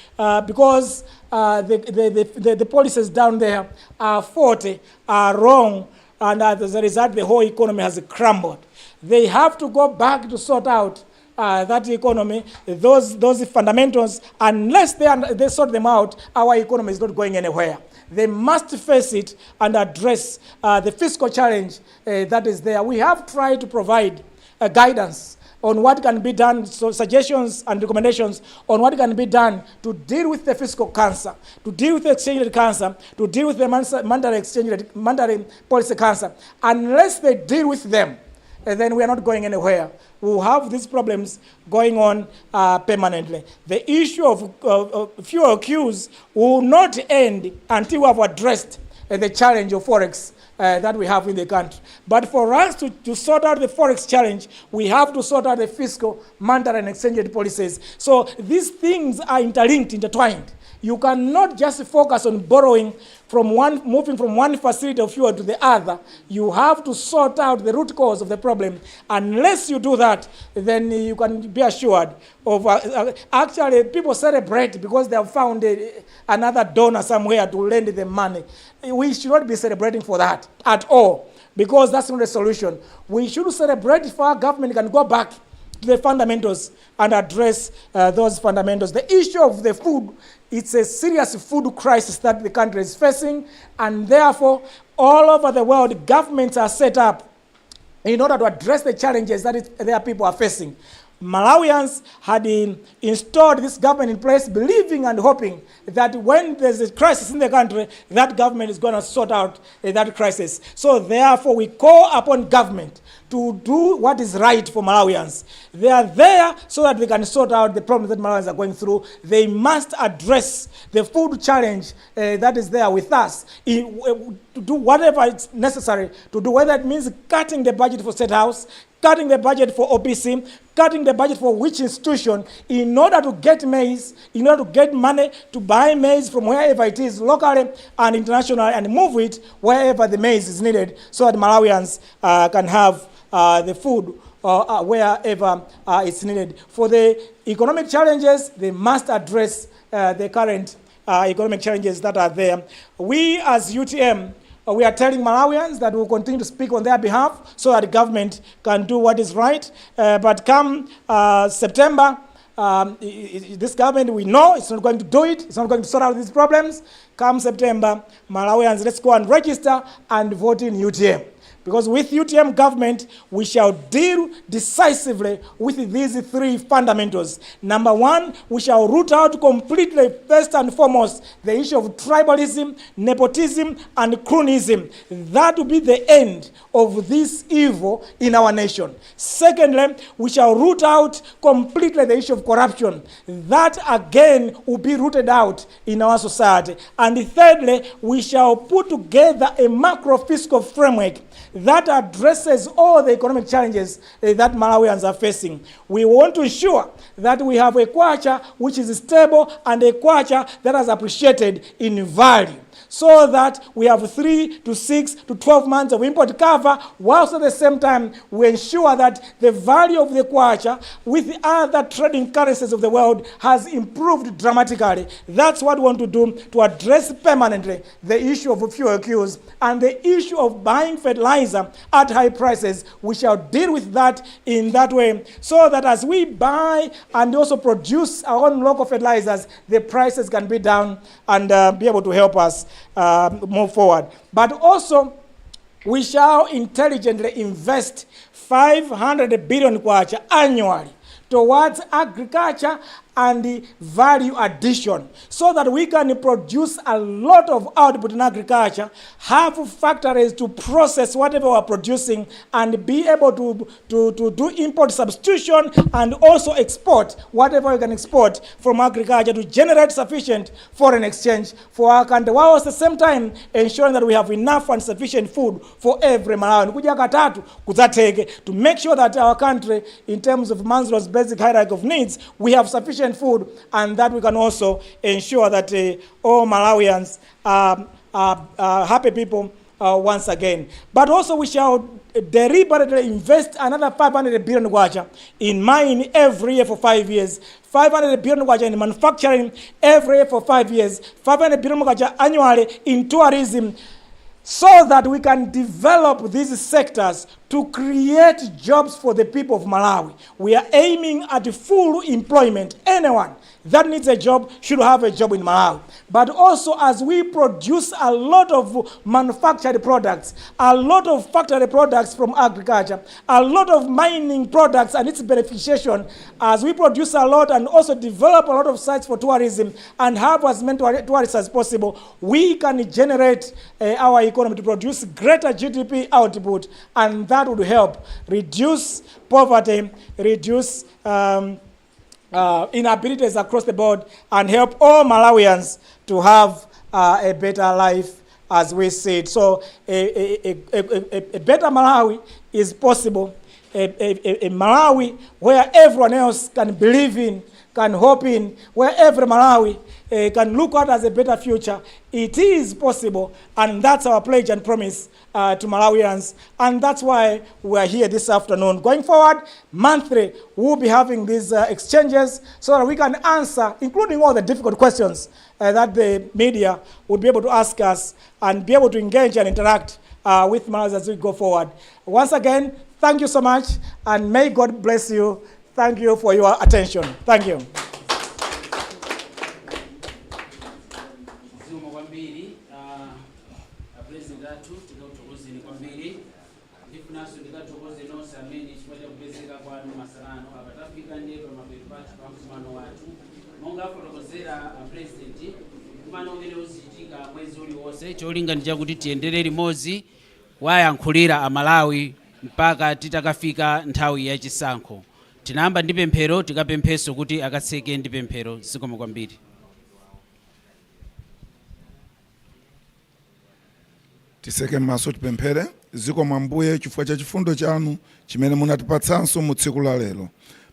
Speaker 3: because the policies down there are faulty, are wrong, and as a result, the whole economy has crumbled. They have to go back to sort out that economy, those fundamentals. Unless they sort them out, our economy is not going anywhere. They must face it and address the fiscal challenge that is there. We have tried to provide guidance on what can be done, so suggestions and recommendations on what can be done to deal with the fiscal cancer, to deal with the exchange rate cancer, to deal with the monetary policy cancer. Unless they deal with them, then we are not going anywhere. We will have these problems going on permanently. The issue of fuel queues will not end until we have addressed the challenge of forex that we have in the country. But for us to sort out the forex challenge, we have to sort out the fiscal, monetary, and exchange rate policies. So these things are interlinked, intertwined. You cannot just focus on borrowing moving from one facility of fuel to the other. You have to sort out the root cause of the problem. Unless you do that, then you can be assured of, actually people celebrate because they have found another donor somewhere to lend them money. We should not be celebrating for that at all, because that's not the solution. We should celebrate if our government can go back to the fundamentals and address those fundamentals. The issue of the food, it's a serious food crisis that the country is facing, and therefore all over the world governments are set up in order to address the challenges that their people are facing. Malawians had installed this government in place, believing and hoping that when there's a crisis in the country, that government is going to sort out that crisis. So therefore, we call upon government to do what is right for Malawians. They are there so that they can sort out the problems that Malawians are going through. They must address the food challenge that is there with us, to do whatever it's necessary to do, whether it means cutting the budget for State House, cutting the budget for OPC, cutting the budget for which institution, in order to get maize, in order to get money to buy maize from wherever it is, locally and internationally, and move it wherever the maize is needed, so that Malawians can have the food wherever it's needed. For the economic challenges, they must address the current economic challenges that are there. We as UTM, we are telling Malawians that we'll continue to speak on their behalf so that the government can do what is right. But come September, this government, we know it's not going to do it. It's not going to sort out these problems. Come September, Malawians, let's go and register and vote in UTM. Because with UTM government, we shall deal decisively with these three fundamentals. Number one, we shall root out completely, first and foremost, the issue of tribalism, nepotism, and cronyism. That will be the end of this evil in our nation. Secondly, we shall root out completely the issue of corruption. That again will be rooted out in our society. And thirdly, we shall put together a macro fiscal framework that addresses all the economic challenges that Malawians are facing. We want to ensure that we have a kwacha which is stable and a kwacha that is appreciated in value, so that we have 3 to 6 to 12 months of import cover, whilst at the same time we ensure that the value of the kwacha with the other trading currencies of the world has improved dramatically. That's what we want to do to address permanently the issue of fuel queues and the issue of buying fertilizer at high prices. We shall deal with that in that way, so that as we buy and also produce our own local fertilizers, the prices can be down and be able to help us move forward. But also, we shall intelligently invest 500 billion kwacha annually towards agriculture and the value addition, so that we can produce a lot of output in agriculture, have factories to process whatever we're producing, and be able to do import substitution and also export whatever we can export from agriculture to generate sufficient foreign exchange for our country, while at the same time ensuring that we have enough and sufficient food for every Malawian. Kuja katatu kuzateke, to make sure that our country, in terms of Maslow's basic hierarchy of needs, we have sufficient sufficient food, and that we can also ensure that all Malawians are happy people once again. But also we shall deliberately invest another 500 billion kwacha in mining every year for 5 years, 500 billion kwacha in manufacturing every year for 5 years, 500 billion kwacha annually in tourism, so that we can develop these sectors to create jobs for the people of Malawi. We are aiming at full employment. Anyone that needs a job should have a job in Malawi. But also, as we produce a lot of manufactured products, a lot of factory products from agriculture, a lot of mining products and its beneficiation, as we produce a lot and also develop a lot of sites for tourism and have as many tourists as possible, we can generate our economy to produce greater GDP output, and that would help reduce poverty, reduce inabilities across the board, and help all Malawians to have a better life as we see it. So a better Malawi is possible, a Malawi where everyone else can believe in, can hope in, where every Malawi can look out as a better future. It is possible, and that's our pledge and promise to Malawians, and that's why we are here this afternoon. Going forward, monthly, we'll be having these exchanges so that we can answer, including all the difficult questions that the media would be able to ask us, and be able to engage and interact with Malawians as we go forward. Once again, thank you so much, and may God bless you. Thank you for your attention. Thank you.
Speaker 1: cholinga ndi chakuti tiyendere limodzi wayankhulira Amalawi mpaka titakafika nthawi ya chisankho. Tinayamba ndi pemphero, tikapempheso kuti akatseke ndi pemphero. Zikomo kwambiri.
Speaker 9: Tiseke maso tipemphere. Zikomo Ambuye chifukwa cha chifundo chanu chimene munatipatsanso mu tsiku la lero,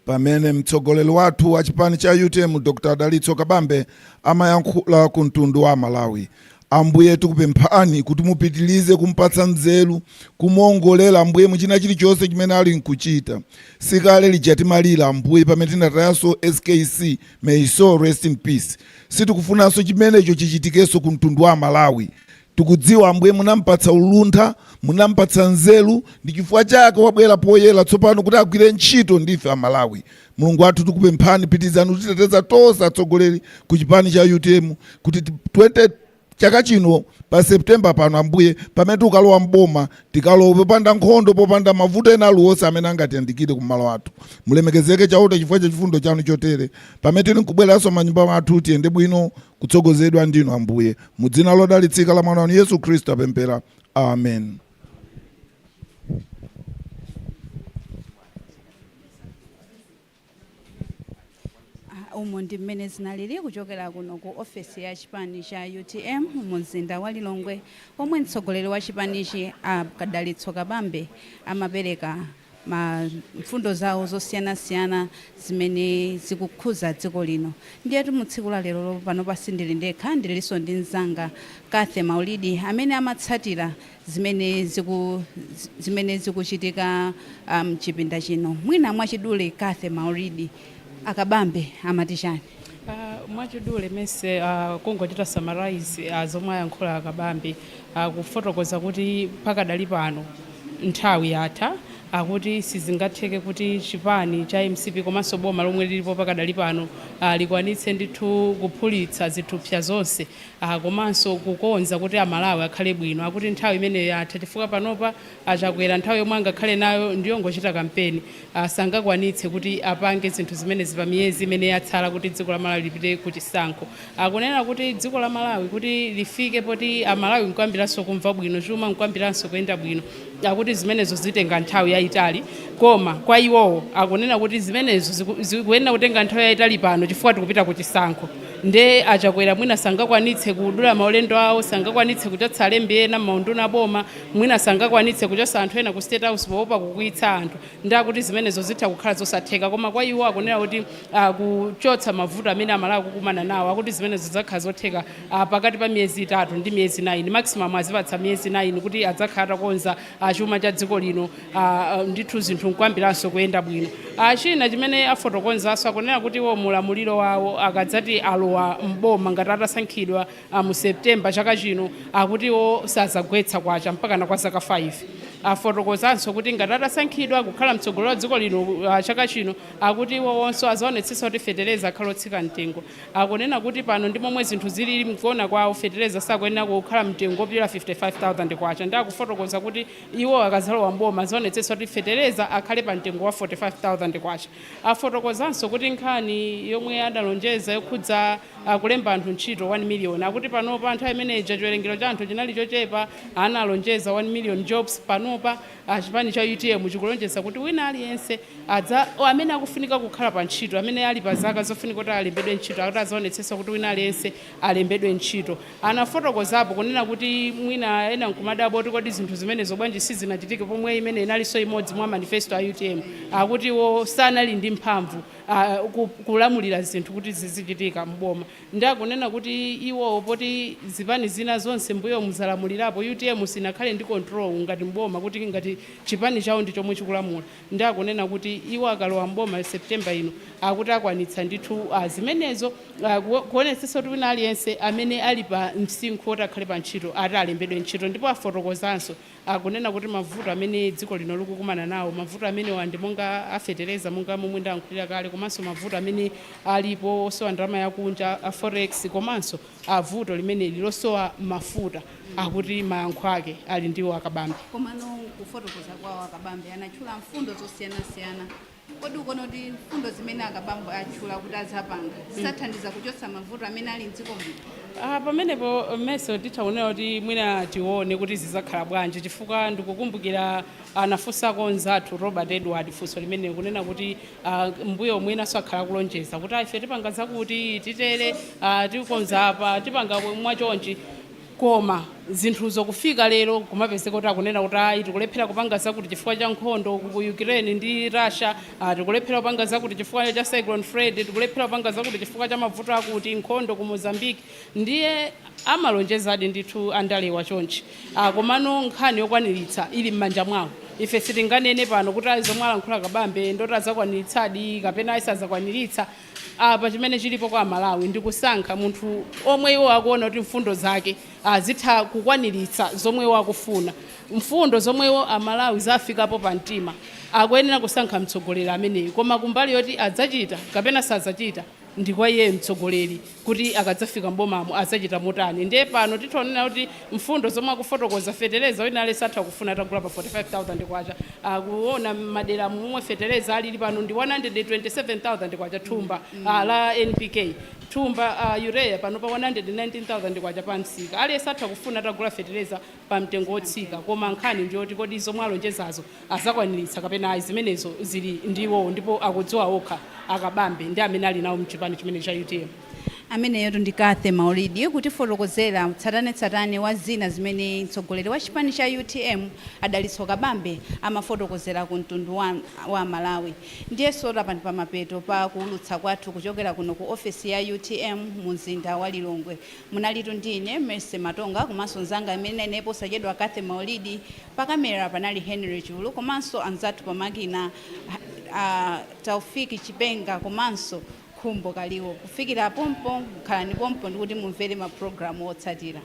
Speaker 9: pamene mtsogoleri wathu wa chipani cha UTM Dr. Dalitso Kabambe amayankhula ku mtundu wa Malawi. Ambuye tikupemphani kuti mupitilize kumpatsa nzeru, kumuongolera Ambuye muchina chilichonse chimene ali nkuchita. Sikale lijatimalira Ambuye pamene tinatayaso SKC, may so rest in peace. Sitikufunanso chimenecho chichitikeso ku mtundu wa Malawi. Tikudziwa Ambuye munampatsa uluntha, munampatsa nzeru, ndi chifukwa chake wabwera poyera tsopano kuti agwire ntchito ndife Amalawi. Mulungu wathu tikupemphani, pitizani kutiteteza tonse atsogoleri ku chipani cha UTM kuti 20 chaka chino pa September pano Ambuye pamene tikalowa mboma tikalowe popanda nkhondo, popanda mavuto ena aliwonse amene angatiyandikire kumalo athu. Mulemekezeke chauta chifukwa cha chifundo chanu chotere. Pamene tili nkubweranso manyumba mwathu tiyende bwino kutsogozedwa ndinu Ambuye. Mu dzina lodalitsika la mwana wanu Yesu Khristu apemphera. Amen.
Speaker 2: Umo ndi mmene zinalili kuchokera kuno ku ofesi ya chipani cha UTM mu mzinda wa Lilongwe, omwe mtsogoleri wa chipanichi Dalitso Kabambe amapereka mfundo zawo zosiyanasiyana zimene zikukhuza dziko lino. Ndiyetu mu tsiku la lero pano pasindili ndekha, ndiliso ndi mzanga Kathe Maulidi amene amatsatira zimene zikuchitika mchipinda chino. Mwina mwachidule Kathe Maulidi, Akabambe amati chani?
Speaker 10: Mwachidule mese kungochita summarize zomwe ayankhula Akabambe, kufotokoza kuti pakadali pano nthawi yatha, akuti sizingatheke kuti chipani cha MCP komanso boma lomwe lilipo pakadali pano likwanitse ndithu kuphulitsa zithupsa zonse, komanso kukonza kuti Amalawi akhale bwino. Akuti nthawi imene yatha chifukwa panopa achakwera nthawi yomwe angakhale nayo ndiyo ngochita kampeni, sangakwanitse kuti apange zinthu zimene zipa miyezi imene yatsala kuti dziko la Malawi lipite ku chisankho. Akunena kuti dziko la Malawi kuti lifike poti Amalawi nkwambiranso kumva bwino, chuma nkwambiranso kuyenda bwino, akuti zimenezo zitenga nthawi yayitali. Koma kwa iwowo akunena kuti zimenezo zikuyenera kutenga nthawi yayitali pano chifukwa tikupita ku chisankho. nde achakwera mwina sangakwanitse kudula maulendo awo, sangakwanitse kuchotsa alembi ena maunduna boma, mwina sangakwanitse kuchotsa anthu ena ku State House poopa kukwitsa anthu, ndakuti zimenezo zitha kukhala zosatheka. Koma kwa iwo akunena kuti kuchotsa mavuto amene amalawi kukumana nawo, akuti zimenezo zakhala zotheka pakati pa miyezi 3 ndi miyezi 9, maximum azipatsa miyezi 9 kuti adzakhala atakonza chuma cha dziko lino ndithu zinthu nkwambiranso kuyenda bwino. China chimene afotokonzanso akunena kuti iwo mulamuliro wawo akadzati alowa mboma ngati atasankhidwa mu September chaka chino, akuti iwo sazagwetsa kwacha mpaka na kwa zaka 5. Afotokozanso kuti ngati atasankhidwa kukhala mtsogoleri wa dziko lino chaka chino, akuti iwo wonso azaonetsetsa kuti fetereza akhale otsika mtengo. Akunena kuti pano ndi momwe zinthu zili mkuona kwawo fetereza sakuyenera kukhala mtengo opita 55,000 kwacha. Ndi akufotokoza kuti iwo akazalowa mboma azaonetsetsa kuti fetereza akhale pa mtengo wa 45,000 kwacha. Afotokozanso kuti nkhani yomwe adalonjeza yokhudza kulemba anthu ntchito 1 million, akuti panopa anthu amene chiwerengero cha anthu chinali chochepa analonjeza 1 million jobs. Panopa chipani cha UTM chikulonjeza kuti wina aliyense amene akufunika kukhala pa ntchito, amene ali pa zaka zofunika kuti alembedwe ntchito, akuti azaonetsetsa kuti wina aliyense alembedwe ntchito. Anafotokozapo kunena kuti mwina ena nkumadabo kuti kodi zinthu zimenezo bwanji sizinachitike pomwe imene inalinso imodzi mwa manifesto a UTM, akuti iwo sanali ndi mphamvu kulamulira zinthu kuti zizichitika mboma. Ndi akunena kuti iwo poti zipani zina zonse mbuyo muzalamulirapo, UTM sinakhale ndi control ngati mboma kuti ngati chipani chawo ndi chomwe chikulamula. Ndi akunena kuti iwo akalowa mboma September ino akuti akwanitsa ndithu zimenezo, kuonetsetsa kuti wina aliyense amene ali pa msinkhu oti akhale pa ntchito ati alembedwe ntchito. Ndipo afotokozanso akunena kuti mavuto amene dziko lino likukumana nawo, mavuto amene ndi monga afetereza monga momwe ndayankhulira kale, komanso mavuto amene alipo osowa ndalama yakunja, forex, komanso vuto limene lilosowa mafuta, akuti mayankho ake ali ndiwo akabambe.
Speaker 2: Komano kufotokoza kwawo akabambe anachula mfundo zosiyanasiyana. Kodi ukuona kuti mfundo zimene akabambe achula kuti azapanga zisathandiza kuchotsa mavuto amene ali mdziko muno?
Speaker 10: Pamenepo meso titaonera kuti mwina tione kuti zizakhala bwanji, chifukwa ndikukumbukira anafunsako nzathu Robert Edward funso limene kunena kuti mbuyo mwina so akhala kulonjeza kuti ife tipanga zakuti titere tikonza apa tipanga mwachonchi, koma zinthu zokufika lero kumapezeka kuti akunena kuti tikulephera kupanga zakuti chifukwa cha nkhondo ku Ukraine ndi Russia, tikulephera kupanga zakuti chifukwa cha Cyclone Fred, tikulephera kupanga zakuti chifukwa cha mavuto akuti nkhondo ku Mozambique. Ndiye amalonjezadi ndithu andalewa chonchi, komano nkhani yokwaniritsa ili m'manja mwawo. Ife sitinganene pano kuti zomwe alankhula kabambe ndoti azakwaniritsadi kapena asazakwaniritsa. Apa chimene chilipo kwa Malawi ndi kusankha munthu omwe iwo akuona kuti mfundo zake zitha kukwaniritsa zomwe iwo akufuna. Mfundo zomwe iwo Amalawi zafikapo pa mtima, akuyenera kusankha mtsogoleri ameneyi. Koma kumbali yoti adzachita kapena sadzachita ndi kwa iye mtsogoleri kuti akadzafika mbomamo adzachita motani. Ndiye pano titaonera kuti mfundo zomwe akufotokoza fetereza wina ali satha kufuna atagula pa 45,000 kwacha, akuona madera momwe fetereza alili pano ndi 127,000 kwacha thumba la NPK, thumba urea pano pa 119,000 kwacha pa msika. Ali satha kufuna atagula fetereza pa mtengo otsika, koma nkhani njoti kodi zomwe alonjezazo azakwaniritsa kapena zimenezo zili ndiwo, ndipo akudziwa okha akabambe ndi amene ali nawo mchipani chimene cha UTM.
Speaker 2: Ameneyo ndikathe maulidi kutifotokozera tsatanetsatane wa zina zimene mtsogoleri wa chipani cha UTM Adalitso Kabambe amafotokozera ku mtundu wa Malawi. Ndiye sota pani pa mapeto pa kuulutsa kwathu kuchokera kuno ku ofesi ya UTM mu mzinda wa Lilongwe. Munalitu ndine Mercy Matonga, komanso nzanga imene nepo sachedwa Kathe Maulidi, pa kamera panali Henry Chulu, komanso anzathu pamakina Taufiki Chipenga, komanso Khumbo Kaliwo. Kufikira pompo khalani pompo ndikuti mumvere ma program otsatira.